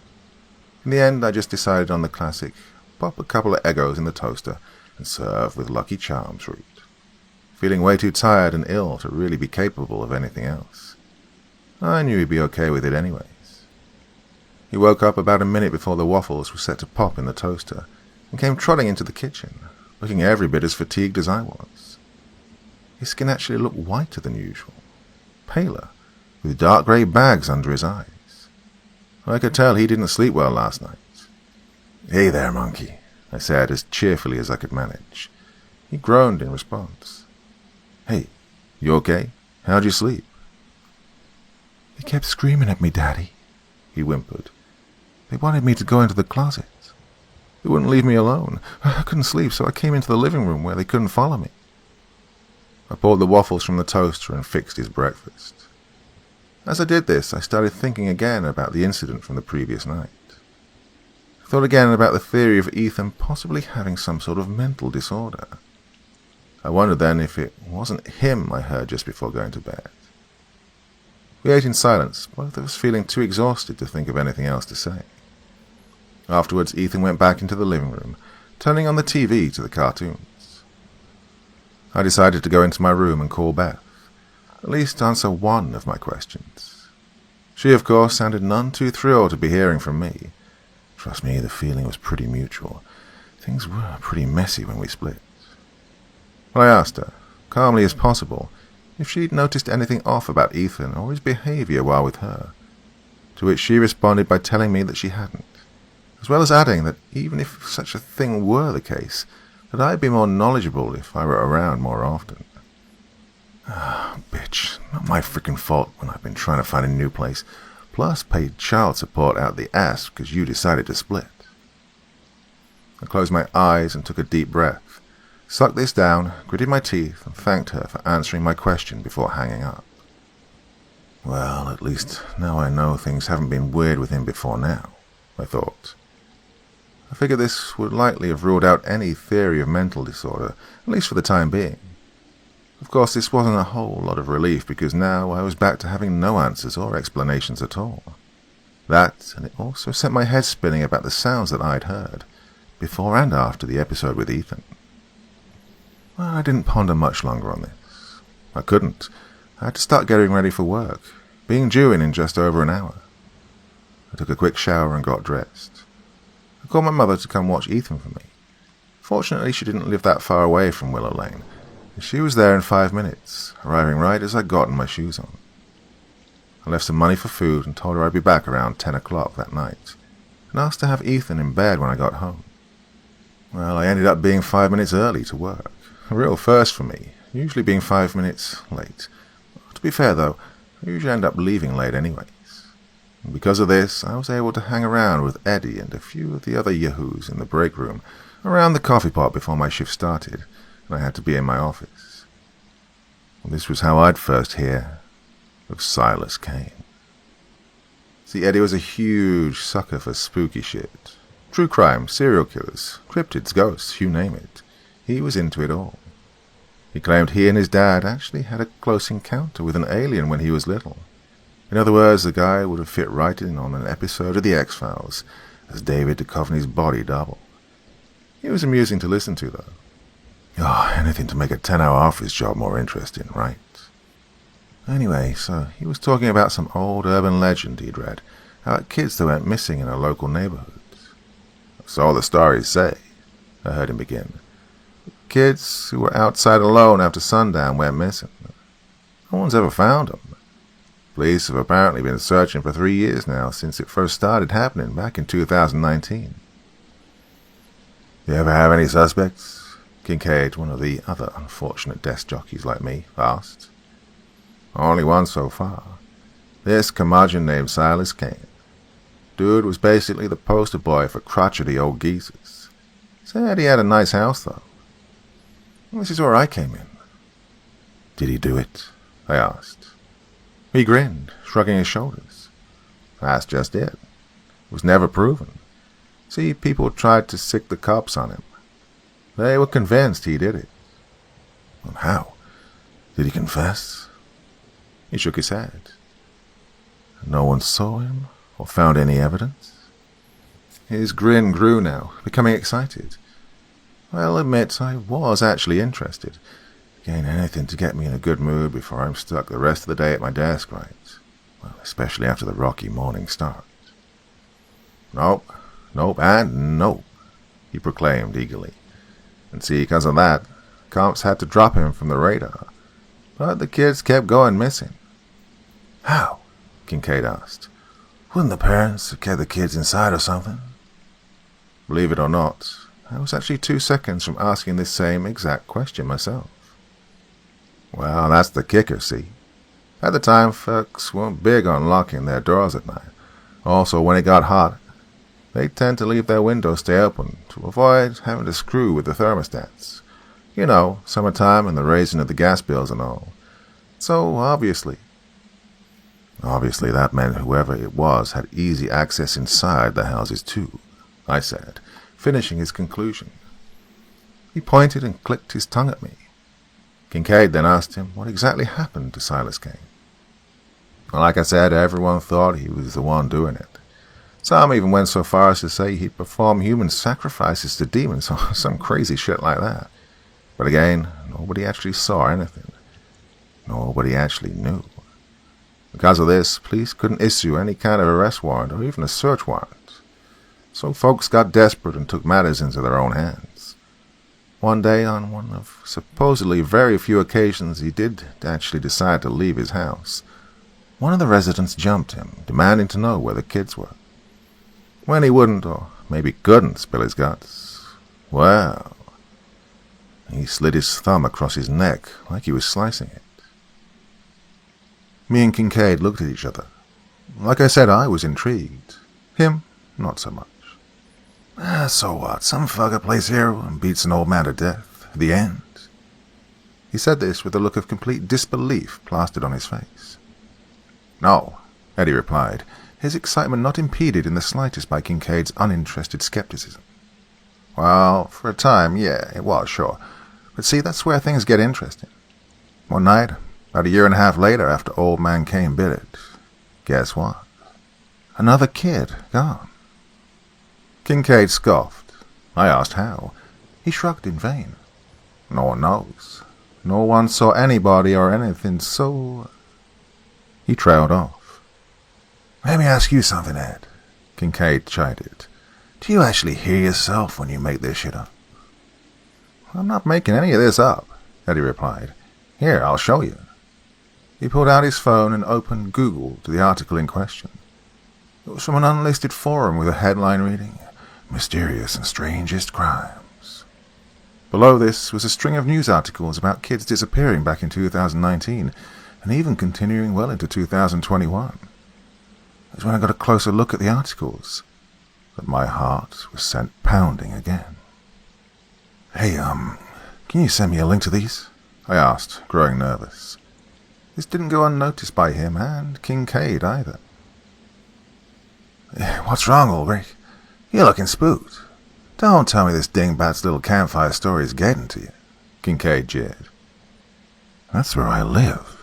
In the end, I just decided on the classic, pop a couple of Eggos in the toaster and serve with Lucky Charms root, feeling way too tired and ill to really be capable of anything else. I knew he'd be okay with it anyways. He woke up about a minute before the waffles were set to pop in the toaster and came trotting into the kitchen, looking every bit as fatigued as I was. His skin actually looked whiter than usual, paler, with dark grey bags under his eyes. I could tell he didn't sleep well last night. "Hey there, monkey," I said as cheerfully as I could manage. He groaned in response. "Hey, you okay? How'd you sleep?" "They kept screaming at me, Daddy," he whimpered. "They wanted me to go into the closet. They wouldn't leave me alone. I couldn't sleep, so I came into the living room where they couldn't follow me." I pulled the waffles from the toaster and fixed his breakfast. As I did this, I started thinking again about the incident from the previous night. I thought again about the theory of Ethan possibly having some sort of mental disorder. I wondered then if it wasn't him I heard just before going to bed. We ate in silence, both of us feeling too exhausted to think of anything else to say. Afterwards, Ethan went back into the living room, turning on the TV to the cartoons. I decided to go into my room and call Beth, at least answer one of my questions. She, of course, sounded none too thrilled to be hearing from me. Trust me, the feeling was pretty mutual. Things were pretty messy when we split. Well, I asked her, calmly as possible, if she'd noticed anything off about Ethan or his behavior while with her, to which she responded by telling me that she hadn't, as well as adding that even if such a thing were the case, that I'd be more knowledgeable if I were around more often. Bitch, not my frickin' fault when I've been trying to find a new place, plus paid child support out the ass because you decided to split. I closed my eyes and took a deep breath, sucked this down, gritted my teeth, and thanked her for answering my question before hanging up. Well, at least now I know things haven't been weird with him before now, I thought. I figured this would likely have ruled out any theory of mental disorder, at least for the time being. Of course, this wasn't a whole lot of relief because now I was back to having no answers or explanations at all. That, and it also sent my head spinning about the sounds that I'd heard, before and after the episode with Ethan. Well, I didn't ponder much longer on this. I couldn't. I had to start getting ready for work, being due in just over an hour. I took a quick shower and got dressed. I called my mother to come watch Ethan for me. Fortunately, she didn't live that far away from Willow Lane, and she was there in 5 minutes, arriving right as I'd gotten my shoes on. I left some money for food and told her I'd be back around 10 o'clock that night, and asked to have Ethan in bed when I got home. Well, I ended up being 5 minutes early to work. A real first for me, usually being 5 minutes late. To be fair, though, I usually end up leaving late anyways. And because of this, I was able to hang around with Eddie and a few of the other yahoos in the break room around the coffee pot before my shift started, and I had to be in my office. Well, this was how I'd first hear of Silas Caines. See, Eddie was a huge sucker for spooky shit. True crime, serial killers, cryptids, ghosts, you name it. He was into it all. He claimed he and his dad actually had a close encounter with an alien when he was little. In other words, the guy would have fit right in on an episode of The X-Files as David Duchovny's body double. He was amusing to listen to, though. Oh, anything to make a 10-hour office job more interesting, right? Anyway, so he was talking about some old urban legend he'd read about kids that went missing in a local neighborhood. So the stories say, I heard him begin. Kids who were outside alone after sundown went missing. No one's ever found them. Police have apparently been searching for 3 years now since it first started happening back in 2019. You ever have any suspects? Kincaid, one of the other unfortunate desk jockeys like me, asked. Only one so far. This curmudgeon named Silas Caines. Dude was basically the poster boy for crotchety old geezers. Said he had a nice house, though. This is where I came in. Did he do it? I asked. He grinned, shrugging his shoulders. That's just it. It was never proven. See, people tried to sick the cops on him. They were convinced he did it. Well, how? Did he confess? He shook his head. No one saw him or found any evidence? His grin grew now, becoming excited. I'll admit I was actually interested. Again, anything to get me in a good mood before I'm stuck the rest of the day at my desk, right? Well, especially after the rocky morning start. Nope, and nope, he proclaimed eagerly. And see, because of that, cops had to drop him from the radar. But the kids kept going missing. How? Kincaid asked. Wouldn't the parents have kept the kids inside or something? Believe it or not, I was actually 2 seconds from asking this same exact question myself. Well, that's the kicker, see. At the time, folks weren't big on locking their doors at night. Also, when it got hot, they tend to leave their windows stay open to avoid having to screw with the thermostats. You know, summertime and the raising of the gas bills and all. So, obviously. Obviously that meant whoever it was had easy access inside the houses too, I said, finishing his conclusion. He pointed and clicked his tongue at me. Kincaid then asked him what exactly happened to Silas Caines. Well, like I said, everyone thought he was the one doing it. Some even went so far as to say he'd perform human sacrifices to demons or some crazy shit like that. But again, nobody actually saw anything. Nobody actually knew. Because of this, police couldn't issue any kind of arrest warrant or even a search warrant. So folks got desperate and took matters into their own hands. One day, on one of supposedly very few occasions he did actually decide to leave his house, one of the residents jumped him, demanding to know where the kids were. When he wouldn't, or maybe couldn't, spill his guts, well, he slid his thumb across his neck like he was slicing it. Me and Kincaid looked at each other. Like I said, I was intrigued. Him, not so much. So what? Some fucker plays hero and beats an old man to death. The end. He said this with a look of complete disbelief plastered on his face. No, Eddie replied, his excitement not impeded in the slightest by Kincaid's uninterested skepticism. Well, for a time, yeah, it was, sure. But see, that's where things get interesting. One night, about a year and a half later after old man Cain bit it, guess what? Another kid gone. Kincaid scoffed. I asked how. He shrugged in vain. No one knows. No one saw anybody or anything, so... He trailed off. Let me ask you something, Ed, Kincaid chided. Do you actually hear yourself when you make this shit up? I'm not making any of this up, Eddie replied. Here, I'll show you. He pulled out his phone and opened Google to the article in question. It was from an unlisted forum with a headline reading, Mysterious and Strangest Crimes. Below this was a string of news articles about kids disappearing back in 2019, and even continuing well into 2021. It was when I got a closer look at the articles that my heart was sent pounding again. Hey, can you send me a link to these? I asked, growing nervous. This didn't go unnoticed by him and Kincaid either. What's wrong, Ulrich? You're looking spooked. Don't tell me this dingbat's little campfire story is getting to you, Kincaid jeered. That's where I live,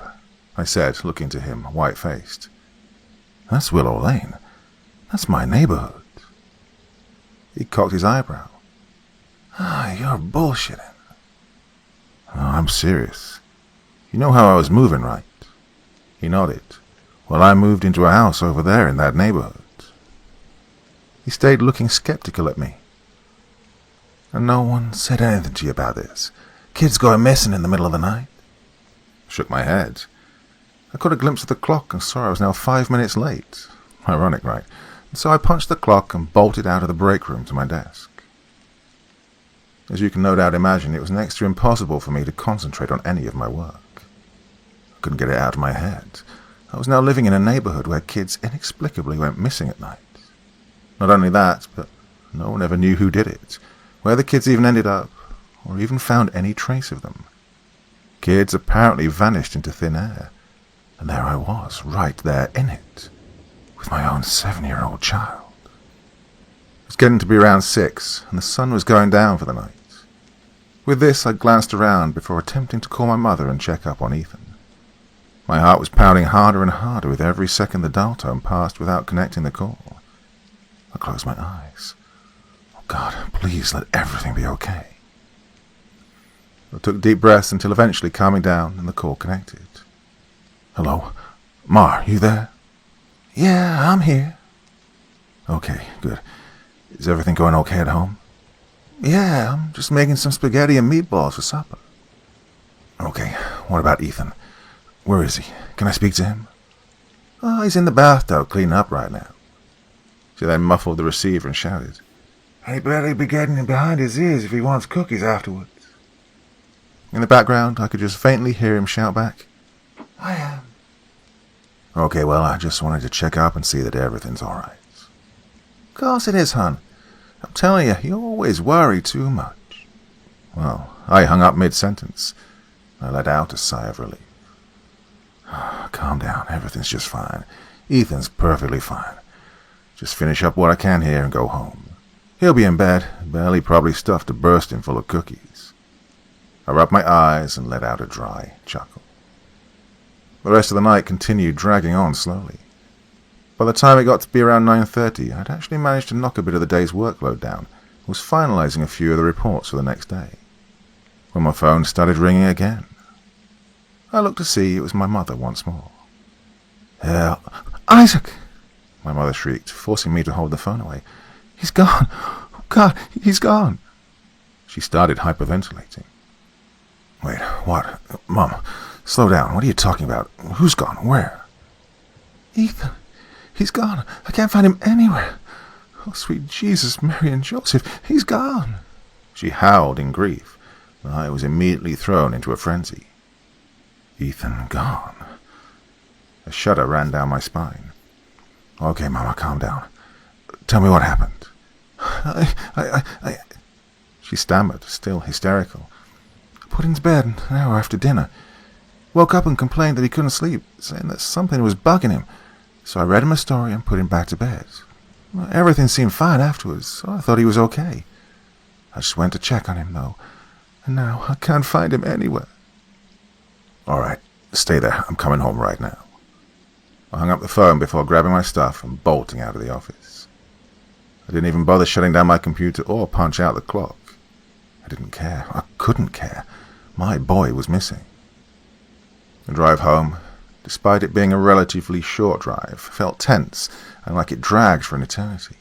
I said, looking to him, white-faced. That's Willow Lane. That's my neighborhood. He cocked his eyebrow. You're bullshitting. Oh, I'm serious. You know how I was moving, right? He nodded. Well, I moved into a house over there in that neighborhood. He stayed looking skeptical at me. And no one said anything to you about this? Kids going missing in the middle of the night? Shook my head. I caught a glimpse of the clock and saw I was now 5 minutes late. Ironic, right? And so I punched the clock and bolted out of the break room to my desk. As you can no doubt imagine, it was next to impossible for me to concentrate on any of my work. I couldn't get it out of my head. I was now living in a neighborhood where kids inexplicably went missing at night. Not only that, but no one ever knew who did it, where the kids even ended up, or even found any trace of them. Kids apparently vanished into thin air, and there I was, right there in it, with my own 7-year-old child. It was getting to be around 6, and the sun was going down for the night. With this, I glanced around before attempting to call my mother and check up on Ethan. My heart was pounding harder and harder with every second the dial tone passed without connecting the call. I closed my eyes. Oh God, please let everything be okay. I took deep breaths until eventually calming down and the call connected. Hello? Ma, you there? Yeah, I'm here. Okay, good. Is everything going okay at home? Yeah, I'm just making some spaghetti and meatballs for supper. Okay, what about Ethan? Where is he? Can I speak to him? Oh, he's in the bathtub cleaning up right now. She then muffled the receiver and shouted, And he better be getting him behind his ears if he wants cookies afterwards. In the background, I could just faintly hear him shout back, I am. Okay, well, I just wanted to check up and see that everything's all right. Of course it is, hon. I'm telling you, you always worry too much. Well, I hung up mid-sentence. I let out a sigh of relief. Calm down. Everything's just fine. Ethan's perfectly fine. Just finish up what I can here and go home. He'll be in bed, belly probably stuffed to bursting full of cookies. I rubbed my eyes and let out a dry chuckle. The rest of the night continued dragging on slowly. By the time it got to be around 9:30, I'd actually managed to knock a bit of the day's workload down and was finalizing a few of the reports for the next day, when my phone started ringing again. I looked to see it was my mother once more. Isaac! My mother shrieked, forcing me to hold the phone away. He's gone! Oh, God, he's gone! She started hyperventilating. Wait, what? Mom, slow down. What are you talking about? Who's gone? Where? Ethan. He's gone. I can't find him anywhere. Oh, sweet Jesus, Mary and Joseph. He's gone. She howled in grief. I was immediately thrown into a frenzy. Ethan gone. A shudder ran down my spine. Okay, Mama, calm down. Tell me what happened. She stammered, still hysterical. I put him to bed an hour after dinner. Woke up and complained that he couldn't sleep, saying that something was bugging him. So I read him a story and put him back to bed. Well, everything seemed fine afterwards, so I thought he was okay. I just went to check on him, though, and now I can't find him anywhere. All right, stay there. I'm coming home right now. I hung up the phone before grabbing my stuff and bolting out of the office. I didn't even bother shutting down my computer or punch out the clock. I didn't care. I couldn't care. My boy was missing. The drive home, despite it being a relatively short drive, felt tense and like it dragged for an eternity.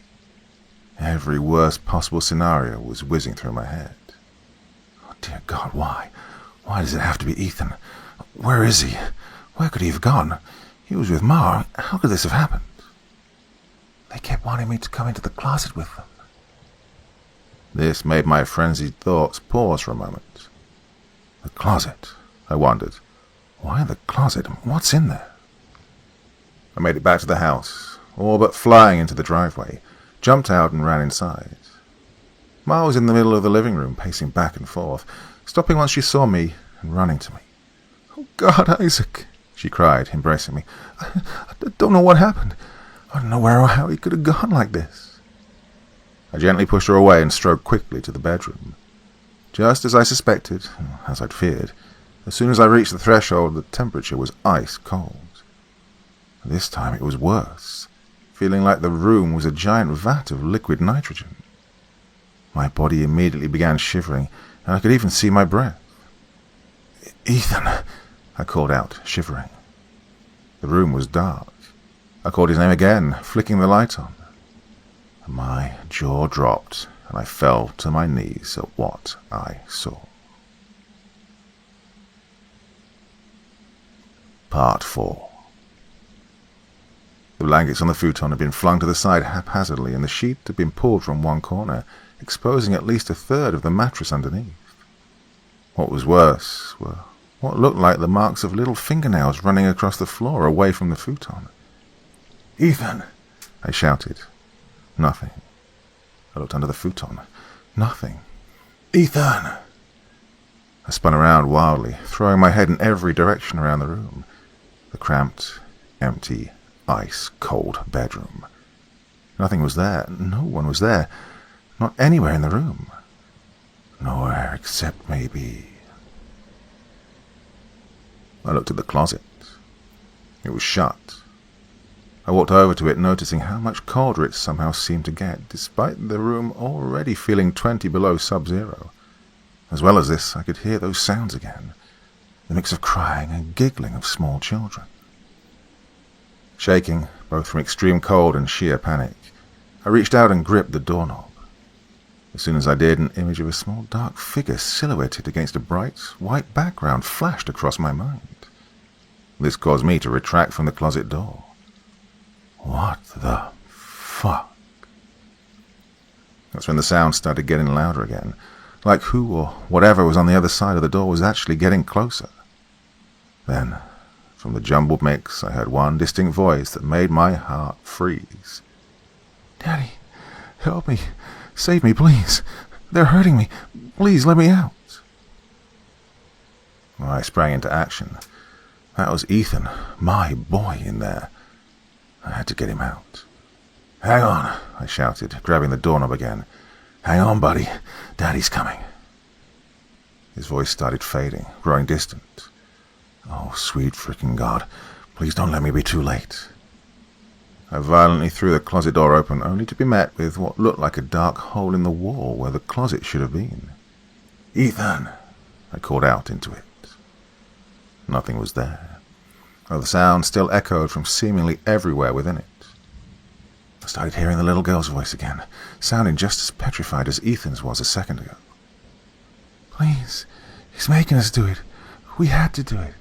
Every worst possible scenario was whizzing through my head. Oh, dear God, why? Why does it have to be Ethan? Where is he? Where could he have gone? He was with Ma. How could this have happened? They kept wanting me to come into the closet with them. This made my frenzied thoughts pause for a moment. The closet, I wondered. Why the closet? What's in there? I made it back to the house, all but flying into the driveway, jumped out and ran inside. Ma was in the middle of the living room, pacing back and forth, stopping once she saw me and running to me. Oh, God, Isaac, she cried, embracing me. I don't know what happened. I don't know where or how he could have gone like this. I gently pushed her away and strode quickly to the bedroom. Just as I suspected, as I'd feared, as soon as I reached the threshold, the temperature was ice cold. This time it was worse, feeling like the room was a giant vat of liquid nitrogen. My body immediately began shivering, and I could even see my breath. Ethan, I called out, shivering. The room was dark. I called his name again, flicking the light on. My jaw dropped, and I fell to my knees at what I saw. Part 4. The blankets on the futon had been flung to the side haphazardly, and the sheet had been pulled from one corner, exposing at least a third of the mattress underneath. What was worse were what looked like the marks of little fingernails running across the floor away from the futon. Ethan! I shouted. Nothing. I looked under the futon. Nothing. Ethan! I spun around wildly, throwing my head in every direction around the room. The cramped, empty, ice-cold bedroom. Nothing was there. No one was there. Not anywhere in the room. Nowhere except maybe... I looked at the closet. It was shut. I walked over to it, noticing how much colder it somehow seemed to get, despite the room already feeling 20 below sub-zero. As well as this, I could hear those sounds again, the mix of crying and giggling of small children. Shaking, both from extreme cold and sheer panic, I reached out and gripped the doorknob. As soon as I did, an image of a small dark figure silhouetted against a bright, white background flashed across my mind. This caused me to retract from the closet door. What the fuck? That's when the sound started getting louder again, like who or whatever was on the other side of the door was actually getting closer. Then, from the jumbled mix, I heard one distinct voice that made my heart freeze. Daddy, help me. Save me, please. They're hurting me. Please let me out. I sprang into action. That was Ethan, my boy, in there. I had to get him out. "Hang on," I shouted, grabbing the doorknob again. "Hang on, buddy. Daddy's coming." His voice started fading, growing distant. Oh, sweet frickin' God. Please don't let me be too late. I violently threw the closet door open, only to be met with what looked like a dark hole in the wall where the closet should have been. "Ethan!" I called out into it. Nothing was there, though the sound still echoed from seemingly everywhere within it. I started hearing the little girl's voice again, sounding just as petrified as Ethan's was a second ago. "Please, he's making us do it. We had to do it.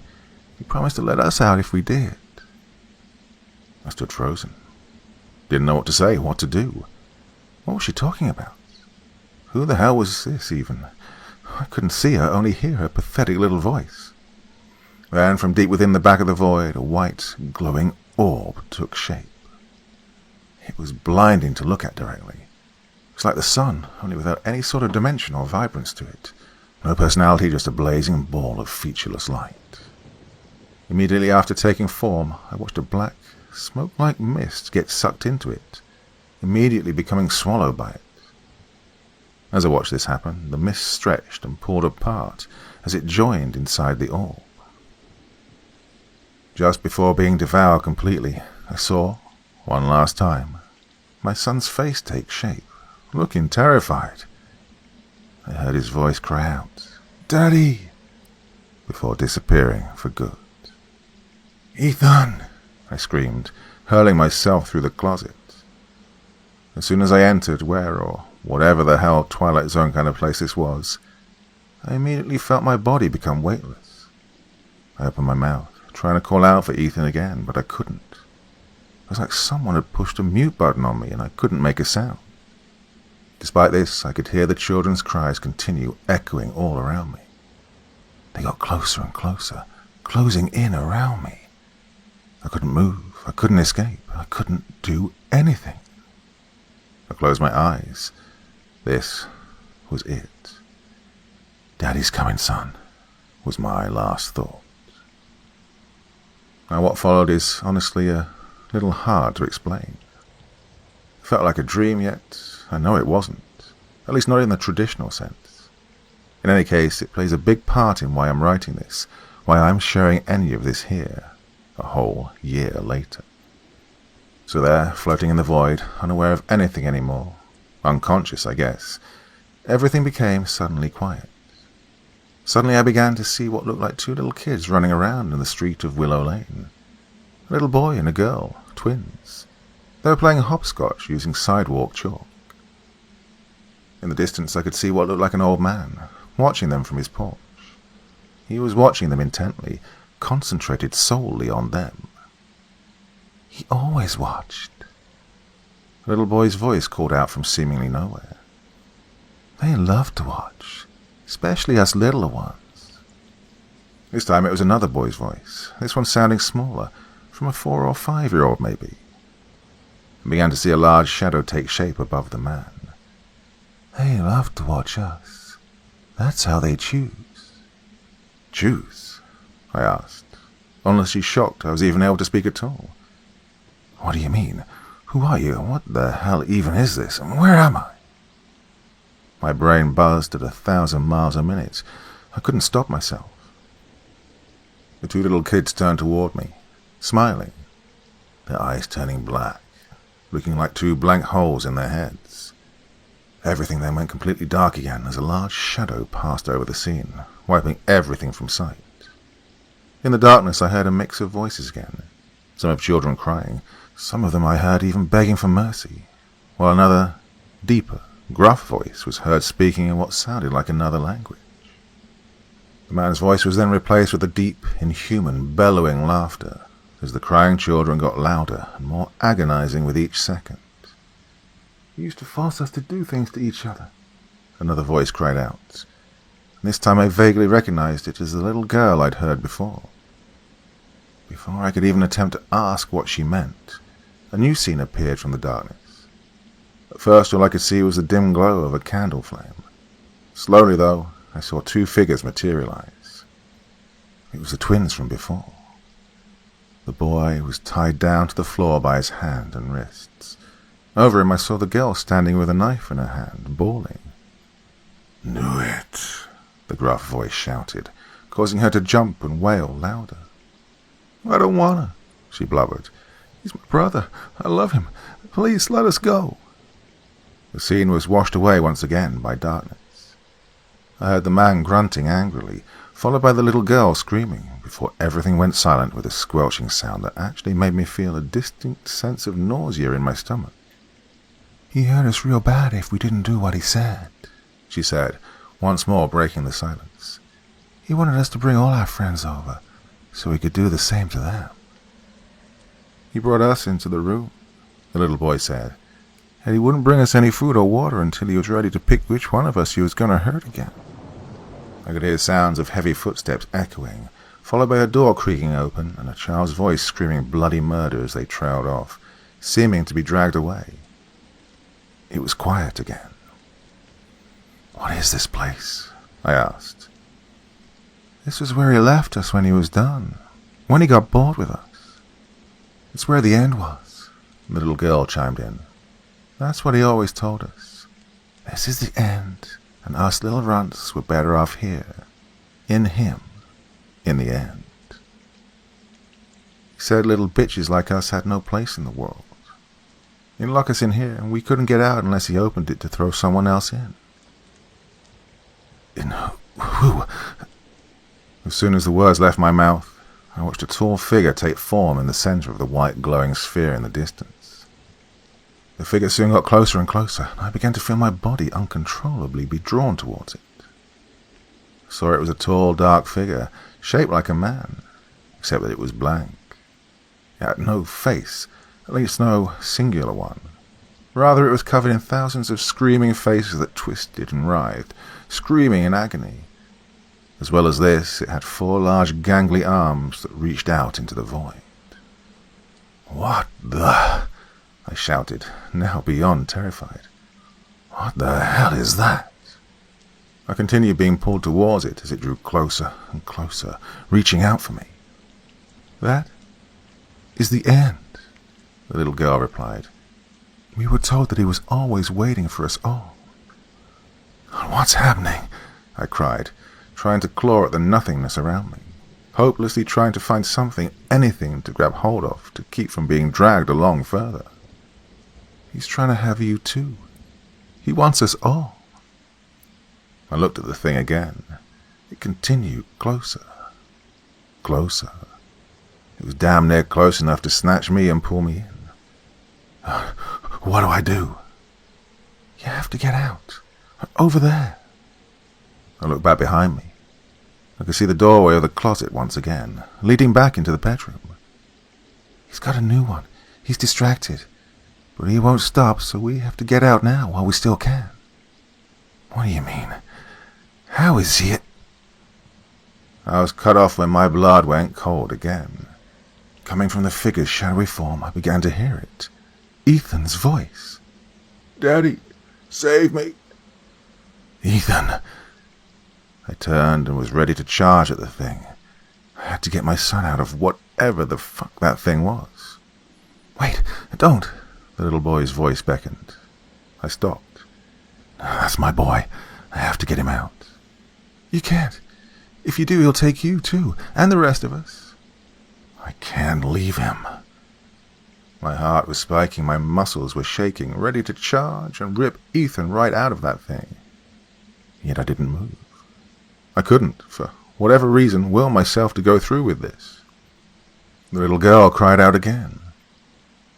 He promised to let us out if we did." I stood frozen. Didn't know what to say, what to do. What was she talking about? Who the hell was this, even? I couldn't see her, only hear her pathetic little voice. Then, from deep within the back of the void, a white, glowing orb took shape. It was blinding to look at directly. It was like the sun, only without any sort of dimension or vibrance to it. No personality, just a blazing ball of featureless light. Immediately after taking form, I watched a black, smoke-like mist get sucked into it, immediately becoming swallowed by it. As I watched this happen, the mist stretched and pulled apart as it joined inside the orb. Just before being devoured completely, I saw, one last time, my son's face take shape, looking terrified. I heard his voice cry out, "Daddy!" before disappearing for good. "Ethan!" I screamed, hurling myself through the closet. As soon as I entered where or whatever the hell Twilight Zone kind of place this was, I immediately felt my body become weightless. I opened my mouth, trying to call out for Ethan again, but I couldn't. It was like someone had pushed a mute button on me and I couldn't make a sound. Despite this, I could hear the children's cries continue echoing all around me. They got closer and closer, closing in around me. I couldn't move, I couldn't escape, I couldn't do anything. I closed my eyes. This was it. "Daddy's coming, son," was my last thought. Now what followed is honestly a little hard to explain. It felt like a dream, yet I know it wasn't, at least not in the traditional sense. In any case, it plays a big part in why I'm writing this, why I'm sharing any of this here, a whole year later. So there, floating in the void, unaware of anything anymore, unconscious, I guess, everything became suddenly quiet. Suddenly I began to see what looked like two little kids running around in the street of Willow Lane. A little boy and a girl, twins. They were playing hopscotch using sidewalk chalk. In the distance I could see what looked like an old man, watching them from his porch. He was watching them intently, concentrated solely on them. He always watched. The little boy's voice called out from seemingly nowhere. "They love to watch, especially us littler ones." This time it was another boy's voice, this one sounding smaller, from a 4 or 5-year-old maybe. I began to see a large shadow take shape above the man. "They love to watch us. That's how they choose." "Choose?" I asked, honestly shocked I was even able to speak at all. "What do you mean? Who are you? What the hell even is this? And where am I?" My brain buzzed at 1,000 miles a minute. I couldn't stop myself. The two little kids turned toward me, smiling, their eyes turning black, looking like two blank holes in their heads. Everything then went completely dark again as a large shadow passed over the scene, wiping everything from sight. In the darkness I heard a mix of voices again, some of children crying, some of them I heard even begging for mercy, while another, deeper, gruff voice was heard speaking in what sounded like another language. The man's voice was then replaced with a deep, inhuman, bellowing laughter, as the crying children got louder and more agonizing with each second. "He used to force us to do things to each other," another voice cried out. And this time I vaguely recognized it as the little girl I'd heard before. Before I could even attempt to ask what she meant, a new scene appeared from the darkness. At first all I could see was the dim glow of a candle flame. Slowly, though, I saw two figures materialize. It was the twins from before. The boy was tied down to the floor by his hand and wrists. Over him I saw the girl standing with a knife in her hand, bawling. "Knew it," the gruff voice shouted, causing her to jump and wail louder. "I don't wanna," she blubbered. "He's my brother. I love him. Please let us go." The scene was washed away once again by darkness. I heard the man grunting angrily, followed by the little girl screaming, before everything went silent with a squelching sound that actually made me feel a distinct sense of nausea in my stomach. "He hurt us real bad if we didn't do what he said," she said, once more breaking the silence. "He wanted us to bring all our friends over, so we could do the same to them." "He brought us into the room," the little boy said, "and he wouldn't bring us any food or water until he was ready to pick which one of us he was going to hurt again." I could hear sounds of heavy footsteps echoing, followed by a door creaking open and a child's voice screaming bloody murder as they trailed off, seeming to be dragged away. It was quiet again. "What is this place?" I asked. "This was where he left us when he was done, when he got bored with us. It's where the end was," the little girl chimed in. "That's what he always told us. This is the end, and us little runts were better off here, in him, in the end. He said little bitches like us had no place in the world. He'd lock us in here, and we couldn't get out unless he opened it to throw someone else in." "In who?" As soon as the words left my mouth, I watched a tall figure take form in the center of the white glowing sphere in the distance. The figure soon got closer and closer, and I began to feel my body uncontrollably be drawn towards it. I saw it was a tall, dark figure, shaped like a man, except that it was blank. It had no face, at least no singular one. Rather, it was covered in thousands of screaming faces that twisted and writhed, screaming in agony. As well as this, it had 4 large gangly arms that reached out into the void. "What the?" I shouted, now beyond terrified. "What the hell is that?" I continued being pulled towards it as it drew closer and closer, reaching out for me. "That is the end," the little girl replied. "We were told that he was always waiting for us all." "What's happening?" I cried, trying to claw at the nothingness around me, hopelessly trying to find something, anything to grab hold of to keep from being dragged along further. "He's trying to have you too. He wants us all." I looked at the thing again. It continued closer. Closer. It was damn near close enough to snatch me and pull me in. "What do I do?" "You have to get out. Over there." I looked back behind me. I could see the doorway of the closet once again, leading back into the bedroom. "He's got a new one. He's distracted. But he won't stop, so we have to get out now while we still can." "What do you mean? How is he?" I was cut off when my blood went cold again. Coming from the figure's shadowy form, I began to hear it. Ethan's voice. "Daddy, save me." "Ethan." I turned and was ready to charge at the thing. I had to get my son out of whatever the fuck that thing was. "Wait, don't," the little boy's voice beckoned. I stopped. "That's my boy. I have to get him out." "You can't. If you do, he'll take you too, and the rest of us." "I can't leave him." My heart was spiking, my muscles were shaking, ready to charge and rip Ethan right out of that thing. Yet I didn't move. I couldn't, for whatever reason, will myself to go through with this. The little girl cried out again.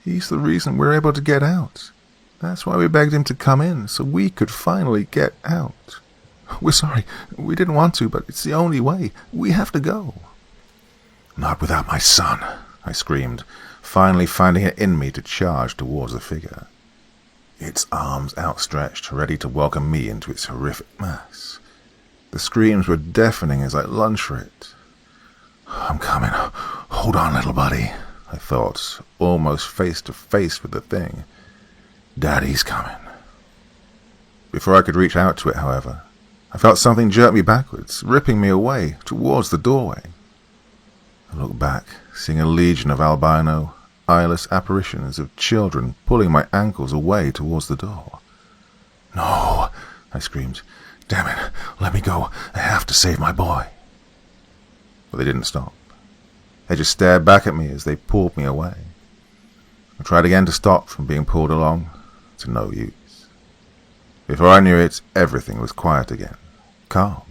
"He's the reason we're able to get out. That's why we begged him to come in, so we could finally get out. We're sorry, we didn't want to, but it's the only way. We have to go." "Not without my son," I screamed, finally finding it in me to charge towards the figure. Its arms outstretched, ready to welcome me into its horrific mass. The screams were deafening as I lunged for it. "I'm coming. Hold on, little buddy," I thought, almost face to face with the thing. "Daddy's coming." Before I could reach out to it, however, I felt something jerk me backwards, ripping me away towards the doorway. I looked back, seeing a legion of albino, eyeless apparitions of children pulling my ankles away towards the door. "No!" I screamed. "Damn it, let me go. I have to save my boy." But they didn't stop. They just stared back at me as they pulled me away. I tried again to stop from being pulled along, to no use. Before I knew it, everything was quiet again, calm.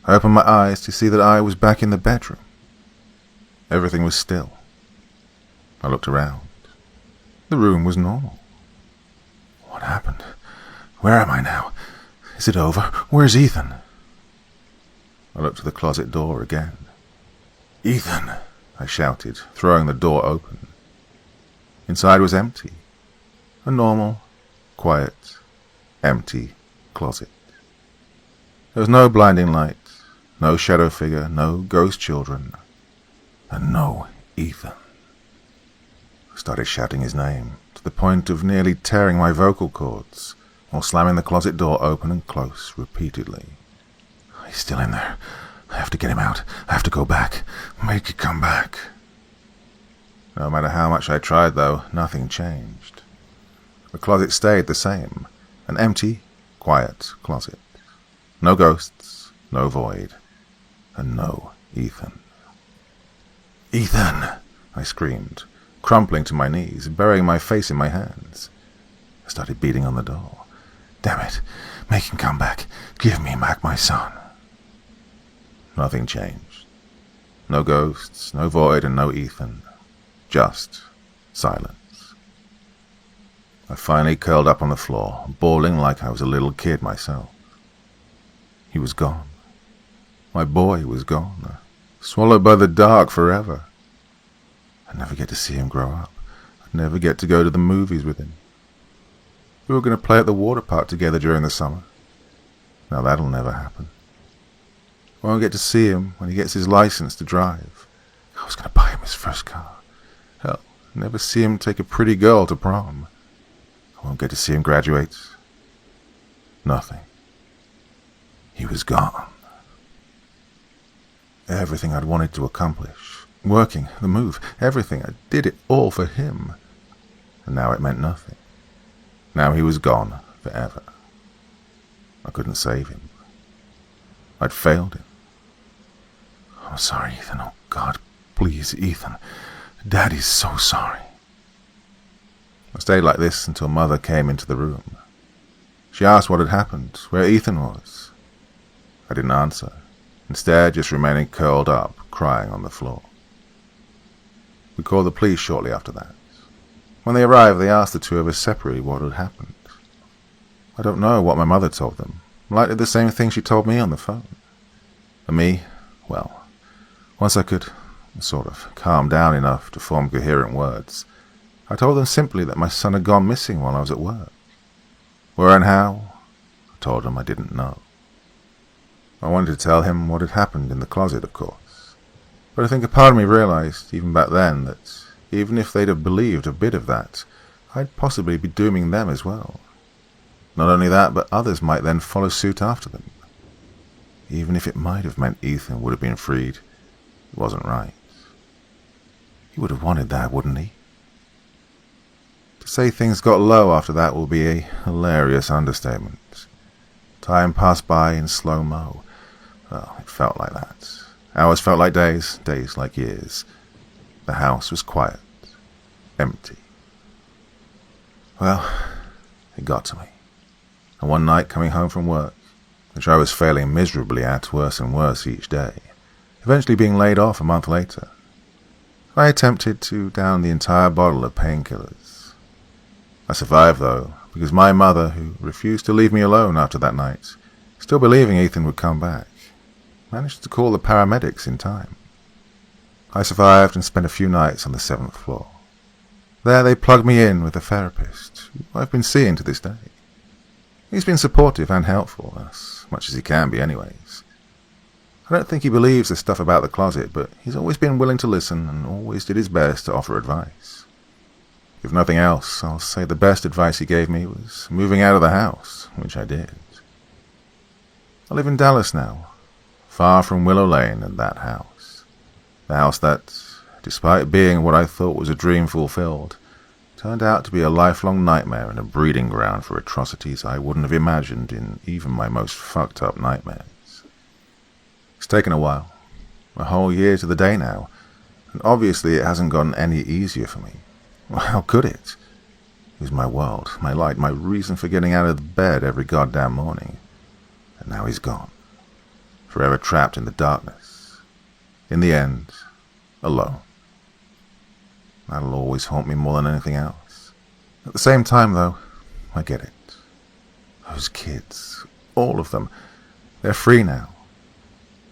I opened my eyes to see that I was back in the bedroom. Everything was still. I looked around. The room was normal. What happened? Where am I now? Is it over? Where's Ethan? I looked to the closet door again. "Ethan!" I shouted, throwing the door open. Inside was empty. A normal, quiet, empty closet. There was no blinding light, no shadow figure, no ghost children, and no Ethan. I started shouting his name, to the point of nearly tearing my vocal cords, while slamming the closet door open and close repeatedly. "He's still in there. I have to get him out. I have to go back. Make it come back." No matter how much I tried, though, nothing changed. The closet stayed the same, an empty, quiet closet. No ghosts, no void, and no Ethan. "Ethan!" I screamed, crumpling to my knees, burying my face in my hands. I started beating on the door. "Damn it! Make him come back! Give me back my son!" Nothing changed. No ghosts, no void, and no Ethan. Just silence. I finally curled up on the floor, bawling like I was a little kid myself. He was gone. My boy was gone, swallowed by the dark forever. I'd never get to see him grow up. I'd never get to go to the movies with him. We were going to play at the water park together during the summer. Now that'll never happen. I won't get to see him when he gets his license to drive. I was going to buy him his first car. Hell, never see him take a pretty girl to prom. I won't get to see him graduate. Nothing. He was gone. Everything I'd wanted to accomplish, working, the move, everything, I did it all for him. And now it meant nothing. Now he was gone forever. I couldn't save him. I'd failed him. "I'm sorry, Ethan. Oh, God, please, Ethan. Daddy's so sorry." I stayed like this until Mother came into the room. She asked what had happened, where Ethan was. I didn't answer, instead just remaining curled up, crying on the floor. We called the police shortly after that. When they arrived, they asked the two of us separately what had happened. I don't know what my mother told them, likely the same thing she told me on the phone. And me, well, once I could sort of calm down enough to form coherent words, I told them simply that my son had gone missing while I was at work. Where and how, I told him I didn't know. I wanted to tell him what had happened in the closet, of course, but I think a part of me realized, even back then, that even if they'd have believed a bit of that, I'd possibly be dooming them as well. Not only that, but others might then follow suit after them. Even if it might have meant Ethan would have been freed, it wasn't right. He would have wanted that, wouldn't he? To say things got low after that will be a hilarious understatement. Time passed by in slow-mo. Well, it felt like that. Hours felt like days, days like years. The house was quiet, empty. Well, it got to me. And one night, coming home from work, which I was failing miserably at worse and worse each day, eventually being laid off a month later, I attempted to down the entire bottle of painkillers. I survived, though, because my mother, who refused to leave me alone after that night, still believing Ethan would come back, managed to call the paramedics in time. I survived and spent a few nights on the 7th floor. There they plugged me in with a therapist, who I've been seeing to this day. He's been supportive and helpful, as much as he can be anyways. I don't think he believes the stuff about the closet, but he's always been willing to listen and always did his best to offer advice. If nothing else, I'll say the best advice he gave me was moving out of the house, which I did. I live in Dallas now, far from Willow Lane and that house. The house that, despite being what I thought was a dream fulfilled, turned out to be a lifelong nightmare and a breeding ground for atrocities I wouldn't have imagined in even my most fucked up nightmares. It's taken a while, a whole year to the day now, and obviously it hasn't gotten any easier for me. Well, how could it? He was my world, my light, my reason for getting out of bed every goddamn morning. And now he's gone, forever trapped in the darkness. In the end, alone. That'll always haunt me more than anything else. At the same time, though, I get it. Those kids, all of them, they're free now.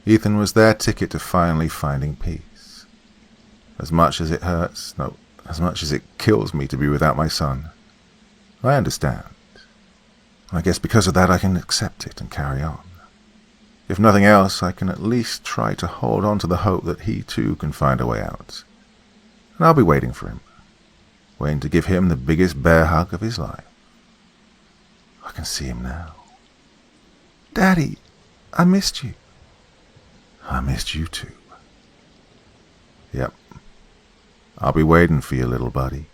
Ethan was their ticket to finally finding peace. As much as it hurts, no, as much as it kills me to be without my son, I understand. I guess because of that I can accept it and carry on. If nothing else, I can at least try to hold on to the hope that he too can find a way out. And I'll be waiting for him, waiting to give him the biggest bear hug of his life. I can see him now. Daddy, I missed you. I missed you too. Yep. I'll be waiting for you, little buddy.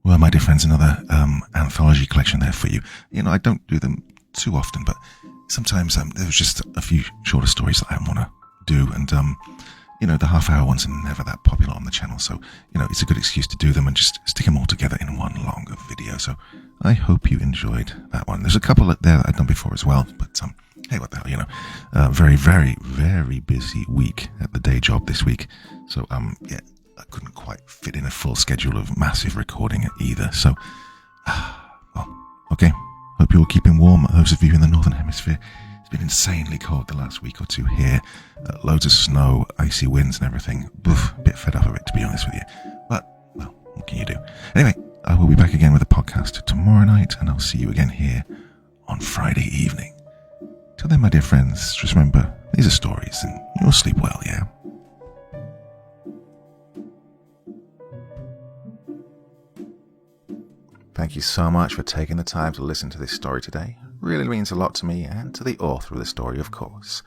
Well, my dear friends, another anthology collection there for you. You know, I don't do them too often, but sometimes there's just a few shorter stories that I want to do, and you know, the half-hour ones are never that popular on the channel, so you know, it's a good excuse to do them and just stick them all together in one longer video. So I hope you enjoyed that one. There's a couple there that I've done before as well, but hey, what the hell, you know, very, very, very busy week at the day job this week. So yeah. I couldn't quite fit in a full schedule of massive recording either, so, well, okay, hope you're all keeping warm, those of you in the Northern Hemisphere. It's been insanely cold the last week or two here, loads of snow, icy winds and everything. Oof, a bit fed up of it, to be honest with you, but, well, what can you do? Anyway, I will be back again with a podcast tomorrow night, and I'll see you again here on Friday evening. Till then, my dear friends, just remember, these are stories, and you'll sleep well, yeah? Thank you so much for taking the time to listen to this story today. It really means a lot to me and to the author of the story, of course.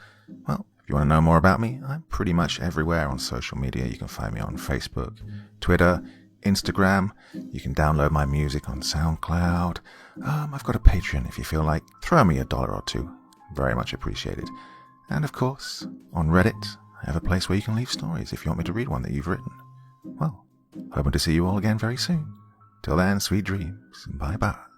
Well, if you want to know more about me, I'm pretty much everywhere on social media. You can find me on Facebook, Twitter, Instagram. You can download my music on SoundCloud. I've got a Patreon if you feel like. Throw me $1 or $2. Very much appreciated. And of course, on Reddit, I have a place where you can leave stories if you want me to read one that you've written. Well, hoping to see you all again very soon. Till then, sweet dreams. Bye-bye.